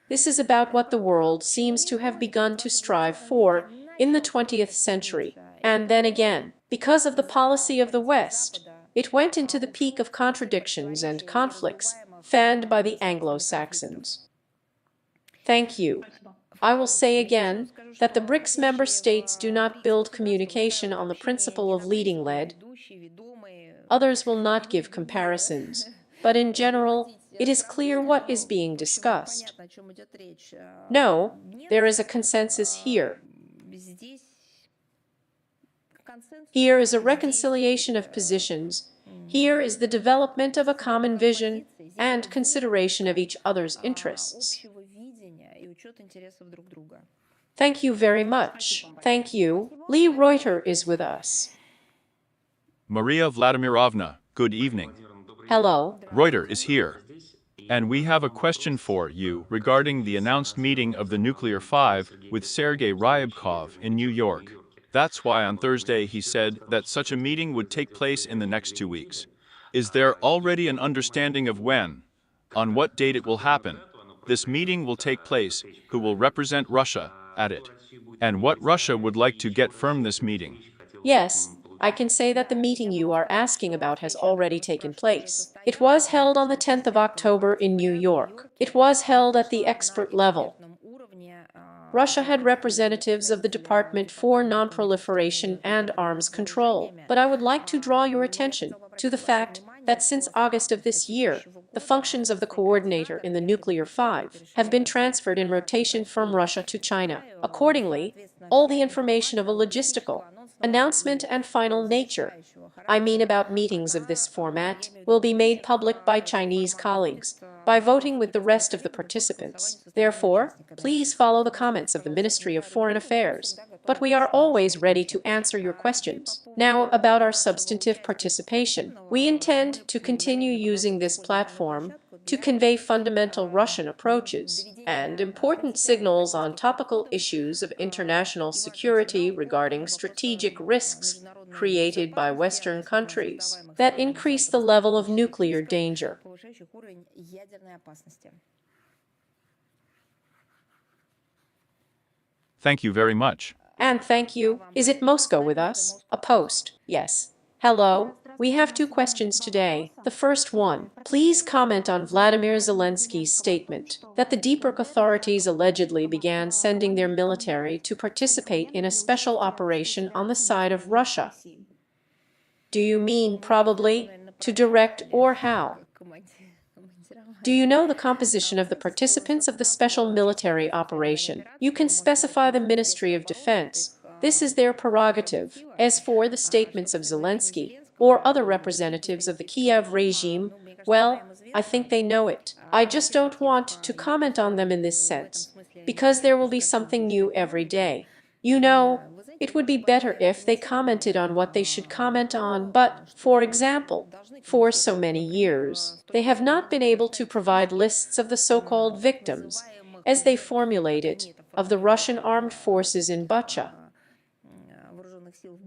This is about what the world seems to have begun to strive for in the 20th century. And then again, because of the policy of the West, it went into the peak of contradictions and conflicts fanned by the Anglo-Saxons. Thank you. I will say again that the BRICS member states do not build communication on the principle of leading lead. Others will not give comparisons, but in general, it is clear what is being discussed. No, there is a consensus here. Here is a reconciliation of positions. Here is the development of a common vision and consideration of each other's interests. Thank you very much. Thank you. Lee Reuter is with us. Maria Vladimirovna, good evening. Hello. Reuter is here. And we have a question for you regarding the announced meeting of the Nuclear Five with Sergei Ryabkov in New York. That's why on Thursday he said that such a meeting would take place in the next 2 weeks. Is there already an understanding of when, on what date it will happen? This meeting will take place, who will represent Russia at it, and what Russia would like to get from this meeting. Yes, I can say that the meeting you are asking about has already taken place. It was held on the 10th of October in New York. It was held at the expert level. Russia had representatives of the Department for Non-Proliferation and Arms Control. But I would like to draw your attention to the fact that since August of this year, the functions of the coordinator in the Nuclear Five have been transferred in rotation from Russia to China. Accordingly, all the information of a logistical, announcement and final nature, I mean about meetings of this format, will be made public by Chinese colleagues, by voting with the rest of the participants. Therefore, please follow the comments of the Ministry of Foreign Affairs, but we are always ready to answer your questions. Now, about our substantive participation. We intend to continue using this platform to convey fundamental Russian approaches and important signals on topical issues of international security regarding strategic risks created by Western countries that increase the level of nuclear danger. Thank you very much. And thank you. Is it Moscow with us? A post. Yes. Hello. We have two questions today. The first one, please comment on Vladimir Zelensky's statement that the Deeperk authorities allegedly began sending their military to participate in a special operation on the side of Russia. Do you mean probably to direct or how? Do you know the composition of the participants of the special military operation? You can specify the Ministry of Defense. This is their prerogative. As for the statements of Zelensky or other representatives of the Kiev regime, well, I think they know it. I just don't want to comment on them in this sense, because there will be something new every day. You know, it would be better if they commented on what they should comment on, but, for example, for so many years, they have not been able to provide lists of the so-called victims, as they formulate it, of the Russian armed forces in Bucha.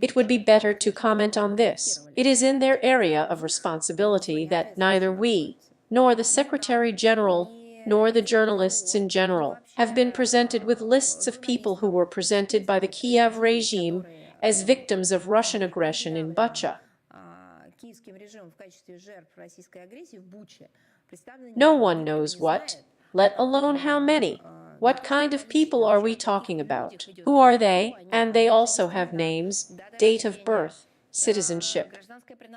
It would be better to comment on this. It is in their area of responsibility that neither we, nor the Secretary General, nor the journalists in general, have been presented with lists of people who were presented by the Kiev regime as victims of Russian aggression in Bucha. No one knows what, let alone how many. What kind of people are we talking about? Who are they? And they also have names, date of birth, citizenship.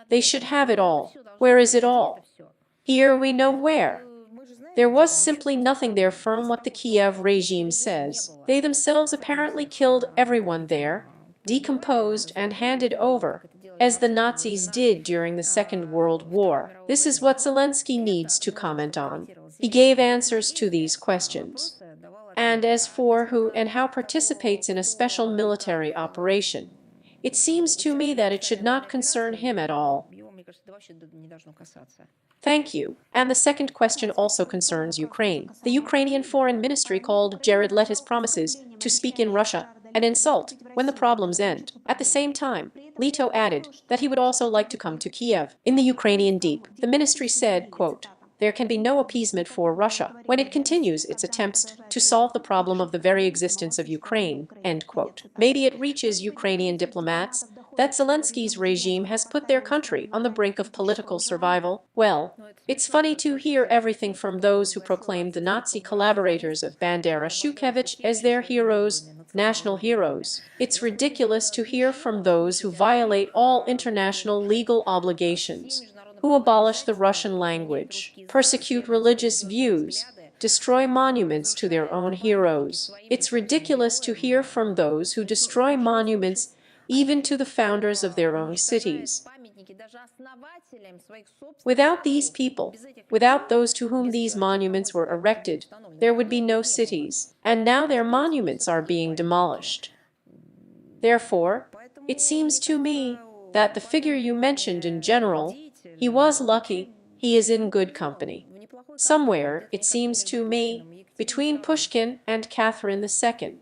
They should have it all. Where is it all? Here we know where. There was simply nothing there from what the Kiev regime says. They themselves apparently killed everyone there, decomposed and handed over, as the Nazis did during the Second World War. This is what Zelensky needs to comment on. He gave answers to these questions. And as for who and how participates in a special military operation, it seems to me that it should not concern him at all. Thank you. And the second question also concerns Ukraine. The Ukrainian Foreign Ministry called Jared let his promises to speak in Russia an insult when the problems end. At the same time, Leto added that he would also like to come to Kiev. In the Ukrainian Deep, the ministry said, quote, "There can be no appeasement for Russia when it continues its attempts to solve the problem of the very existence of Ukraine," end quote. Maybe it reaches Ukrainian diplomats that Zelensky's regime has put their country on the brink of political survival. Well, it's funny to hear everything from those who proclaimed the Nazi collaborators of Bandera Shukevich as their heroes, national heroes. It's ridiculous to hear from those who violate all international legal obligations, who abolish the Russian language, persecute religious views, destroy monuments to their own heroes. It's ridiculous to hear from those who destroy monuments even to the founders of their own cities. Without these people, without those to whom these monuments were erected, there would be no cities, and now their monuments are being demolished. Therefore, it seems to me that the figure you mentioned in general, he was lucky, he is in good company. Somewhere, it seems to me, between Pushkin and Catherine II.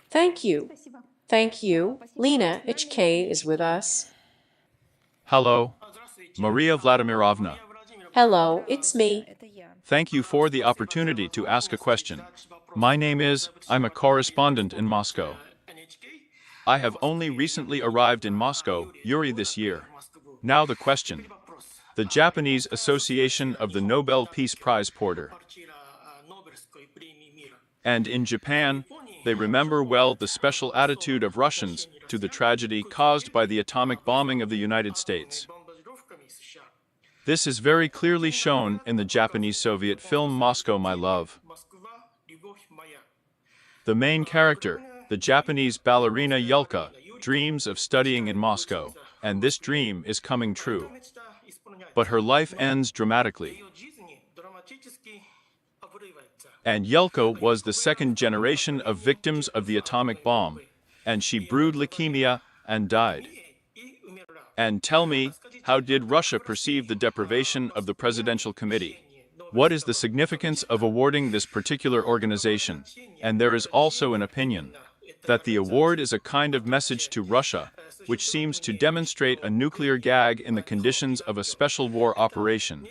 Thank you. Thank you. Lena HK is with us. Hello, Maria Vladimirovna. Hello, it's me. Thank you for the opportunity to ask a question. My name is, I'm a correspondent in Moscow. I have only recently arrived in Moscow, Yuri, this year. Now the question. The Japanese Association of the Nobel Peace Prize Porter. And in Japan, they remember well the special attitude of Russians to the tragedy caused by the atomic bombing of the United States. This is very clearly shown in the Japanese-Soviet film Moscow, My Love. The main character, the Japanese ballerina Yulka, dreams of studying in Moscow, and this dream is coming true. But her life ends dramatically. And Yelko was the second generation of victims of the atomic bomb, and she brewed leukemia and died. And tell me, how did Russia perceive the deprivation of the Presidential Committee? What is the significance of awarding this particular organization? And there is also an opinion that the award is a kind of message to Russia, which seems to demonstrate a nuclear gag in the conditions of a special war operation.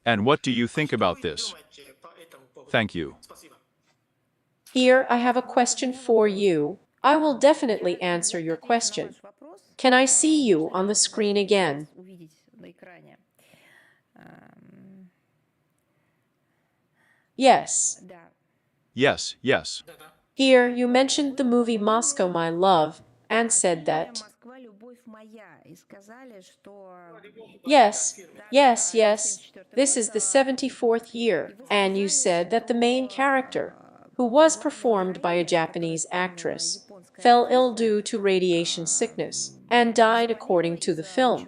And what do you think about this? Thank you. Here I have a question for you. I will definitely answer your question. Can I see you on the screen again? Yes. Yes, yes. Here you mentioned the movie Moscow, My Love, and said that. Yes, yes. This is the 74th year, and you said that the main character, who was performed by a Japanese actress, fell ill due to radiation sickness and died according to the film.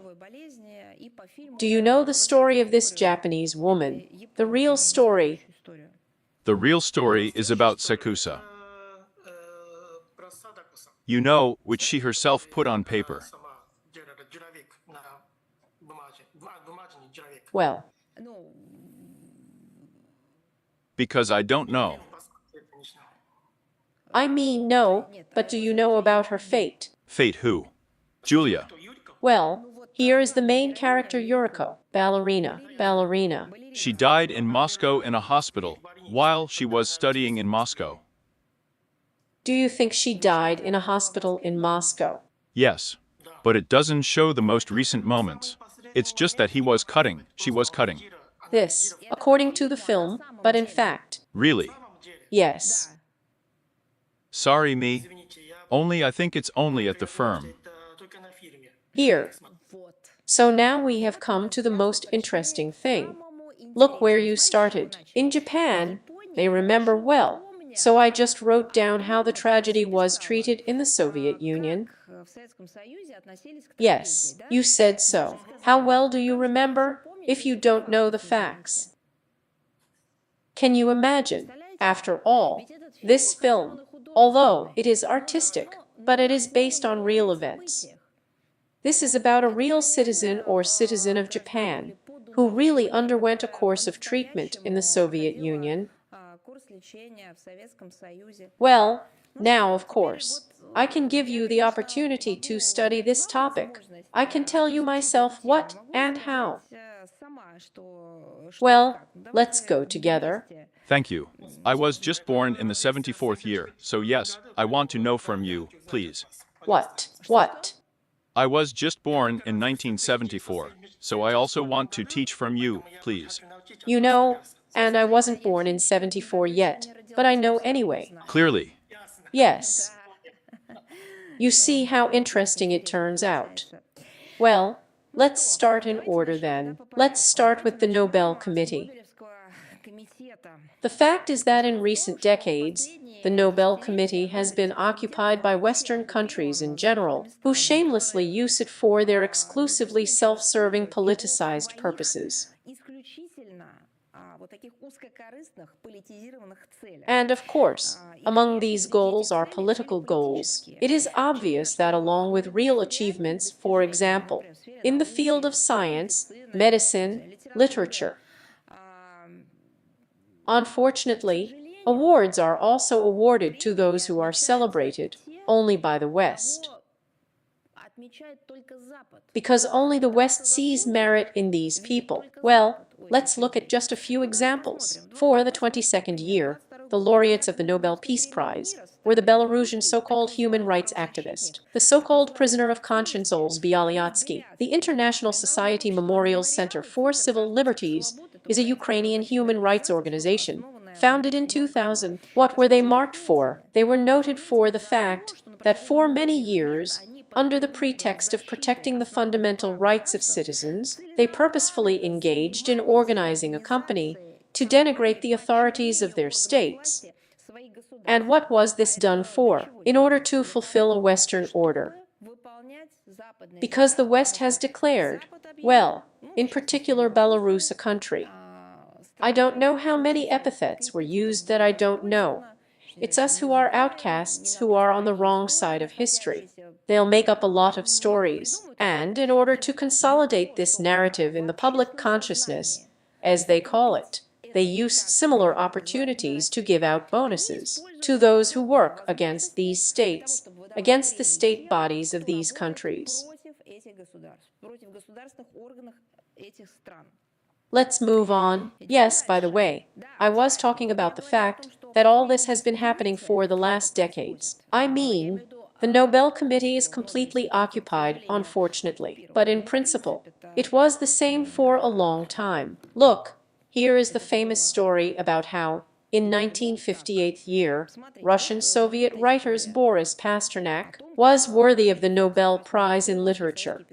Do you know the story of this Japanese woman, the real story? The real story is about Sekusa. You know, which she herself put on paper. Well, Because I don't know. I mean no, but do you know about her fate? Fate who? Julia. Well, here is the main character Yuriko, ballerina. She died in Moscow in a hospital while she was studying in Moscow. Do you think she died in a hospital in Moscow? Yes. But it doesn't show the most recent moments. It's just that she was cutting. This, according to the film, but in fact. Really? Yes. Sorry me. I think it's only at the firm. Here. So now we have come to the most interesting thing. Look where you started. In Japan, they remember well. So I just wrote down how the tragedy was treated in the Soviet Union. Yes, you said so. How well do you remember, if you don't know the facts? Can you imagine, after all, this film, although it is artistic, but it is based on real events. This is about a real citizen or citizen of Japan who really underwent a course of treatment in the Soviet Union. Well, now, of course, I can give you the opportunity to study this topic. I can tell you myself what and how. Well, let's go together. Thank you. I was just born in the 74th year, so yes, I want to know from you, please. What? I was just born in 1974, so I also want to teach from you, please. You know, and I wasn't born in 74 yet, but I know anyway. Clearly. Yes. You see how interesting it turns out. Well, let's start in order then. Let's start with the Nobel Committee. The fact is that in recent decades, the Nobel Committee has been occupied by Western countries in general, who shamelessly use it for their exclusively self-serving politicized purposes. And of course, among these goals are political goals. It is obvious that along with real achievements, for example, in the field of science, medicine, literature, unfortunately, awards are also awarded to those who are celebrated only by the West. Because only the West sees merit in these people. Well, let's look at just a few examples. For the 22nd year, the laureates of the Nobel Peace Prize were the Belarusian so-called human rights activist, the so-called prisoner of conscience Oles Bialyatsky. The International Society Memorial Center for Civil Liberties is a Ukrainian human rights organization founded in 2000. What were they marked for? They were noted for the fact that for many years, under the pretext of protecting the fundamental rights of citizens, they purposefully engaged in organizing a company to denigrate the authorities of their states. And what was this done for? In order to fulfill a Western order. Because the West has declared, well, in particular Belarus a country. I don't know how many epithets were used that I don't know. It's us who are outcasts, who are on the wrong side of history. They'll make up a lot of stories, and in order to consolidate this narrative in the public consciousness, as they call it, they use similar opportunities to give out bonuses to those who work against these states, against the state bodies of these countries. Let's move on. Yes, by the way, I was talking about the fact that all this has been happening for the last decades. I mean, the Nobel Committee is completely occupied, unfortunately, but in principle, it was the same for a long time. Look, here is the famous story about how, in 1958 year, Russian-Soviet writers Boris Pasternak was worthy of the Nobel Prize in Literature.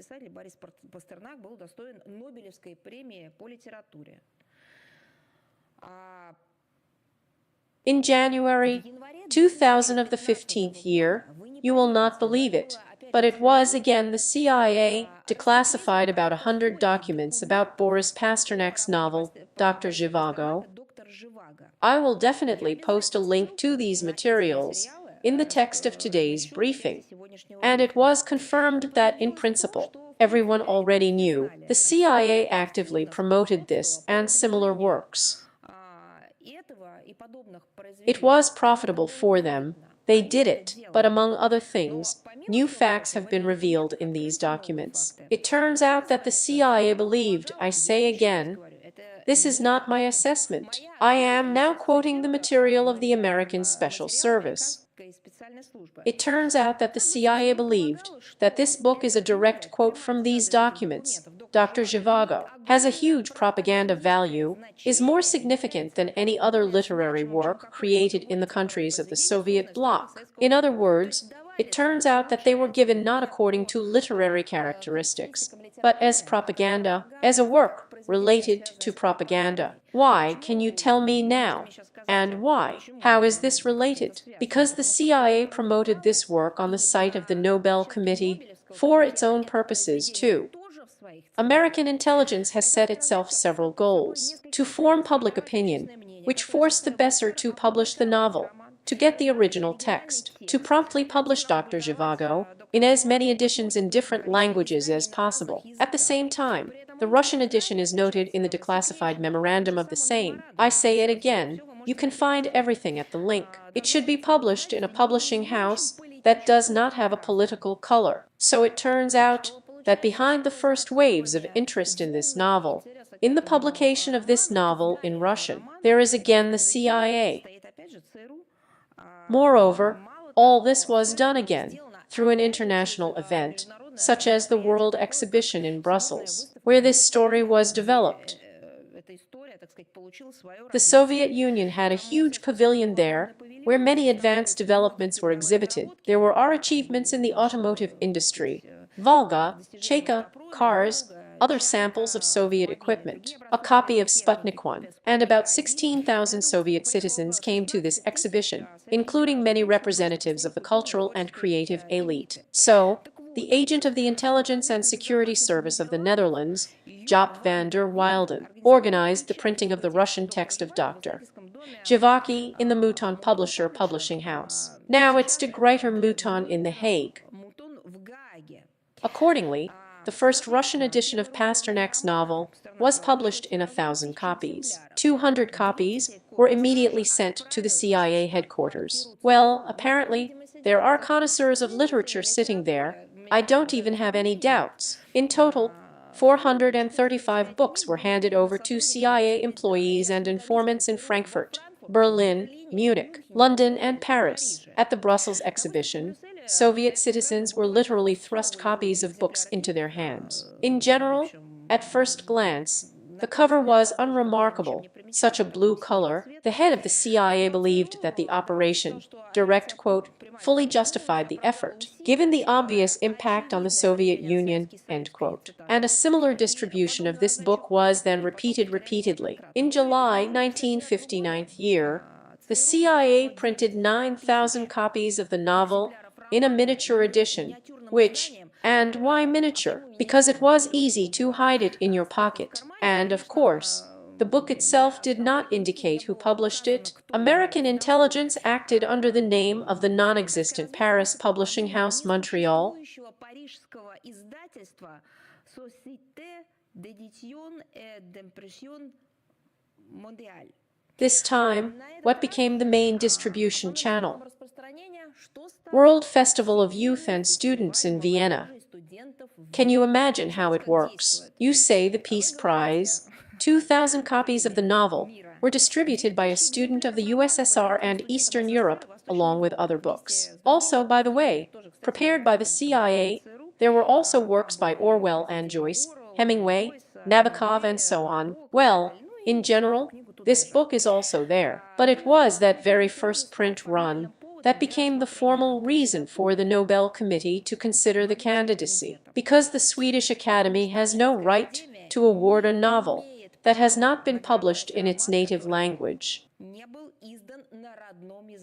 In January 2000 of the 15th year, you will not believe it, but it was again the CIA declassified about 100 documents about Boris Pasternak's novel, Dr. Zhivago. I will definitely post a link to these materials in the text of today's briefing, and it was confirmed that, in principle, everyone already knew the CIA actively promoted this and similar works. It was profitable for them, they did it, but among other things, new facts have been revealed in these documents. It turns out that the CIA believed, I say again, this is not my assessment. I am now quoting the material of the American Special Service. It turns out that the CIA believed that this book is a direct quote from these documents. Dr. Zhivago has a huge propaganda value, is more significant than any other literary work created in the countries of the Soviet bloc. In other words, it turns out that they were given not according to literary characteristics, but as propaganda, as a work related to propaganda. Why, can you tell me now? And why? How is this related? Because the CIA promoted this work on the site of the Nobel Committee for its own purposes too. American intelligence has set itself several goals: to form public opinion, which forced the Besser to publish the novel, to get the original text, to promptly publish Dr. Zhivago in as many editions in different languages as possible. At the same time, the Russian edition is noted in the declassified memorandum of the same. I say it again, you can find everything at the link. It should be published in a publishing house that does not have a political color. So it turns out that behind the first waves of interest in this novel, in the publication of this novel in Russian, there is again the CIA. Moreover, all this was done again through an international event, such as the World Exhibition in Brussels, where this story was developed. The Soviet Union had a huge pavilion there, where many advanced developments were exhibited. There were our achievements in the automotive industry, Volga, Cheka, cars, other samples of Soviet equipment, a copy of Sputnik 1, and about 16,000 Soviet citizens came to this exhibition, including many representatives of the cultural and creative elite. So, the agent of the Intelligence and Security Service of the Netherlands, Joop van der Wilden, organized the printing of the Russian text of Dr. Zhivago in the Mouton Publisher Publishing House. Now it's De Gruyter Mouton in The Hague. Accordingly, the first Russian edition of Pasternak's novel was published in 1,000 copies. 200 copies were immediately sent to the CIA headquarters. Well, apparently, there are connoisseurs of literature sitting there. I don't even have any doubts. In total, 435 books were handed over to CIA employees and informants in Frankfurt, Berlin, Munich, London, and Paris. At the Brussels exhibition, Soviet citizens were literally thrust copies of books into their hands. In general, at first glance, the cover was unremarkable, such a blue color. The head of the CIA believed that the operation, direct quote, fully justified the effort, given the obvious impact on the Soviet Union, end quote. And a similar distribution of this book was then repeated repeatedly. In July 1959 year, the CIA printed 9,000 copies of the novel in a miniature edition, which, and why miniature? Because it was easy to hide it in your pocket. And, of course, the book itself did not indicate who published it. American intelligence acted under the name of the non-existent Paris publishing house Montreal. This time, what became the main distribution channel? World Festival of Youth and Students in Vienna. Can you imagine how it works? You say the Peace Prize. 2,000 copies of the novel were distributed by a student of the USSR and Eastern Europe, along with other books. Also, by the way, prepared by the CIA, there were also works by Orwell and Joyce, Hemingway, Nabokov, and so on. Well, in general, this book is also there. But it was that very first print run that became the formal reason for the Nobel Committee to consider the candidacy, because the Swedish Academy has no right to award a novel that has not been published in its native language.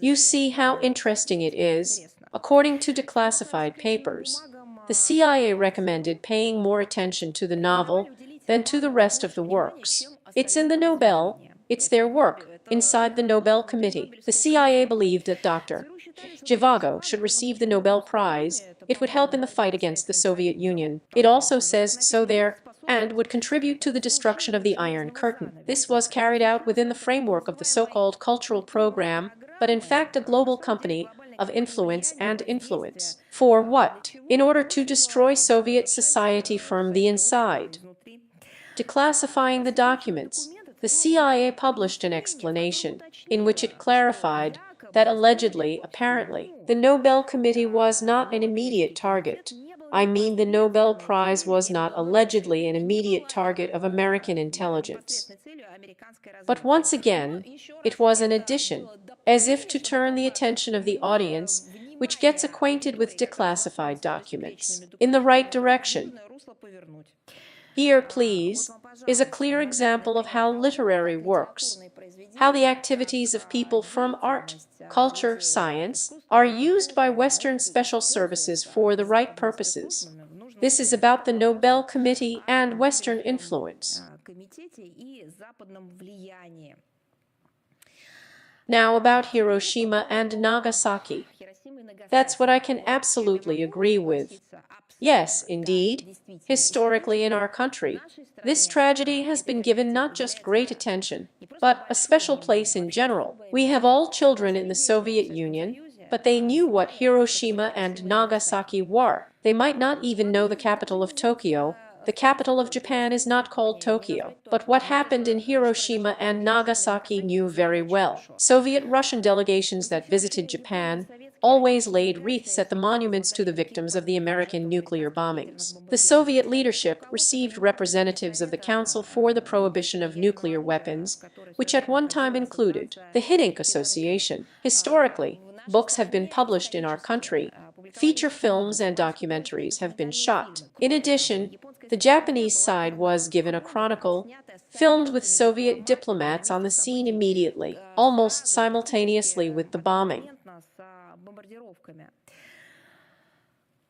You see how interesting it is. According to declassified papers, the CIA recommended paying more attention to the novel than to the rest of the works. It's in the Nobel, it's their work, inside the Nobel Committee. The CIA believed that Dr. Zhivago should receive the Nobel Prize. It would help in the fight against the Soviet Union. It also says so there, and would contribute to the destruction of the Iron Curtain. This was carried out within the framework of the so-called cultural program, but in fact a global company of influence and influence. For what? In order to destroy Soviet society from the inside. Declassifying the documents, the CIA published an explanation in which it clarified that allegedly, apparently, the Nobel Committee was not an immediate target. I mean, the Nobel Prize was not allegedly an immediate target of American intelligence. But once again, it was an addition, as if to turn the attention of the audience, which gets acquainted with declassified documents, in the right direction. Here, please, is a clear example of how literary works, how the activities of people from art, culture, science are used by Western special services for the right purposes. This is about the Nobel Committee and Western influence. Now about Hiroshima and Nagasaki. That's what I can absolutely agree with. Yes, indeed, historically in our country, this tragedy has been given not just great attention, but a special place in general. We have all children in the Soviet Union, but they knew what Hiroshima and Nagasaki were. They might not even know the capital of Tokyo. The capital of Japan is not called Tokyo. But what happened in Hiroshima and Nagasaki knew very well. Soviet-Russian delegations that visited Japan always laid wreaths at the monuments to the victims of the American nuclear bombings. The Soviet leadership received representatives of the Council for the Prohibition of Nuclear Weapons, which at one time included the Hiddink Association. Historically, books have been published in our country. Feature films and documentaries have been shot. In addition, the Japanese side was given a chronicle, filmed with Soviet diplomats on the scene immediately, almost simultaneously with the bombing.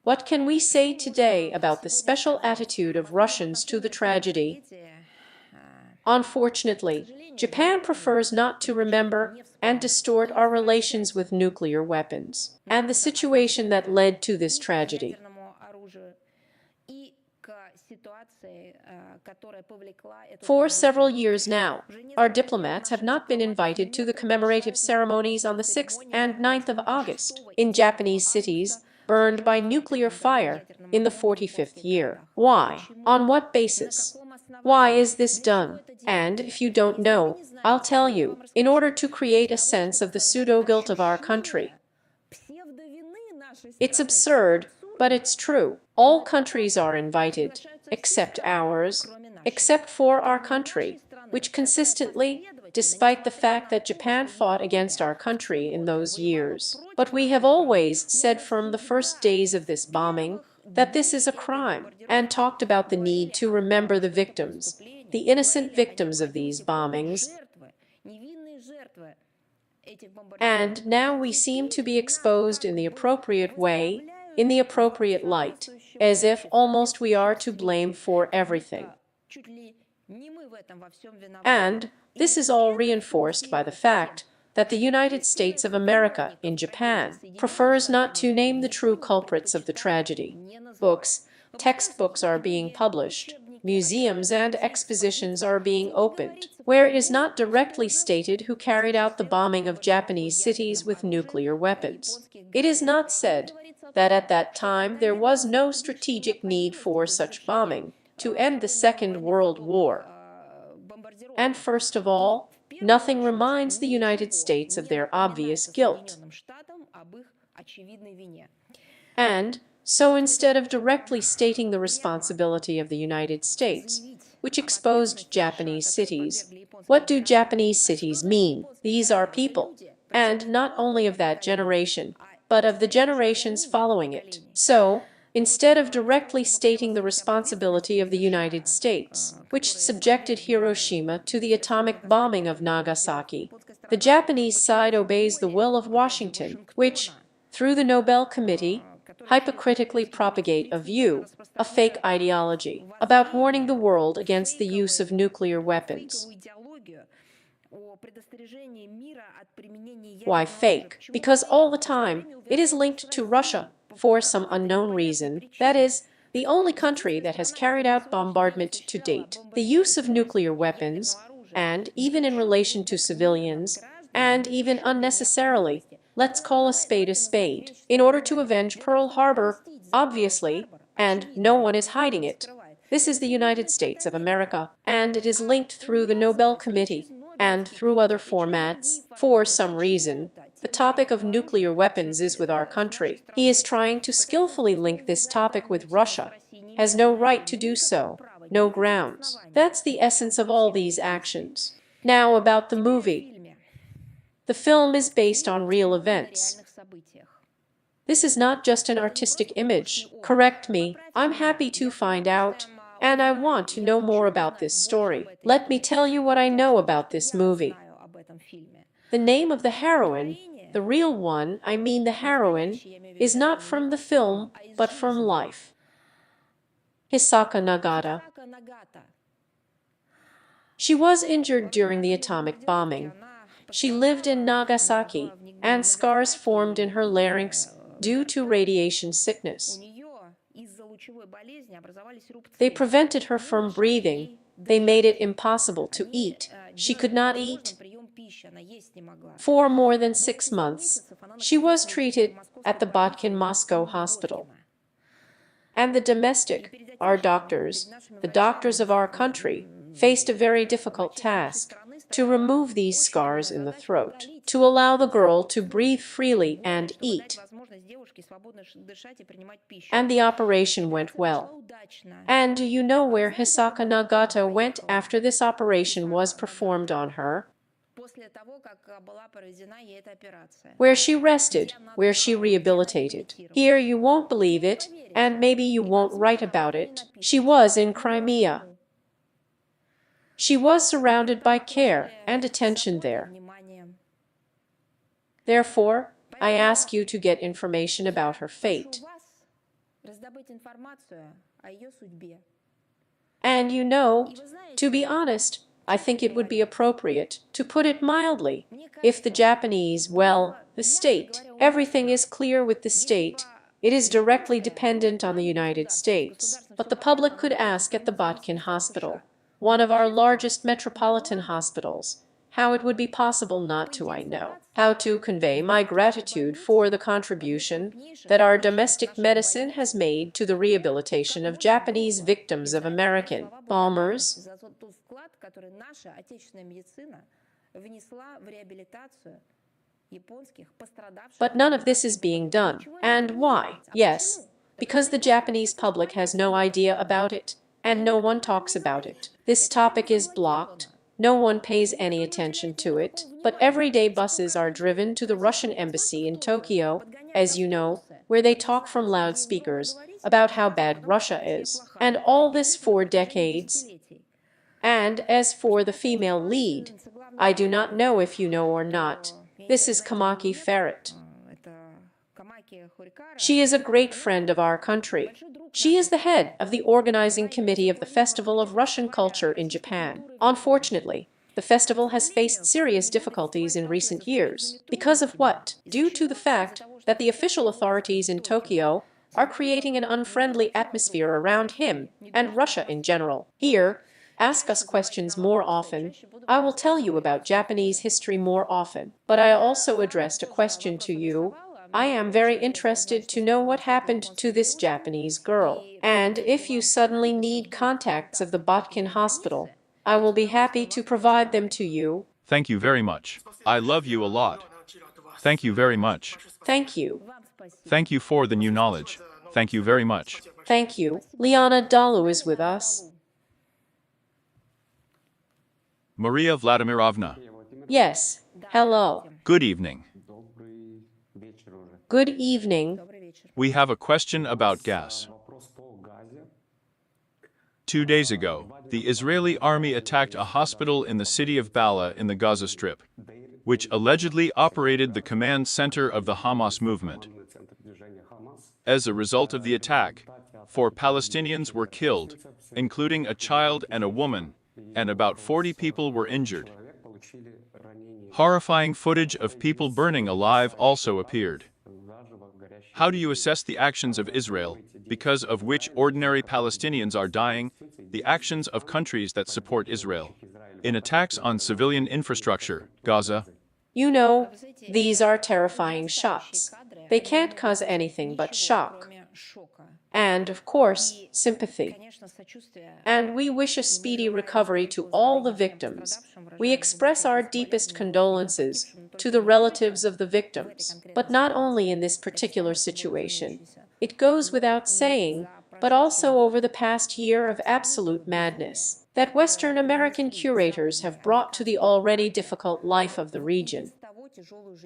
What can we say today about the special attitude of Russians to the tragedy? Unfortunately, Japan prefers not to remember and distort our relations with nuclear weapons and the situation that led to this tragedy. For several years now, our diplomats have not been invited to the commemorative ceremonies on the 6th and 9th of August in Japanese cities burned by nuclear fire in the 45th year. Why? On what basis? Why is this done? And if you don't know, I'll tell you, in order to create a sense of the pseudo-guilt of our country. It's absurd, but it's true. All countries are invited, except ours, except for our country, which consistently, despite the fact that Japan fought against our country in those years. But we have always said from the first days of this bombing that this is a crime, and talked about the need to remember the victims, the innocent victims of these bombings. And now we seem to be exposed in the appropriate way, in the appropriate light, as if almost we are to blame for everything. And this is all reinforced by the fact that the United States of America in Japan prefers not to name the true culprits of the tragedy. Books, textbooks are being published, museums and expositions are being opened, where it is not directly stated who carried out the bombing of Japanese cities with nuclear weapons. It is not said that at that time there was no strategic need for such bombing to end the Second World War. And first of all, nothing reminds the United States of their obvious guilt. And so instead of directly stating the responsibility of the United States, which exposed Japanese cities, what do Japanese cities mean? These are people, and not only of that generation, but of the generations following it. So, instead of directly stating the responsibility of the United States, which subjected Hiroshima to the atomic bombing of Nagasaki, the Japanese side obeys the will of Washington, which, through the Nobel Committee, hypocritically propagate a view, a fake ideology, about warning the world against the use of nuclear weapons. Why fake? Because all the time it is linked to Russia for some unknown reason, that is, the only country that has carried out bombardment to date. The use of nuclear weapons, and even in relation to civilians, and even unnecessarily, let's call a spade, in order to avenge Pearl Harbor, obviously, and no one is hiding it. This is the United States of America, and it is linked through the Nobel Committee and through other formats. For some reason, the topic of nuclear weapons is with our country. He is trying to skillfully link this topic with Russia, has no right to do so, no grounds. That's the essence of all these actions. Now about the movie. The film is based on real events. This is not just an artistic image. Correct me, I'm happy to find out, and I want to know more about this story. Let me tell you what I know about this movie. The name of the heroine, the real one, I mean the heroine, is not from the film, but from life. Hisaka Nagata. She was injured during the atomic bombing. She lived in Nagasaki, and scars formed in her larynx due to radiation sickness. They prevented her from breathing. They made it impossible to eat. She could not eat. For more than 6 months, she was treated at the Botkin Moscow hospital. And the domestic, our doctors, the doctors of our country, faced a very difficult task to remove these scars in the throat, to allow the girl to breathe freely and eat. And the operation went well. And do you know where Hisaka Nagata went after this operation was performed on her? Where she rested, where she rehabilitated. Here you won't believe it, and maybe you won't write about it. She was in Crimea. She was surrounded by care and attention there. Therefore, I ask you to get information about her fate. And you know, to be honest, I think it would be appropriate, to put it mildly, if the Japanese, well, the state, everything is clear with the state, it is directly dependent on the United States. But the public could ask at the Botkin Hospital, one of our largest metropolitan hospitals, how it would be possible not to, I know, how to convey my gratitude for the contribution that our domestic medicine has made to the rehabilitation of Japanese victims of American bombers. But none of this is being done. And why? Yes, because the Japanese public has no idea about it, and no one talks about it. This topic is blocked. No one pays any attention to it, but everyday buses are driven to the Russian embassy in Tokyo, as you know, where they talk from loudspeakers about how bad Russia is, and all this for decades. And as for the female lead, I do not know if you know or not, this is Kamaki Ferret. She is a great friend of our country. She is the head of the organizing committee of the Festival of Russian Culture in Japan. Unfortunately, the festival has faced serious difficulties in recent years. Because of what? Due to the fact that the official authorities in Tokyo are creating an unfriendly atmosphere around him and Russia in general. Here, ask us questions more often. I will tell you about Japanese history more often. But I also addressed a question to you. I am very interested to know what happened to this Japanese girl. And if you suddenly need contacts of the Botkin Hospital, I will be happy to provide them to you. Thank you very much. I love you a lot. Thank you very much. Thank you. Thank you for the new knowledge. Thank you very much. Thank you. Liana Dalu is with us. Maria Vladimirovna. Yes. Hello. Good evening. Good evening. We have a question about gas. 2 days ago, the Israeli army attacked a hospital in the city of Bala in the Gaza Strip, which allegedly operated the command center of the Hamas movement. As a result of the attack, 4 Palestinians were killed, including a child and a woman, and about 40 people were injured. Horrifying footage of people burning alive also appeared. How do you assess the actions of Israel, because of which ordinary Palestinians are dying, the actions of countries that support Israel, in attacks on civilian infrastructure, Gaza? You know, these are terrifying shots. They can't cause anything but shock. And, of course, sympathy. And we wish a speedy recovery to all the victims. We express our deepest condolences to the relatives of the victims, but not only in this particular situation. It goes without saying, but also over the past year of absolute madness, that Western American curators have brought to the already difficult life of the region.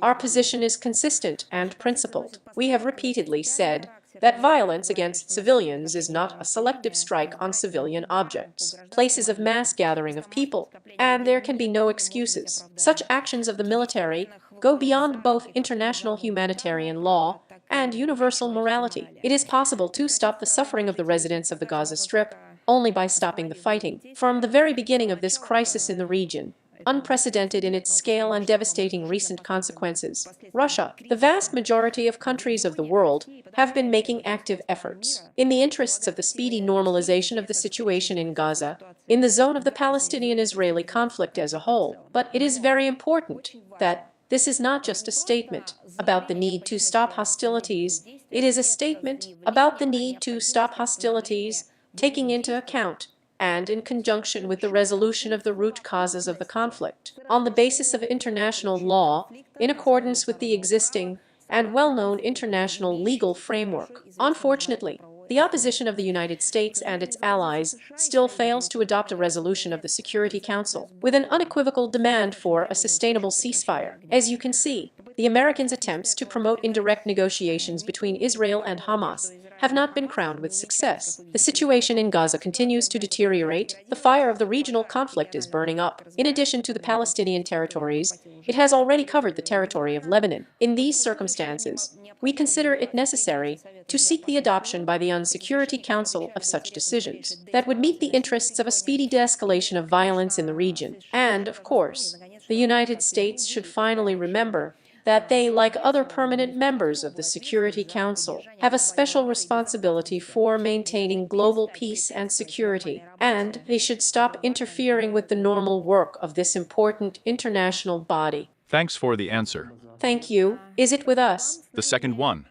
Our position is consistent and principled. We have repeatedly said that violence against civilians is not a selective strike on civilian objects, places of mass gathering of people, and there can be no excuses. Such actions of the military go beyond both international humanitarian law and universal morality. It is possible to stop the suffering of the residents of the Gaza Strip only by stopping the fighting. From the very beginning of this crisis in the region, unprecedented in its scale and devastating recent consequences, Russia, the vast majority of countries of the world, have been making active efforts, in the interests of the speedy normalization of the situation in Gaza, in the zone of the Palestinian-Israeli conflict as a whole. But it is very important that this is not just a statement about the need to stop hostilities, it is a statement about the need to stop hostilities, taking into account and in conjunction with the resolution of the root causes of the conflict, on the basis of international law, in accordance with the existing and well-known international legal framework. Unfortunately, the opposition of the United States and its allies still fails to adopt a resolution of the Security Council with an unequivocal demand for a sustainable ceasefire. As you can see, the Americans' attempts to promote indirect negotiations between Israel and Hamas have not been crowned with success. The situation in Gaza continues to deteriorate. The fire of the regional conflict is burning up. In addition to the Palestinian territories, it has already covered the territory of Lebanon. In these circumstances, we consider it necessary to seek the adoption by the UN Security Council of such decisions that would meet the interests of a speedy de-escalation of violence in the region. And, of course, the United States should finally remember that they, like other permanent members of the Security Council, have a special responsibility for maintaining global peace and security, and they should stop interfering with the normal work of this important international body. Thanks for the answer. Thank you. Is it with us? The second one.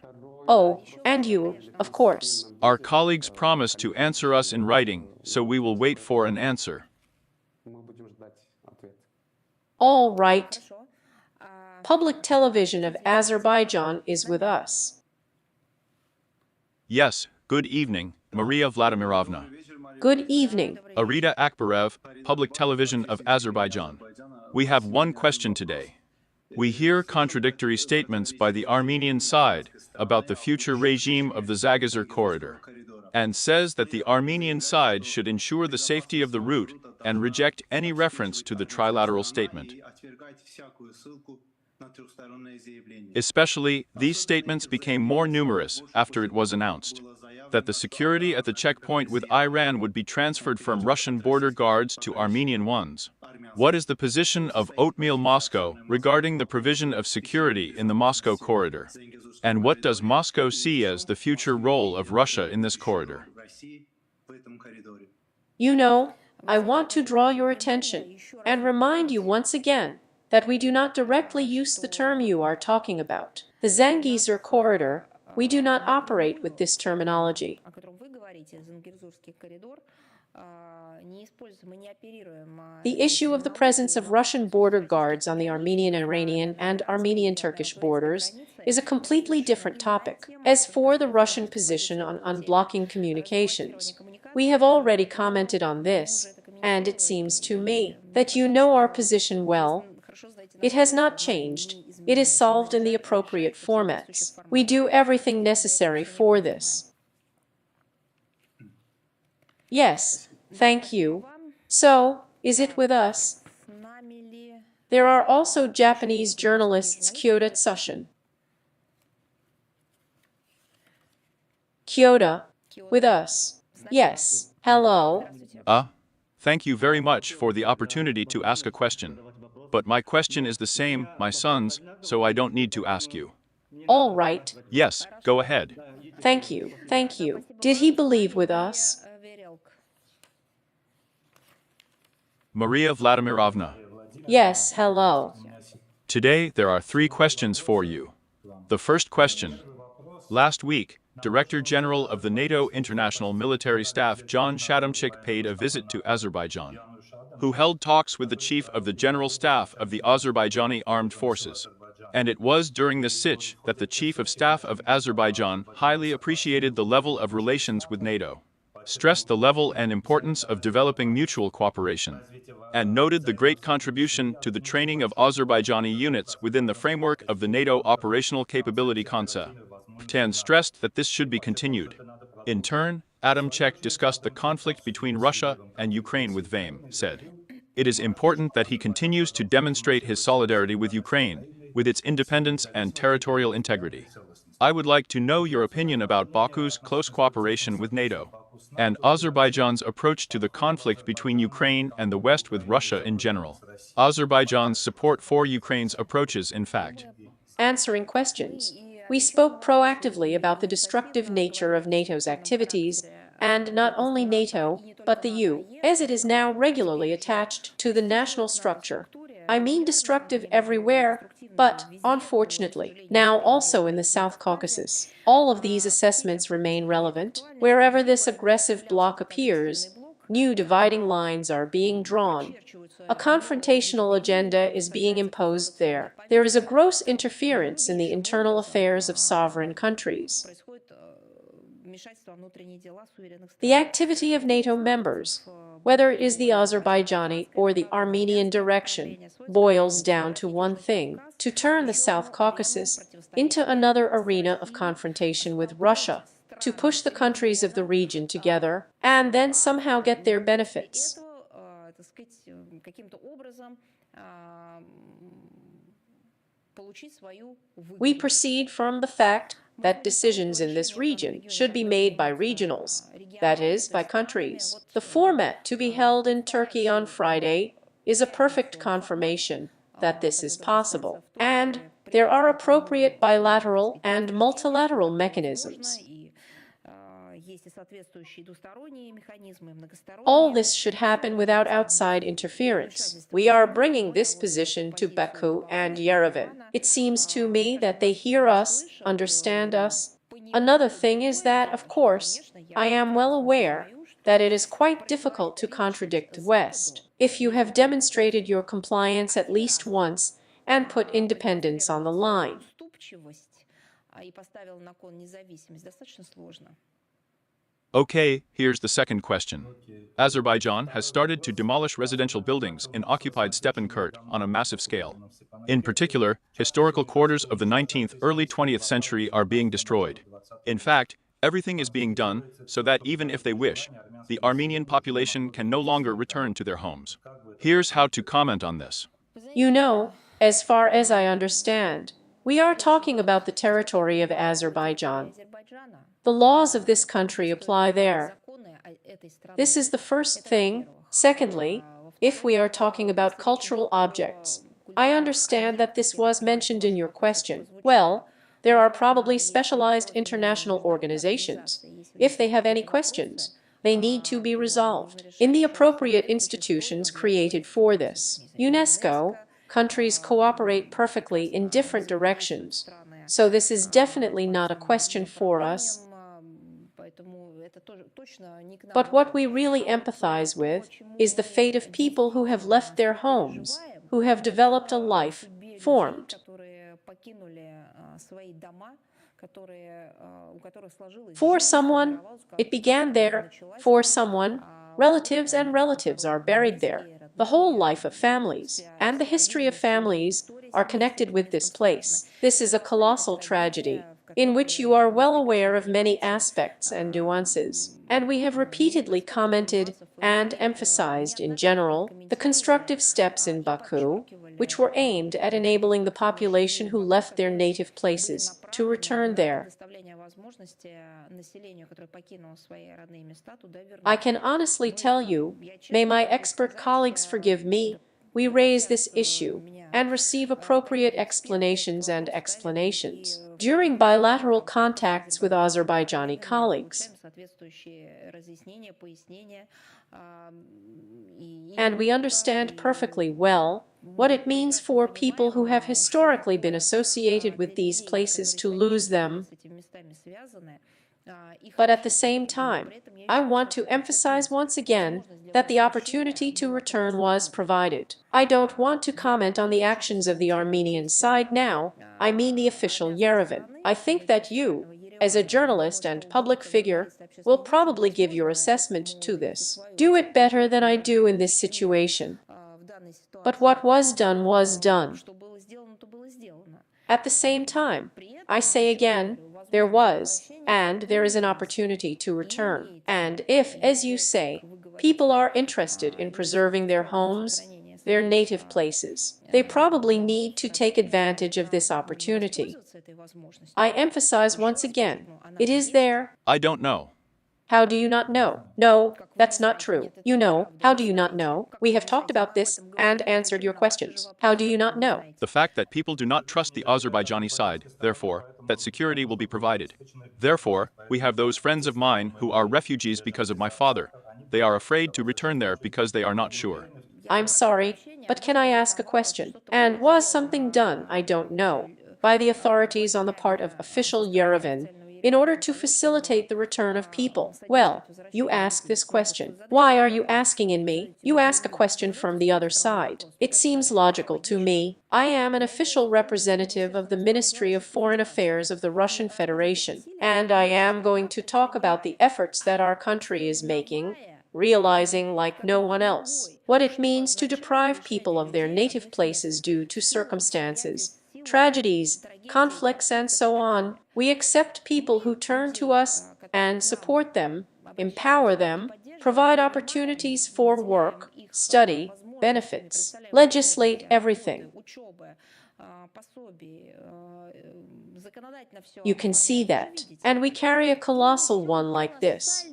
Oh, and you, of course. Our colleagues promised to answer us in writing, so we will wait for an answer. All right. Public television of Azerbaijan is with us. Yes, good evening, Maria Vladimirovna. Good evening. Arita Akbarev, Public Television of Azerbaijan. We have one question today. We hear contradictory statements by the Armenian side about the future regime of the Zagazur corridor, and says that the Armenian side should ensure the safety of the route and reject any reference to the trilateral statement. Especially, these statements became more numerous after it was announced that the security at the checkpoint with Iran would be transferred from Russian border guards to Armenian ones. What is the position of Oatmeal Moscow regarding the provision of security in the Moscow corridor? And what does Moscow see as the future role of Russia in this corridor? You know, I want to draw your attention and remind you once again that we do not directly use the term you are talking about. The Zangezur corridor, we do not operate with this terminology. о котором вы говорите, Зангезурский коридор, не используется, мы не оперируем. The issue of the presence of Russian border guards on the Armenian-Iranian and Armenian-Turkish borders is a completely different topic. As for the Russian position on unblocking communications, we have already commented on this, and it seems to me that you know our position well. It has not changed. It is solved in the appropriate formats. We do everything necessary for this. Yes, thank you. So, is it with us? There are also Japanese journalists Kyoto Tsushin. Kyoto, with us. Yes, hello. Thank you very much for the opportunity to ask a question. But my question is the same, my son's, so I don't need to ask you. All right. Yes, go ahead. Thank you, thank you. Did he believe with us? Maria Vladimirovna. Yes, hello. Today there are 3 questions for you. The first question. Last week, Director General of the NATO International Military Staff John Shadamchik paid a visit to Azerbaijan, who held talks with the Chief of the General Staff of the Azerbaijani Armed Forces. And it was during this sitch that the Chief of Staff of Azerbaijan highly appreciated the level of relations with NATO, stressed the level and importance of developing mutual cooperation, and noted the great contribution to the training of Azerbaijani units within the framework of the NATO operational capability concept, and stressed that this should be continued. In turn, Adamchek discussed the conflict between Russia and Ukraine with Vame, said, "It is important that he continues to demonstrate his solidarity with Ukraine, with its independence and territorial integrity. I would like to know your opinion about Baku's close cooperation with NATO, and Azerbaijan's approach to the conflict between Ukraine and the West with Russia in general. Azerbaijan's support for Ukraine's approaches, in fact." Answering questions. We spoke proactively about the destructive nature of NATO's activities, and not only NATO, but the EU, as it is now regularly attached to the national structure. I mean destructive everywhere, but, unfortunately, now also in the South Caucasus. All of these assessments remain relevant. Wherever this aggressive bloc appears, new dividing lines are being drawn. A confrontational agenda is being imposed there. There is a gross interference in the internal affairs of sovereign countries. The activity of NATO members, whether it is the Azerbaijani or the Armenian direction, boils down to one thing: to turn the South Caucasus into another arena of confrontation with Russia, to push the countries of the region together, and then somehow get their benefits. We proceed from the fact that decisions in this region should be made by regionals, that is, by countries. The format to be held in Turkey on Friday is a perfect confirmation that this is possible, and there are appropriate bilateral and multilateral mechanisms. All this should happen without outside interference. We are bringing this position to Baku and Yerevan. It seems to me that they hear us, understand us. Another thing is that, of course, I am well aware that it is quite difficult to contradict the West. If you have demonstrated your compliance at least once and put independence on the line. Okay, here's the second question. Azerbaijan has started to demolish residential buildings in occupied Stepan-Kurt on a massive scale. In particular, historical quarters of the 19th, early 20th century are being destroyed. In fact, everything is being done so that even if they wish, the Armenian population can no longer return to their homes. Here's how to comment on this. You know, as far as I understand, we are talking about the territory of Azerbaijan. The laws of this country apply there. This is the first thing. Secondly, if we are talking about cultural objects. I understand that this was mentioned in your question. Well, there are probably specialized international organizations. If they have any questions, they need to be resolved in the appropriate institutions created for this. UNESCO, countries cooperate perfectly in different directions, so this is definitely not a question for us. But what we really empathize with is the fate of people who have left their homes, who have developed a life formed. For someone, it began there. For someone, relatives are buried there. The whole life of families and the history of families are connected with this place. This is a colossal tragedy, in which you are well aware of many aspects and nuances, and we have repeatedly commented and emphasized in general the constructive steps in Baku, which were aimed at enabling the population who left their native places to return there. I can honestly tell you, may my expert colleagues forgive me, we raise this issue and receive appropriate explanations during bilateral contacts with Azerbaijani colleagues. And we understand perfectly well what it means for people who have historically been associated with these places to lose them. But at the same time, I want to emphasize once again that the opportunity to return was provided. I don't want to comment on the actions of the Armenian side now, I mean the official Yerevan. I think that you, as a journalist and public figure, will probably give your assessment to this. Do it better than I do in this situation. But what was done was done. At the same time, I say again, there was, and there is an opportunity to return. And if, as you say, people are interested in preserving their homes, their native places, they probably need to take advantage of this opportunity. I emphasize once again, it is there. I don't know. How do you not know? No, that's not true. You know. How do you not know? We have talked about this and answered your questions. How do you not know? The fact that people do not trust the Azerbaijani side, therefore, that security will be provided. Therefore, we have those friends of mine who are refugees because of my father. They are afraid to return there because they are not sure. I'm sorry, but can I ask a question? And was something done, I don't know, by the authorities on the part of official Yerevan in order to facilitate the return of people? Well, you ask this question. Why are you asking in me? You ask a question from the other side. It seems logical to me. I am an official representative of the Ministry of Foreign Affairs of the Russian Federation, and I am going to talk about the efforts that our country is making, realizing like no one else what it means to deprive people of their native places due to circumstances, tragedies, conflicts, and so on. We accept people who turn to us and support them, empower them, provide opportunities for work, study, benefits, legislate everything. You can see that, and we carry a colossal one like this.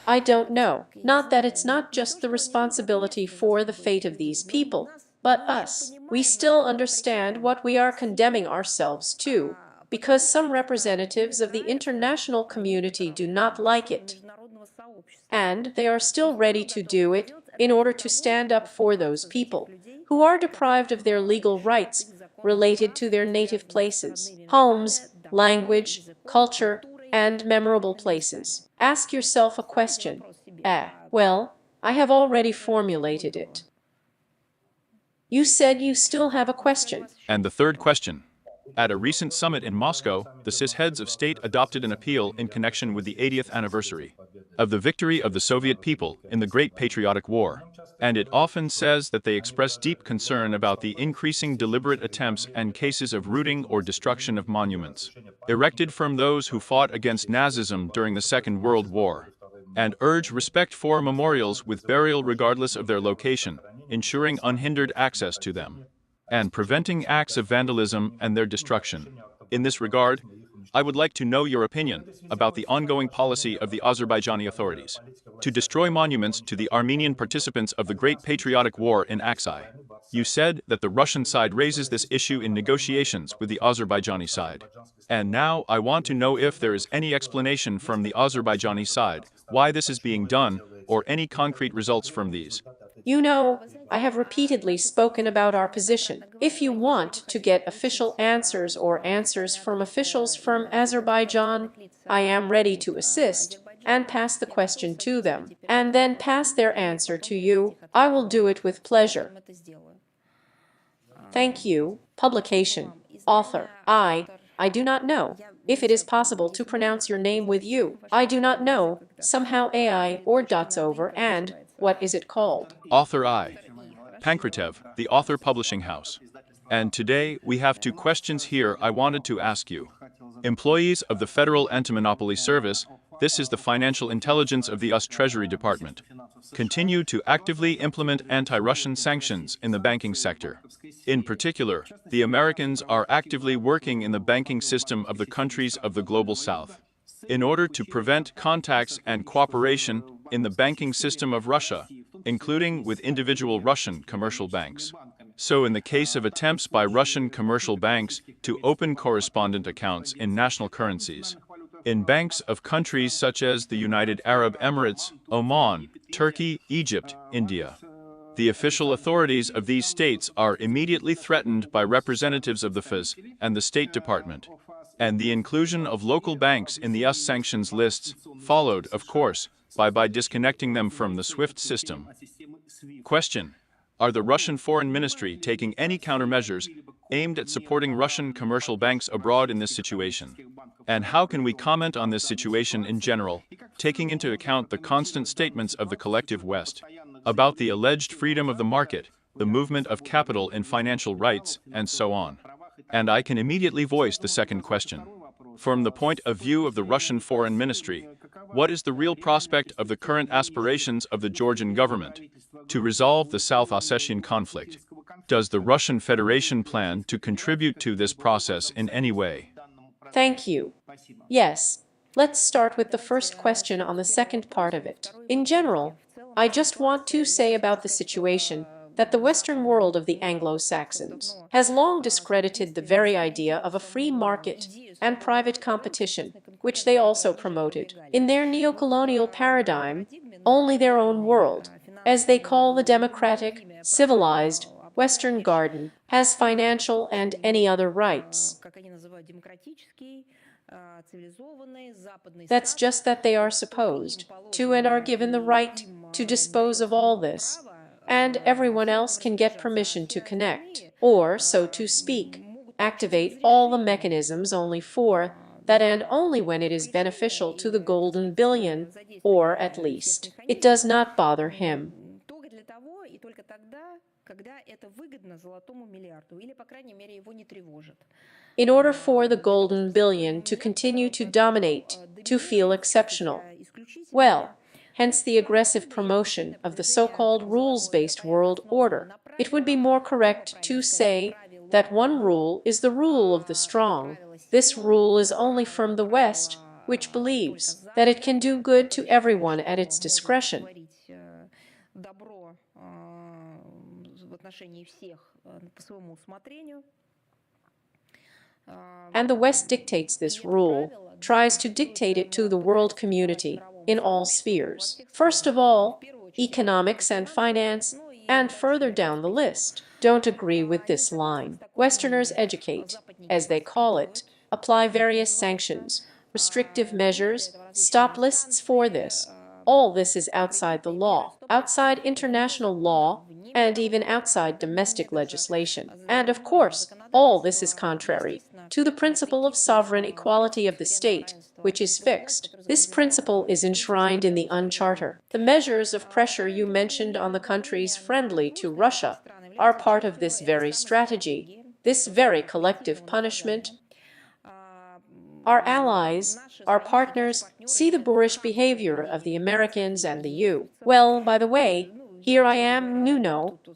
I don't know. Not that it's not just the responsibility for the fate of these people, but us. We still understand what we are condemning ourselves to, because some representatives of the international community do not like it. And they are still ready to do it in order to stand up for those people who are deprived of their legal rights related to their native places, homes, language, culture, and memorable places. Ask yourself a question. Well, I have already formulated it. You said you still have a question. And the third question. At a recent summit in Moscow, the CIS heads of state adopted an appeal in connection with the 80th anniversary of the victory of the Soviet people in the Great Patriotic War. And it often says that they express deep concern about the increasing deliberate attempts and cases of looting or destruction of monuments erected from those who fought against Nazism during the Second World War, and urge respect for memorials with burial regardless of their location, ensuring unhindered access to them, and preventing acts of vandalism and their destruction. In this regard, I would like to know your opinion about the ongoing policy of the Azerbaijani authorities to destroy monuments to the Armenian participants of the Great Patriotic War in Aksai. You said that the Russian side raises this issue in negotiations with the Azerbaijani side. And now I want to know if there is any explanation from the Azerbaijani side why this is being done or any concrete results from these. You know, I have repeatedly spoken about our position. If you want to get official answers or answers from officials from Azerbaijan, I am ready to assist and pass the question to them, and then pass their answer to you. I will do it with pleasure. Thank you. Publication. Author. I do not know if it is possible to pronounce your name with you. I do not know, somehow AI or dots over and, what is it called? Author I. Pankratiev, the Author Publishing House. And today we have two questions here I wanted to ask you. Employees of the Federal Anti-Monopoly Service, this is the financial intelligence of the US Treasury Department, continue to actively implement anti-Russian sanctions in the banking sector. In particular, the Americans are actively working in the banking system of the countries of the Global South in order to prevent contacts and cooperation in the banking system of Russia, including with individual Russian commercial banks. So in the case of attempts by Russian commercial banks to open correspondent accounts in national currencies, in banks of countries such as the United Arab Emirates, Oman, Turkey, Egypt, India, the official authorities of these states are immediately threatened by representatives of the FIS and the State Department, and the inclusion of local banks in the US sanctions lists followed, of course, by disconnecting them from the SWIFT system. Question: are the Russian Foreign Ministry taking any countermeasures aimed at supporting Russian commercial banks abroad in this situation? And how can we comment on this situation in general, taking into account the constant statements of the collective West about the alleged freedom of the market, the movement of capital in financial rights, and so on? And I can immediately voice the second question. From the point of view of the Russian Foreign Ministry, what is the real prospect of the current aspirations of the Georgian government to resolve the South Ossetian conflict? Does the Russian Federation plan to contribute to this process in any way? Thank you. Yes, let's start with the first question on the second part of it. In general, I just want to say about the situation that the Western world of the Anglo-Saxons has long discredited the very idea of a free market and private competition, which they also promoted. In their neocolonial paradigm, only their own world, as they call the democratic, civilized, Western garden, has financial and any other rights. That's just that they are supposed to and are given the right to dispose of all this, and everyone else can get permission to connect, or, so to speak, activate all the mechanisms only for that and only when it is beneficial to the golden billion, or at least, it does not bother him. In order for the golden billion to continue to dominate, to feel exceptional. Well, hence the aggressive promotion of the so-called rules-based world order. It would be more correct to say that one rule is the rule of the strong. This rule is only from the West, which believes that it can do good to everyone at its discretion. And the West dictates this rule, tries to dictate it to the world community in all spheres. First of all, economics and finance, and further down the list, don't agree with this line. Westerners educate, as they call it, apply various sanctions, restrictive measures, stop lists for this. All this is outside the law, outside international law, and even outside domestic legislation. And of course, all this is contrary to the principle of sovereign equality of the state, which is fixed. This principle is enshrined in the UN Charter. The measures of pressure you mentioned on the countries friendly to Russia are part of this very strategy, this very collective punishment. Our allies, our partners, see the boorish behavior of the Americans and the EU. Well, by the way, here I am,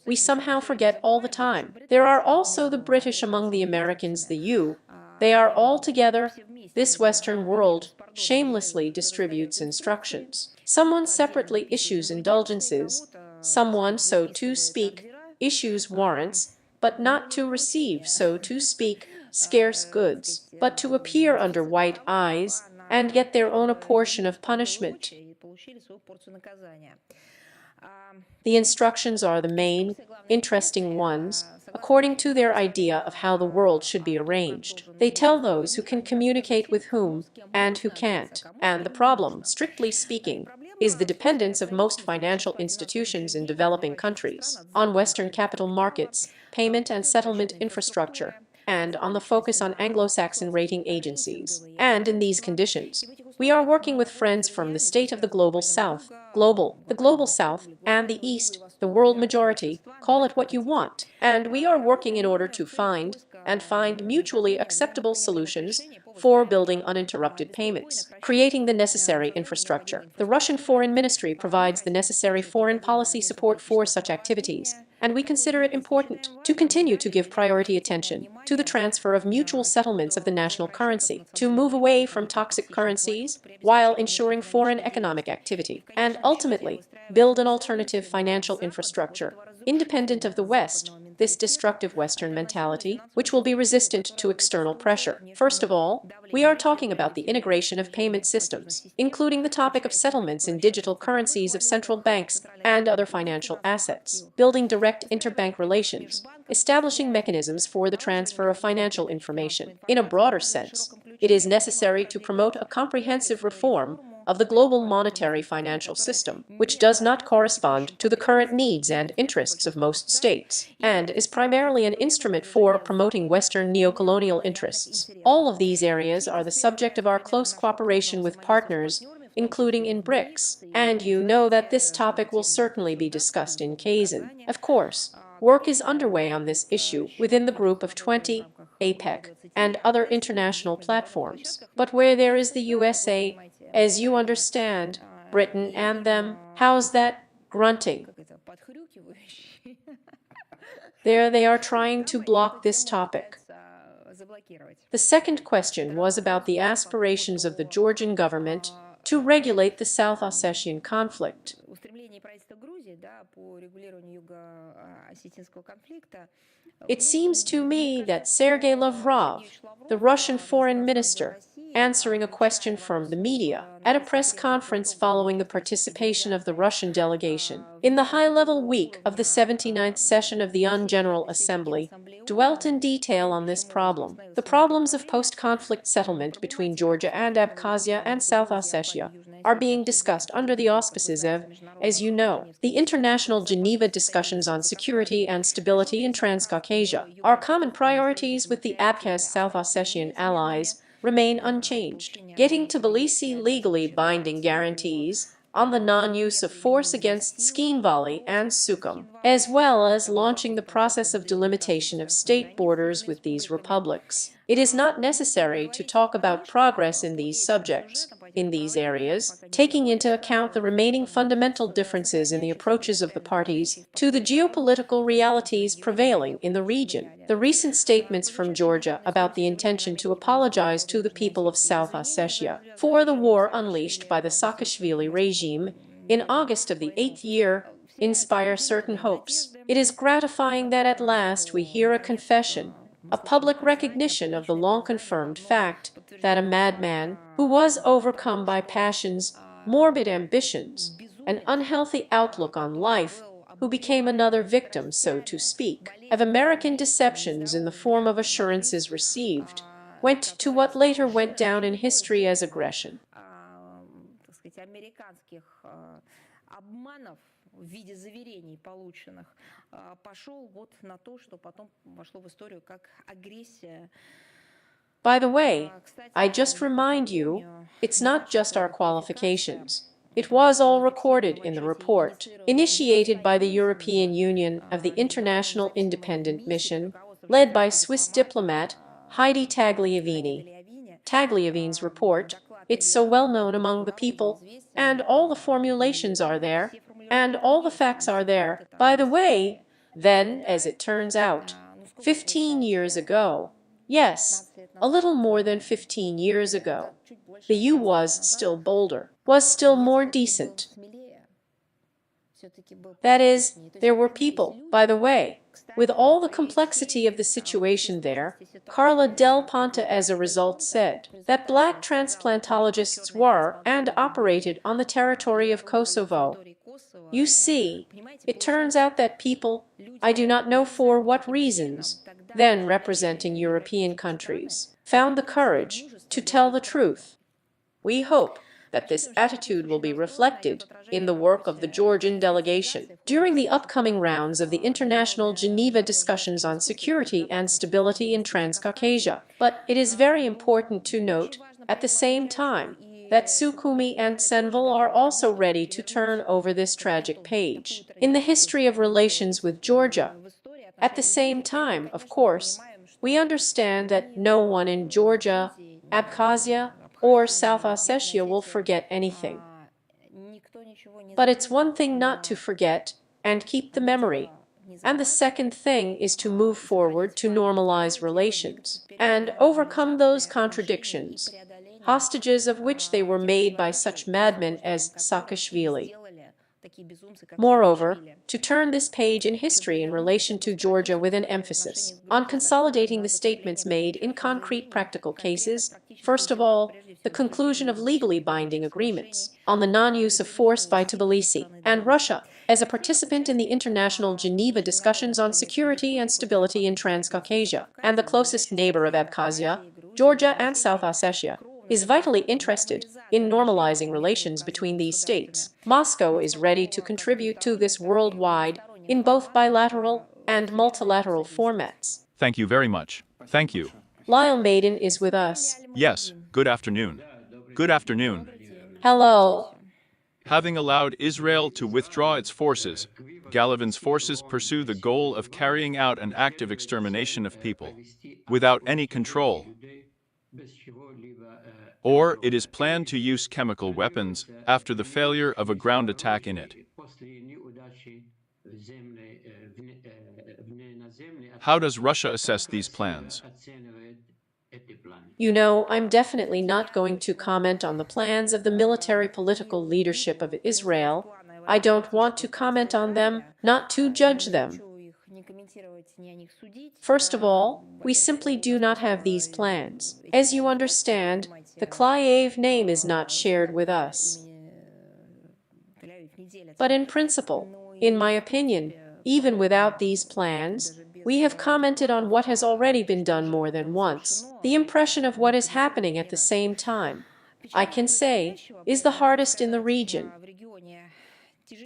we somehow forget all the time. There are also the British among the Americans, the EU, They are all together. This Western world shamelessly distributes instructions. Someone separately issues indulgences, someone, so to speak, issues warrants, but not to receive, so to speak, scarce goods, but to appear under white eyes and get their own a portion of punishment. The instructions are the main, interesting ones, according to their idea of how the world should be arranged. They tell those who can communicate with whom and who can't. And the problem, strictly speaking, is the dependence of most financial institutions in developing countries on Western capital markets, payment and settlement infrastructure, and on the focus on Anglo-Saxon rating agencies. And in these conditions, we are working with friends from the state of the Global South, the Global South, and the East, the world majority, call it what you want. And we are working in order to find mutually acceptable solutions for building uninterrupted payments, creating the necessary infrastructure. The Russian Foreign Ministry provides the necessary foreign policy support for such activities, and we consider it important to continue to give priority attention to the transfer of mutual settlements of the national currency, to move away from toxic currencies while ensuring foreign economic activity, and ultimately build an alternative financial infrastructure independent of the West, this destructive Western mentality, which will be resistant to external pressure. First of all, we are talking about the integration of payment systems, including the topic of settlements in digital currencies of central banks and other financial assets, building direct interbank relations, establishing mechanisms for the transfer of financial information. In a broader sense, it is necessary to promote a comprehensive reform of the global monetary financial system, which does not correspond to the current needs and interests of most states, and is primarily an instrument for promoting Western neocolonial interests. All of these areas are the subject of our close cooperation with partners, including in BRICS, and you know that this topic will certainly be discussed in Kazan. Of course, work is underway on this issue within the Group of 20, APEC, and other international platforms. But where there is the USA, as you understand, Britain and them, how's that grunting? There they are trying to block this topic. The second question was about the aspirations of the Georgian government to regulate the South Ossetian conflict. It seems to me that Sergei Lavrov, the Russian foreign minister, answering a question from the media at a press conference following the participation of the Russian delegation in the high-level week of the 79th session of the UN General Assembly, dwelt in detail on this problem. The problems of post-conflict settlement between Georgia and Abkhazia and South Ossetia are being discussed under the auspices of, as you know, the International Geneva Discussions on Security and Stability in Transcaucasia. Our common priorities with the Abkhaz South Ossetian allies remain unchanged. Getting Tbilisi legally binding guarantees on the non-use of force against Tskhinvali and Sukhum, as well as launching the process of delimitation of state borders with these republics. It is not necessary to talk about progress in these subjects, in these areas, taking into account the remaining fundamental differences in the approaches of the parties to the geopolitical realities prevailing in the region. The recent statements from Georgia about the intention to apologize to the people of South Ossetia for the war unleashed by the Saakashvili regime in August of the 8th year inspire certain hopes. It is gratifying that at last we hear a confession, a public recognition of the long-confirmed fact that a madman who was overcome by passions, morbid ambitions, an unhealthy outlook on life, who became another victim, so to speak, of American deceptions in the form of assurances received, went to what later went down in history as aggression. В виде заверений, полученных, пошел вот на то, что потом вошло в историю как агрессия. By the way, I just remind you, it's not just our qualifications. It was all recorded in the report, initiated by the European Union of the International Independent Mission, led by Swiss diplomat Heidi Tagliavini. Tagliavini's report, it's so well known among the people, and all the formulations are there, and all the facts are there. By the way, then, as it turns out, 15 years ago, yes, a little more than 15 years ago. The U was still bolder, was still more decent. That is, there were people, by the way, with all the complexity of the situation there. Carla Del Ponte as a result said that black transplantologists were and operated on the territory of Kosovo. You see, it turns out that people, I do not know for what reasons, then representing European countries, found the courage to tell the truth. We hope that this attitude will be reflected in the work of the Georgian delegation during the upcoming rounds of the International Geneva discussions on security and stability in Transcaucasia. But it is very important to note, at the same time, that Sukhumi and Senvil are also ready to turn over this tragic page in the history of relations with Georgia. At the same time, of course, we understand that no one in Georgia, Abkhazia, or South Ossetia will forget anything. But it's one thing not to forget and keep the memory, and the second thing is to move forward to normalize relations and overcome those contradictions, hostages of which they were made by such madmen as Saakashvili. Moreover, to turn this page in history in relation to Georgia with an emphasis on consolidating the statements made in concrete practical cases, first of all, the conclusion of legally binding agreements on the non-use of force by Tbilisi and Russia as a participant in the international Geneva discussions on security and stability in Transcaucasia, and the closest neighbor of Abkhazia, Georgia and South Ossetia, is vitally interested in normalizing relations between these states. Moscow is ready to contribute to this worldwide in both bilateral and multilateral formats. Thank you very much. Thank you. Lyle Maiden is with us. Yes, good afternoon. Good afternoon. Hello. Having allowed Israel to withdraw its forces, Galavin's forces pursue the goal of carrying out an active extermination of people, without any control. Or it is planned to use chemical weapons after the failure of a ground attack in it. How does Russia assess these plans? You know, I'm definitely not going to comment on the plans of the military political leadership of Israel. I don't want to comment on them, not to judge them. First of all, we simply do not have these plans. As you understand, the Kyiv name is not shared with us. But in principle, in my opinion, even without these plans, we have commented on what has already been done more than once. The impression of what is happening at the same time, I can say, is the hardest in the region.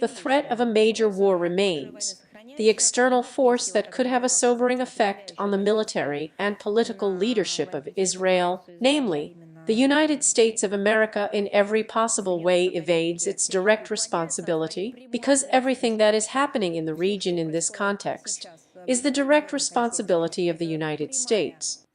The threat of a major war remains, the external force that could have a sobering effect on the military and political leadership of Israel, namely, the United States of America in every possible way evades its direct responsibility, because everything that is happening in the region in this context is the direct responsibility of the United States.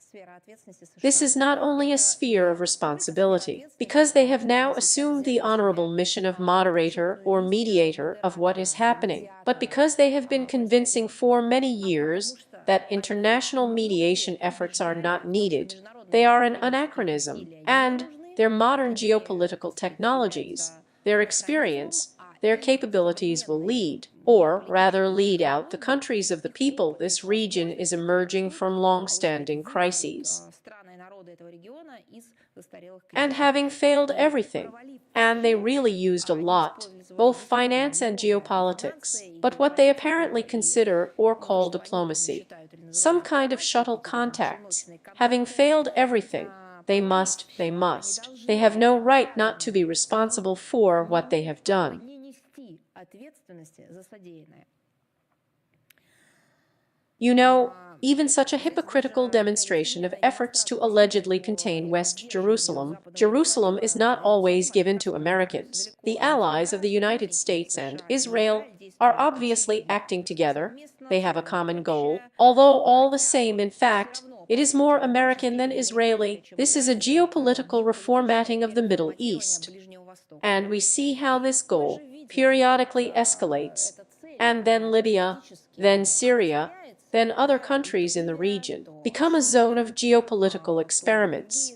This is not only a sphere of responsibility, because they have now assumed the honorable mission of moderator or mediator of what is happening, but because they have been convincing for many years that international mediation efforts are not needed, they are an anachronism, and their modern geopolitical technologies, their experience, their capabilities will lead, or rather lead out the countries of the people. This region is emerging from long-standing crises and having failed everything. And they really used a lot, both finance and geopolitics, but what they apparently consider or call diplomacy, some kind of shuttle contacts. Having failed everything, they have no right not to be responsible for what they have done. You know, even such a hypocritical demonstration of efforts to allegedly contain West Jerusalem is not always given to Americans. The allies of the United States and Israel are obviously acting together. They have a common goal, although all the same, in fact, it is more American than Israeli. This is a geopolitical reformatting of the Middle East. And we see how this goal periodically escalates, and then Libya, then Syria, then other countries in the region become a zone of geopolitical experiments.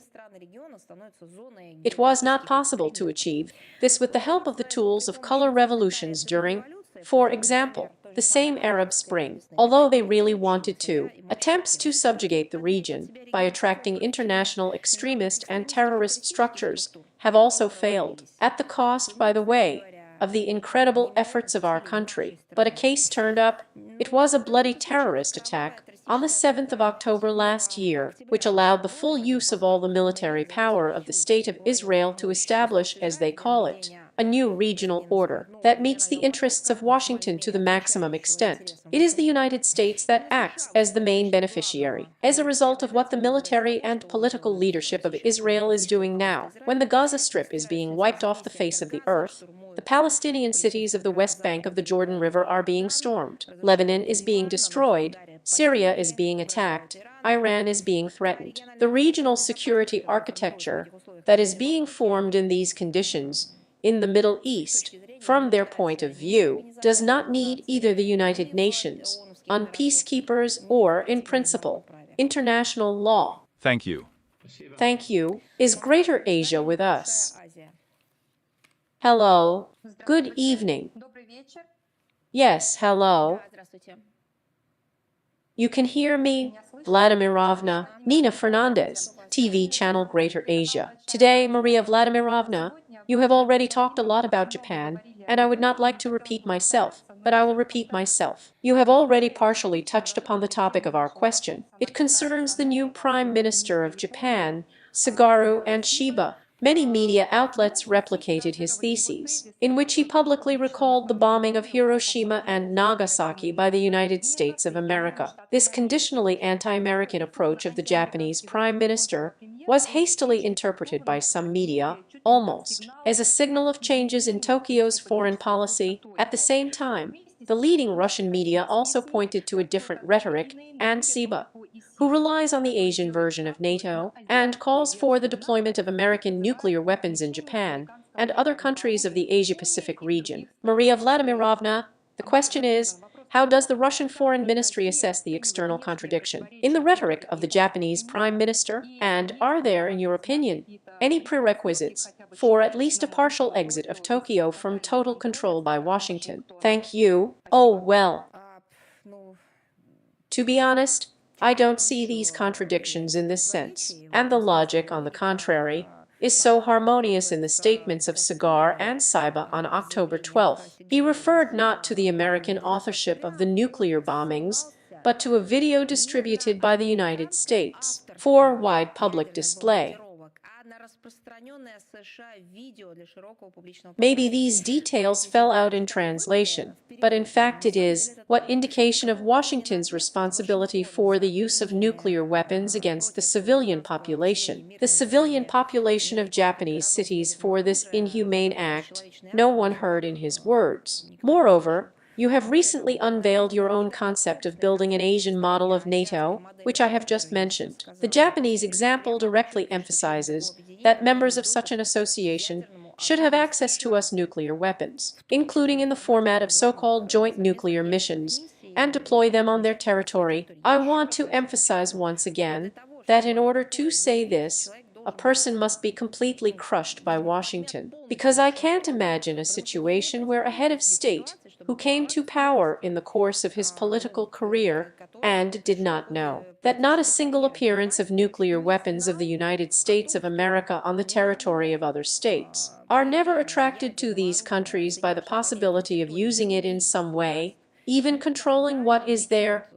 It was not possible to achieve this with the help of the tools of color revolutions during, for example, the same Arab Spring, although they really wanted to. Attempts to subjugate the region by attracting international extremist and terrorist structures have also failed, at the cost, by the way, of the incredible efforts of our country. But a case turned up. It was a bloody terrorist attack on the 7th of October last year, which allowed the full use of all the military power of the State of Israel to establish, as they call it, a new regional order that meets the interests of Washington to the maximum extent. It is the United States that acts as the main beneficiary, as a result of what the military and political leadership of Israel is doing now. When the Gaza Strip is being wiped off the face of the earth, the Palestinian cities of the West Bank of the Jordan River are being stormed, Lebanon is being destroyed, Syria is being attacked, Iran is being threatened. The regional security architecture that is being formed in these conditions in the Middle East, from their point of view, does not need either the United Nations, on peacekeepers, or, in principle, international law. Thank you. Thank you. Is Greater Asia with us? Hello. Good evening. Yes, hello. You can hear me? Vladimirovna, Nina Fernandez, TV channel Greater Asia. Today, Maria Vladimirovna, you have already talked a lot about Japan, and I would not like to repeat myself, but I will repeat myself. You have already partially touched upon the topic of our question. It concerns the new Prime Minister of Japan, Sagaru and Shiba. Many media outlets replicated his theses, in which he publicly recalled the bombing of Hiroshima and Nagasaki by the United States of America. This conditionally anti-American approach of the Japanese Prime Minister was hastily interpreted by some media, almost, as a signal of changes in Tokyo's foreign policy. At the same time, the leading Russian media also pointed to a different rhetoric, and Shiba, who relies on the Asian version of NATO and calls for the deployment of American nuclear weapons in Japan and other countries of the Asia-Pacific region. Maria Vladimirovna, the question is, how does the Russian Foreign Ministry assess the external contradiction in the rhetoric of the Japanese Prime Minister? And are there, in your opinion, any prerequisites for at least a partial exit of Tokyo from total control by Washington? Thank you. Oh, well. To be honest, I don't see these contradictions in this sense, and the logic, on the contrary, is so harmonious in the statements of Sagar and Saiba on October 12th. He referred not to the American authorship of the nuclear bombings, but to a video distributed by the United States for wide public display. Maybe these details fell out in translation, but in fact it is what indication of Washington's responsibility for the use of nuclear weapons against the civilian population. The civilian population of Japanese cities for this inhumane act, no one heard in his words. Moreover, you have recently unveiled your own concept of building an Asian model of NATO, which I have just mentioned. The Japanese example directly emphasizes that members of such an association should have access to US nuclear weapons, including in the format of so-called joint nuclear missions, and deploy them on their territory. I want to emphasize once again that in order to say this, a person must be completely crushed by Washington, because I can't imagine a situation where a head of state who came to power in the course of his political career and did not know that not a single appearance of nuclear weapons of the United States of America on the territory of other states are never attracted to these countries by the possibility of using it in some way, even controlling what is there.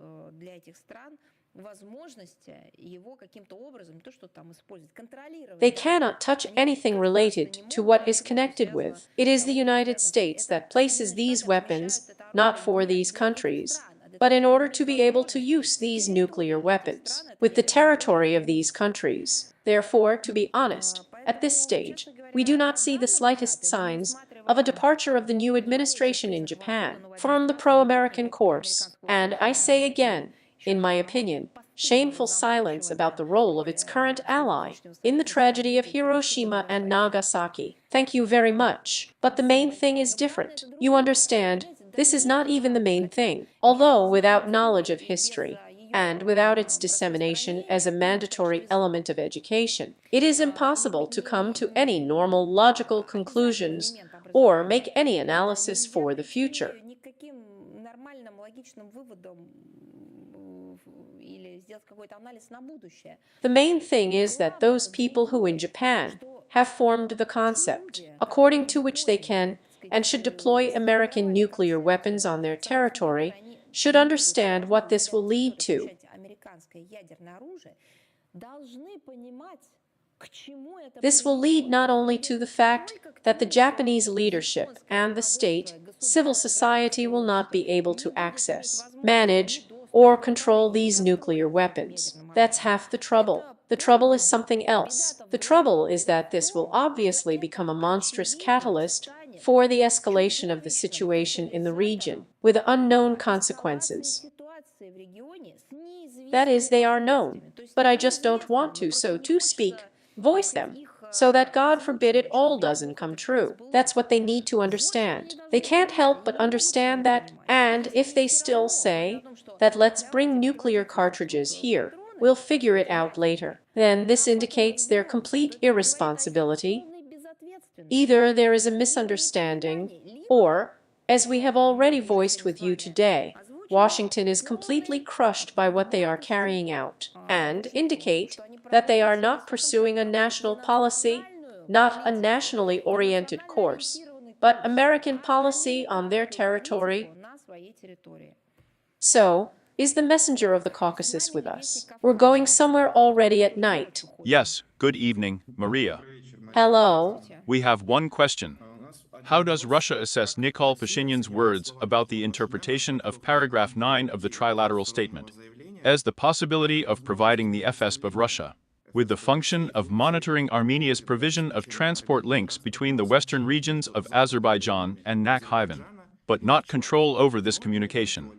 They cannot touch anything related to what is connected with. It is the United States that places these weapons, not for these countries, but in order to be able to use these nuclear weapons with the territory of these countries. Therefore, to be honest, at this stage, we do not see the slightest signs of a departure of the new administration in Japan from the pro-American course, and I say again, in my opinion, shameful silence about the role of its current ally in the tragedy of Hiroshima and Nagasaki. Thank you very much. But the main thing is different. You understand, This is not even the main thing, although without knowledge of history, and without its dissemination as a mandatory element of education, it is impossible to come to any normal logical conclusions or make any analysis for the future. The main thing is that those people who in Japan have formed the concept, according to which they can and should deploy American nuclear weapons on their territory, should understand what this will lead to. This will lead not only to the fact that the Japanese leadership and the state, civil society will not be able to access, manage, or control these nuclear weapons. That's half the trouble. The trouble is something else. The trouble is that this will obviously become a monstrous catalyst for the escalation of the situation in the region, with unknown consequences. That is, they are known, but I just don't want to, so to speak, voice them, so that God forbid it all doesn't come true. That's what they need to understand. They can't help but understand that, and if they still say that let's bring nuclear cartridges here, we'll figure it out later, then this indicates their complete irresponsibility. Either there is a misunderstanding, or, as we have already voiced with you today, Washington is completely crushed by what they are carrying out, and indicate that they are not pursuing a national policy, not a nationally oriented course, but American policy on their territory. So, is the messenger of the Caucasus with us? We're going somewhere already at night. Yes, good evening, Maria. Hello? We have one question. How does Russia assess Nikol Pashinyan's words about the interpretation of paragraph 9 of the trilateral statement as the possibility of providing the FSB of Russia with the function of monitoring Armenia's provision of transport links between the western regions of Azerbaijan and Nakhivan, but not control over this communication?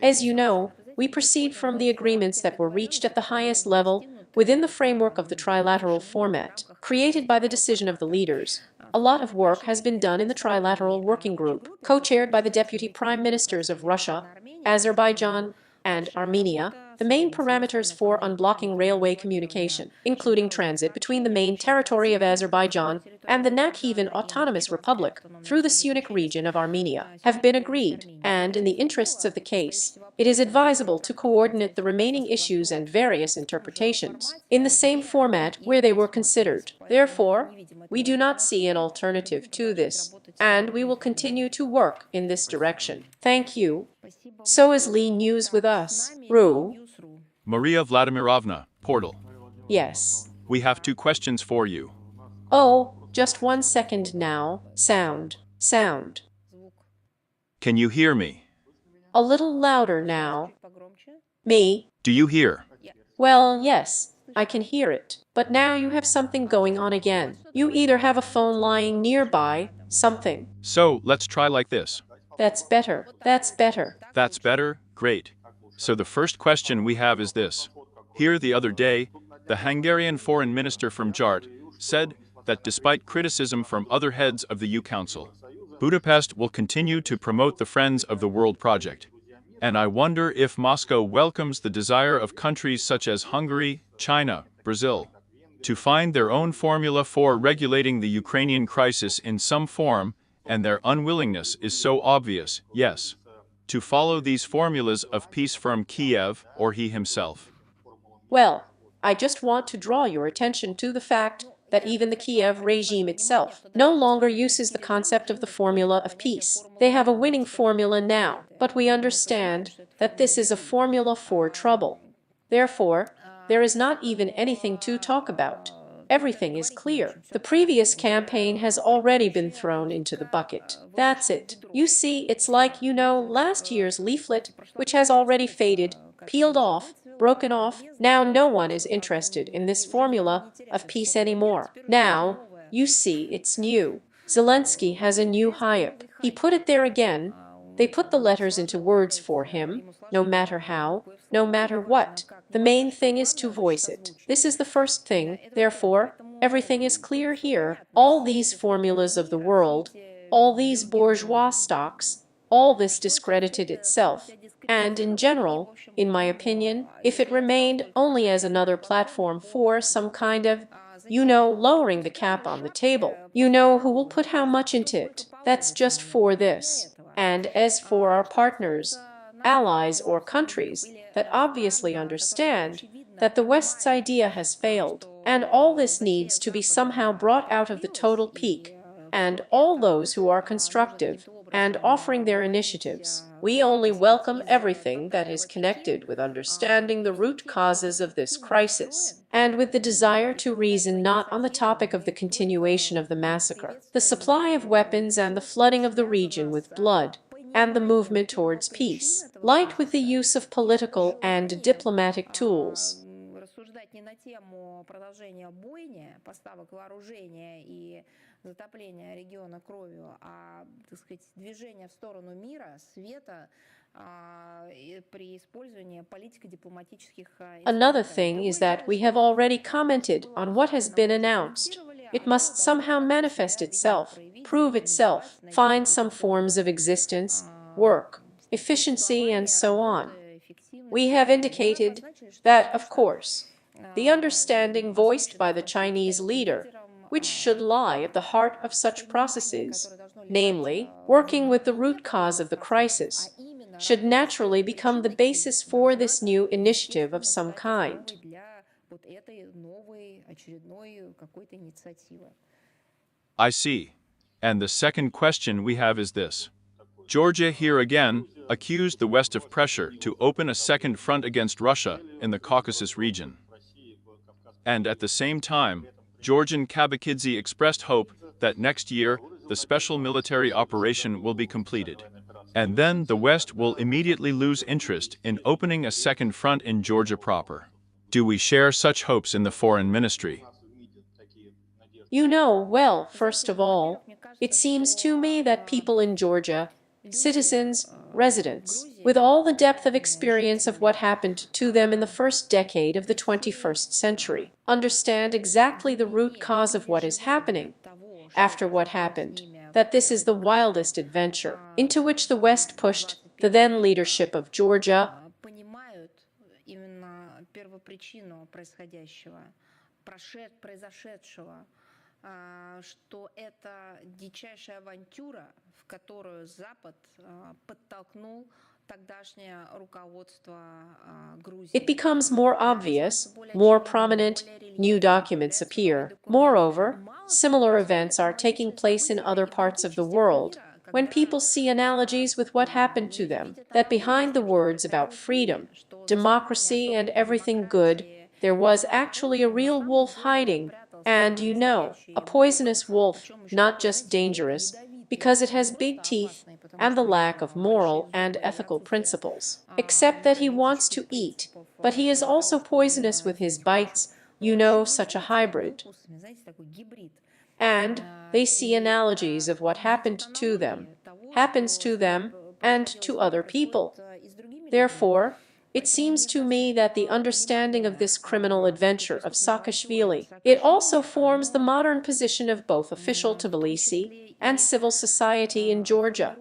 As you know, we proceed from the agreements that were reached at the highest level within the framework of the trilateral format, created by the decision of the leaders. A lot of work has been done in the Trilateral Working Group, co-chaired by the Deputy Prime Ministers of Russia, Azerbaijan, and Armenia, the main parameters for unblocking railway communication, including transit between the main territory of Azerbaijan and the Nakhivan Autonomous Republic through the Syunik region of Armenia, have been agreed, and in the interests of the case, it is advisable to coordinate the remaining issues and various interpretations in the same format where they were considered. Therefore, we do not see an alternative to this, and we will continue to work in this direction. Thank you. So is Lee News with us. Ru? Maria Vladimirovna, Portal. Yes. We have two questions for you. Oh, just 1 second now. Sound. Can you hear me? A little louder now. Me? Do you hear? Well, yes, I can hear it. But now you have something going on again. You either have a phone lying nearby, something. So, let's try like this. That's better. That's better? Great. So the first question we have is this. Here the other day, the Hungarian foreign minister from JART said that despite criticism from other heads of the EU Council, Budapest will continue to promote the Friends of the World project. And I wonder if Moscow welcomes the desire of countries such as Hungary, China, Brazil, to find their own formula for regulating the Ukrainian crisis in some form, and their unwillingness is so obvious, yes, to follow these formulas of peace from Kiev or he himself. Well, I just want to draw your attention to the fact that even the Kiev regime itself no longer uses the concept of the formula of peace. They have a winning formula now, but we understand that this is a formula for trouble. Therefore, there is not even anything to talk about. Everything is clear. The previous campaign has already been thrown into the bucket. That's it. You see, it's like, last year's leaflet, which has already faded, peeled off, broken off. Now no one is interested in this formula of peace anymore. Now, you see, it's new. Zelensky has a new hype. He put it there again. They put the letters into words for him, no matter how, no matter what. The main thing is to voice it. This is the first thing. Therefore, everything is clear here. All these formulas of the world, all these bourgeois stocks, All this discredited itself, and in general, in my opinion, if it remained only as another platform for some kind of, lowering the cap on the table, who will put how much into it, that's just for this. And as for our partners, allies or countries that obviously understand that the West's idea has failed, and all this needs to be somehow brought out of the total peak, and all those who are constructive and offering their initiatives, we only welcome everything that is connected with understanding the root causes of this crisis, and with the desire to reason not on the topic of the continuation of the massacre, the supply of weapons and the flooding of the region with blood, and the movement towards peace, light with the use of political and diplomatic tools. Рассуждать не на тему продолжения бойни, поставок вооружения и затопления региона кровью, а, так сказать, движение в сторону мира, света при использовании политико-дипломатических Another thing is that we have already commented on what has been announced. It must somehow manifest itself, prove itself, find some forms of existence, work, efficiency, and so on. We have indicated that, of course, the understanding voiced by the Chinese leader, which should lie at the heart of such processes, namely, working with the root cause of the crisis, should naturally become the basis for this new initiative of some kind. I see. And the second question we have is this. Georgia here again accused the West of pressure to open a second front against Russia in the Caucasus region. And at the same time, Georgian Kabakidze expressed hope that next year the special military operation will be completed. And then the West will immediately lose interest in opening a second front in Georgia proper. Do we share such hopes in the Foreign Ministry? Well, first of all, it seems to me that people in Georgia, citizens, residents, with all the depth of experience of what happened to them in the first decade of the 21st century, understand exactly the root cause of what is happening after what happened, that this is the wildest adventure into which the West pushed the then leadership of Georgia. Что это дичайшая авантюра, в которую Запад подтолкнул тогдашнее руководство Грузии. It becomes more obvious, more prominent, new documents appear. Moreover, similar events are taking place in other parts of the world, when people see analogies with what happened to them, that behind the words about freedom, democracy, and everything good, there was actually a real wolf hiding, and a poisonous wolf, not just dangerous, because it has big teeth and the lack of moral and ethical principles, except that he wants to eat, but he is also poisonous with his bites, such a hybrid. And they see analogies of what happened to them, happens to them, and to other people. Therefore, it seems to me that the understanding of this criminal adventure of Saakashvili, it also forms the modern position of both official Tbilisi and civil society in Georgia.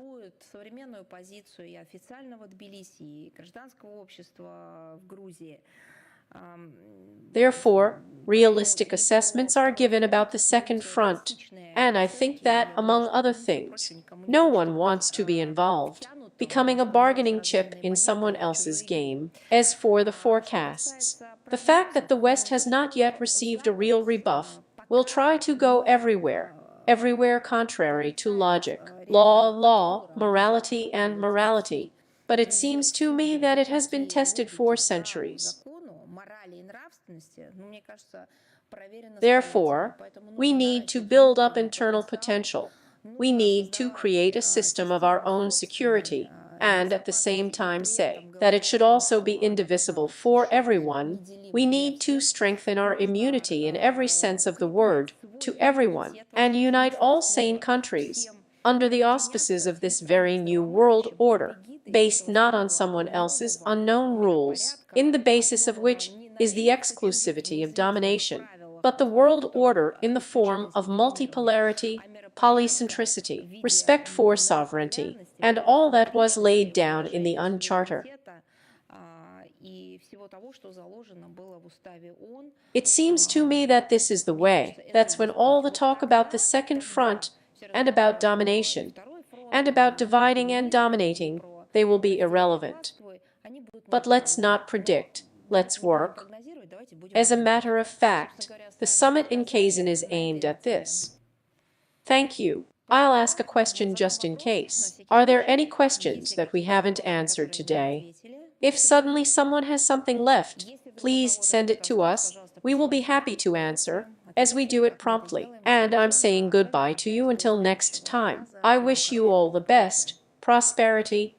Therefore, realistic assessments are given about the second front, and I think that, among other things, no one wants to be involved, becoming a bargaining chip in someone else's game. As for the forecasts, the fact that the West has not yet received a real rebuff will try to go everywhere contrary to logic, law, morality, and morality. But it seems to me that it has been tested for centuries. Therefore, we need to build up internal potential. We need to create a system of our own security, and at the same time say that it should also be indivisible for everyone. We need to strengthen our immunity in every sense of the word to everyone, and unite all sane countries under the auspices of this very new world order, based not on someone else's unknown rules, in the basis of which is the exclusivity of domination, but the world order in the form of multipolarity, polycentricity, respect for sovereignty, and all that was laid down in the UNCharter. It seems to me that this is the way. That's when all the talk about the Second Front and about domination and about dividing and dominating, they will be irrelevant. But let's not predict, let's work. As a matter of fact, the summit in Kazan is aimed at this. Thank you. I'll ask a question just in case. Are there any questions that we haven't answered today? If suddenly someone has something left, please send it to us. We will be happy to answer, as we do it promptly. And I'm saying goodbye to you until next time. I wish you all the best, prosperity,